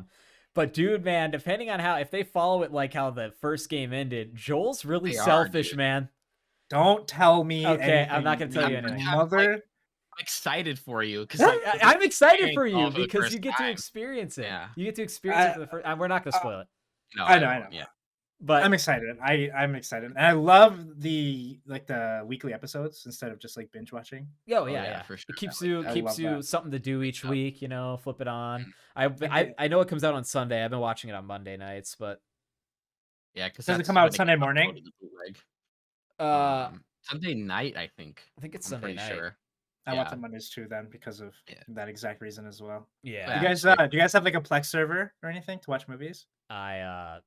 But dude, man, depending on if they follow it like how the first game ended, Joel's really They are, selfish, dude. man. Don't tell me. Okay, anything, I'm not gonna tell you anything. Mother. I'm excited for you because I'm excited for you for the because first you get to time. experience it. Yeah. You get to experience it for the first. We're not gonna spoil it. No, I know. Yeah. But I'm excited. I'm excited, and I love the weekly episodes instead of just like binge watching. Yeah, for sure. it keeps love you that. something to do each week. You know, flip it on. I know it comes out on Sunday. I've been watching it on Monday nights, but yeah, because does it come out Sunday morning? Sunday night, I think. I think it's Sunday night. Sure. I watch on Mondays too, then because of that exact reason as well. Yeah. Do you guys have like a Plex server or anything to watch movies? I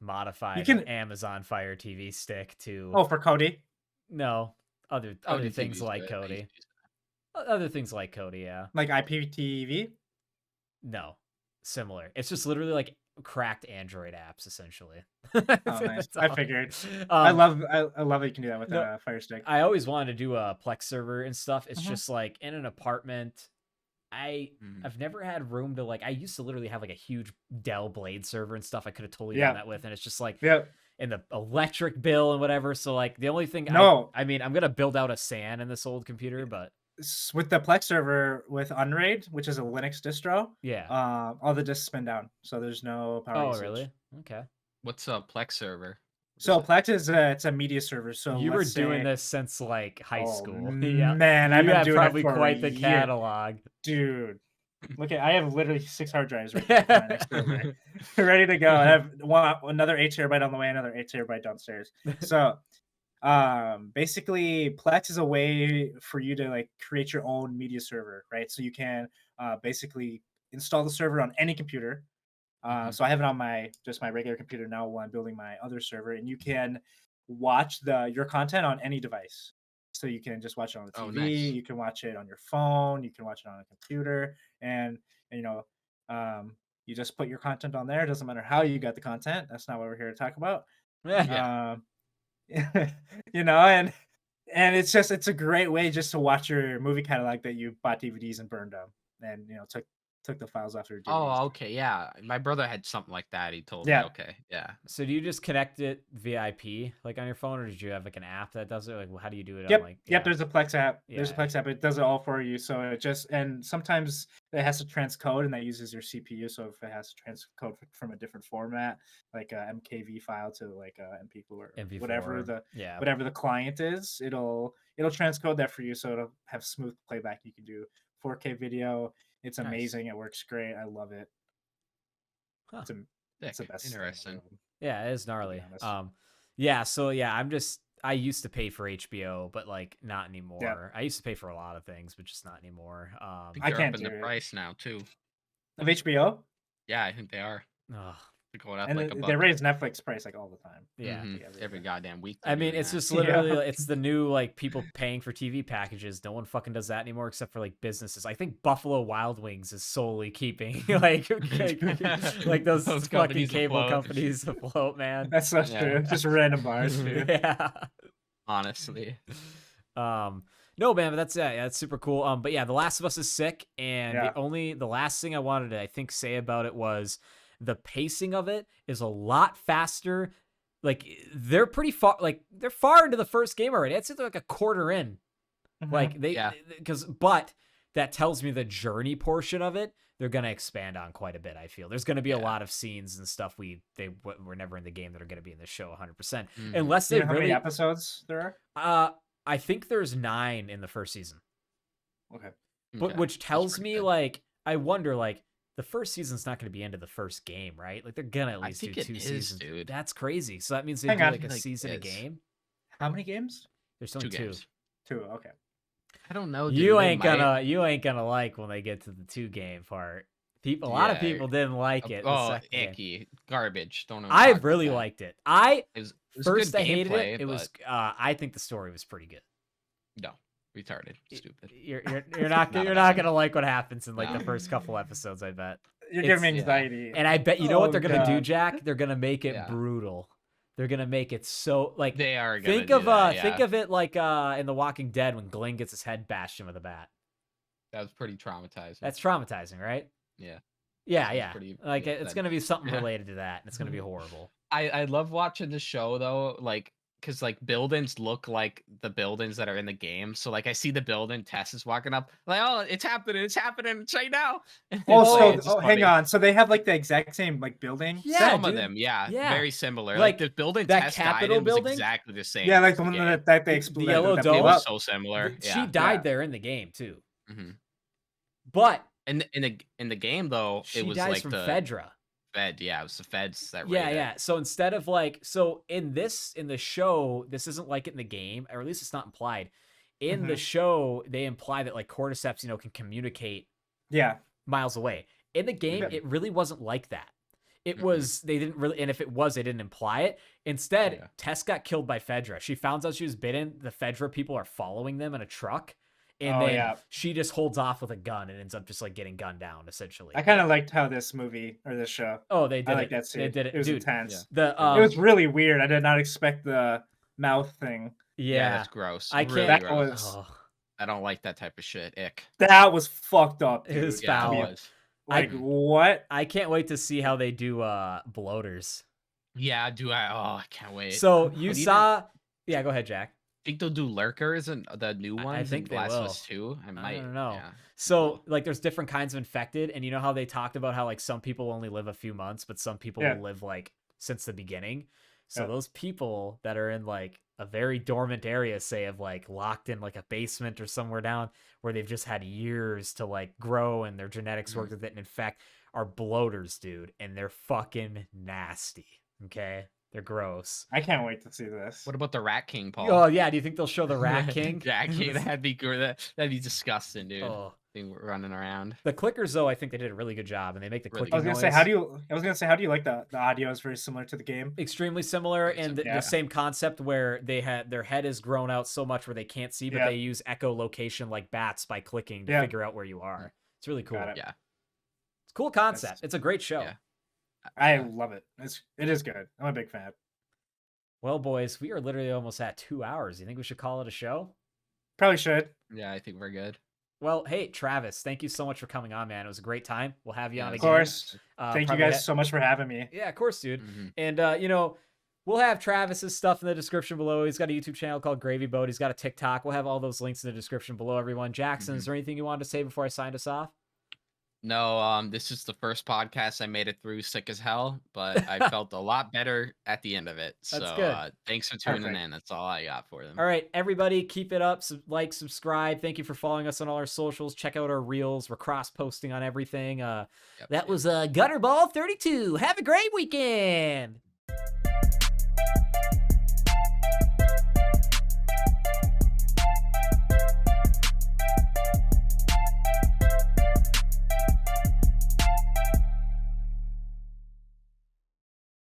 modified Amazon Fire TV stick to. Oh, for Cody? No, other things like Cody. Other things like Cody, yeah. Like IPTV? No, similar. It's just literally like cracked Android apps, essentially. Oh, nice. I figured. I love that you can do that with a Fire Stick. I always wanted to do a Plex server and stuff. It's just like in an apartment. I've never had room to like. I used to literally have like a huge Dell Blade server and stuff. I could have totally done that with, and it's just like in the electric bill and whatever. So like the only thing, I mean, I'm gonna build out a SAN in this old computer, but with the Plex server with Unraid, which is a Linux distro, all the disks spin down, so there's no power usage. Oh, really? Okay. What's a Plex server? So Plex is it's a media server. So you were doing this since like high school. Man, I've been doing probably it for quite the catalog, dude. Look at I have literally 6 hard drives right now for my next server, ready to go. I have another 8 terabyte on the way, another 8 terabyte downstairs. So, basically, Plex is a way for you to like create your own media server, right? So you can basically install the server on any computer. So I have it on my regular computer now while I'm building my other server, and you can watch your content on any device. So you can just watch it on the TV, nice. You can watch it on your phone, you can watch it on a computer, and you know, you just put your content on there. It doesn't matter how you got the content. That's not what we're here to talk about. You know, and it's a great way just to watch your movie catalog that you bought DVDs and burned them, and took the files off your DVDs. Oh, okay, yeah. My brother had something like that. He told me. Okay, yeah. So do you just connect it via IP, like on your phone, or did you have like an app that does it? Like, how do you do it? Yep. There's a Plex app. There's a Plex app. It does it all for you. So and sometimes it has to transcode, and that uses your CPU. So if it has to transcode from a different format, like a MKV file to like a MP4 or MP4, whatever the client is, it'll transcode that for you. So it'll have smooth playback. You can do 4K video. It's amazing. Nice. It works great. I love it. It's the best. Interesting. Yeah, it is gnarly. So I used to pay for HBO, but like not anymore. Yeah. I used to pay for a lot of things, but just not anymore. I can't do the price now too. Of HBO? Yeah, I think they are. Going up, and like they raise Netflix price like all the time. Yeah, every goddamn week. I mean, it's just literally it's the new like people paying for TV packages. No one fucking does that anymore except for like businesses. I think Buffalo Wild Wings is solely keeping like those fucking cable companies afloat, man. That's so true. Just random bars, dude. Yeah, honestly. No, man, but that's super cool. But yeah, The Last of Us is sick, and the last thing I wanted to I think say about it was the pacing of it is a lot faster. Like they're pretty far, like they're far into the first game already. I'd say they're like a quarter in. Like but that tells me the journey portion of it, they're going to expand on quite a bit. I feel there's going to be a lot of scenes and stuff they were never in the game that are going to be in the show 100%. Unless they how many episodes there are? I think there's 9 in the first season. Okay. But which tells me like, I wonder like, the first season's not going to be into the first game, right? Like they're gonna at least do 2 seasons. Dude. That's crazy. So that means they do like a season a game. How many games? There's only 2 games. 2. Okay. I don't know. Dude. You ain't gonna like when they get to the 2 game part. A lot of people didn't like it. Icky garbage. Don't know. I really liked it. It was first I hated gameplay, it. It was. I think the story was pretty good. No. Retarded, stupid. You're not gonna like what happens in like the first couple episodes. I bet. You're giving me anxiety. And I bet you know what they're gonna do, God. Jack? They're gonna make it brutal. They're gonna make it so like they are. Think of it like in The Walking Dead when Glenn gets his head bashed in with a bat. That was pretty traumatizing. That's traumatizing, right? Yeah. Yeah. Like it's gonna be something related to that, and it's gonna be horrible. I love watching the show though, like because like buildings look like the buildings that are in the game. So like I see the building, Tess is walking up, like, oh, it's happening, it's right now. Also, hang on. So they have like the exact same like building. Yeah, some of them, very similar. Like the building that Tess Capitol died in building was exactly the same. Yeah, like the one that they exploded. The yellow dome. It was so similar. She died there in the game too. Mm-hmm. But in the game though, it was dies like from the Fedra. Fed, it was the feds that yeah. So instead of in the show, this isn't like it in the game, or at least it's not implied. In the show, they imply that like cordyceps, can communicate miles away. In the game, it really wasn't like that. It was, they didn't really, and if it was, they didn't imply it. Instead, Tess got killed by Fedra. She found out she was bitten. The Fedra people are following them in a truck. And then she just holds off with a gun and ends up just like getting gunned down, essentially. I kind of liked how this movie or this show. Oh, they did. I like that scene. They did it. It was Dude, intense. Yeah. It was really weird. I did not expect the mouth thing. Yeah, that's gross. I can't. Really gross. I don't like that type of shit. Ick. That was fucked up. Dude. It was foul. Like what? I can't wait to see how they do bloaters. Yeah, I can't wait. So you saw. Yeah, go ahead, Jack. Think they'll do lurkers and the new ones? I think they Last will. of Us 2? I don't know. Yeah. So like, there's different kinds of infected, and you know how they talked about how like some people only live a few months, but some people will live like since the beginning. So those people that are in like a very dormant area, say of like locked in like a basement or somewhere down where they've just had years to like grow and their genetics work with it and infect, are bloaters, dude, and they're fucking nasty. Okay. They're gross. I can't wait to see this. What about the Rat King, Paul? Oh yeah, do you think they'll show the Rat King? Rat King, that'd be disgusting, dude. Thing running around. The clickers, though, I think they did a really good job, and they make the clicking I was gonna noise. say, how do you like the audio? Is very similar to the game. Extremely similar, and the same concept where their head is grown out so much where they can't see, but they use echolocation like bats by clicking to figure out where you are. It's really cool. Yeah, it's a cool concept. It's a great show. Yeah. I love it. It is good. I'm a big fan. Well, boys, we are literally almost at 2 hours. You think we should call it a show? Probably should. Yeah, I think we're good. Well, hey, Travis, thank you so much for coming on, man. It was a great time. We'll have you on again. Of course. Thank you guys so much for having me. Yeah, of course, dude. And, we'll have Travis's stuff in the description below. He's got a YouTube channel called Gravy Boat. He's got a TikTok. We'll have all those links in the description below, everyone. Jackson, is there anything you wanted to say before I signed us off? No, this is the first podcast I made it through sick as hell, but I felt a lot better at the end of it. That's so good. Thanks for tuning in. That's all I got for them. All right, everybody, keep it up. Subscribe. Thank you for following us on all our socials. Check out our reels. We're cross-posting on everything. That was Gutterball 32. Have a great weekend.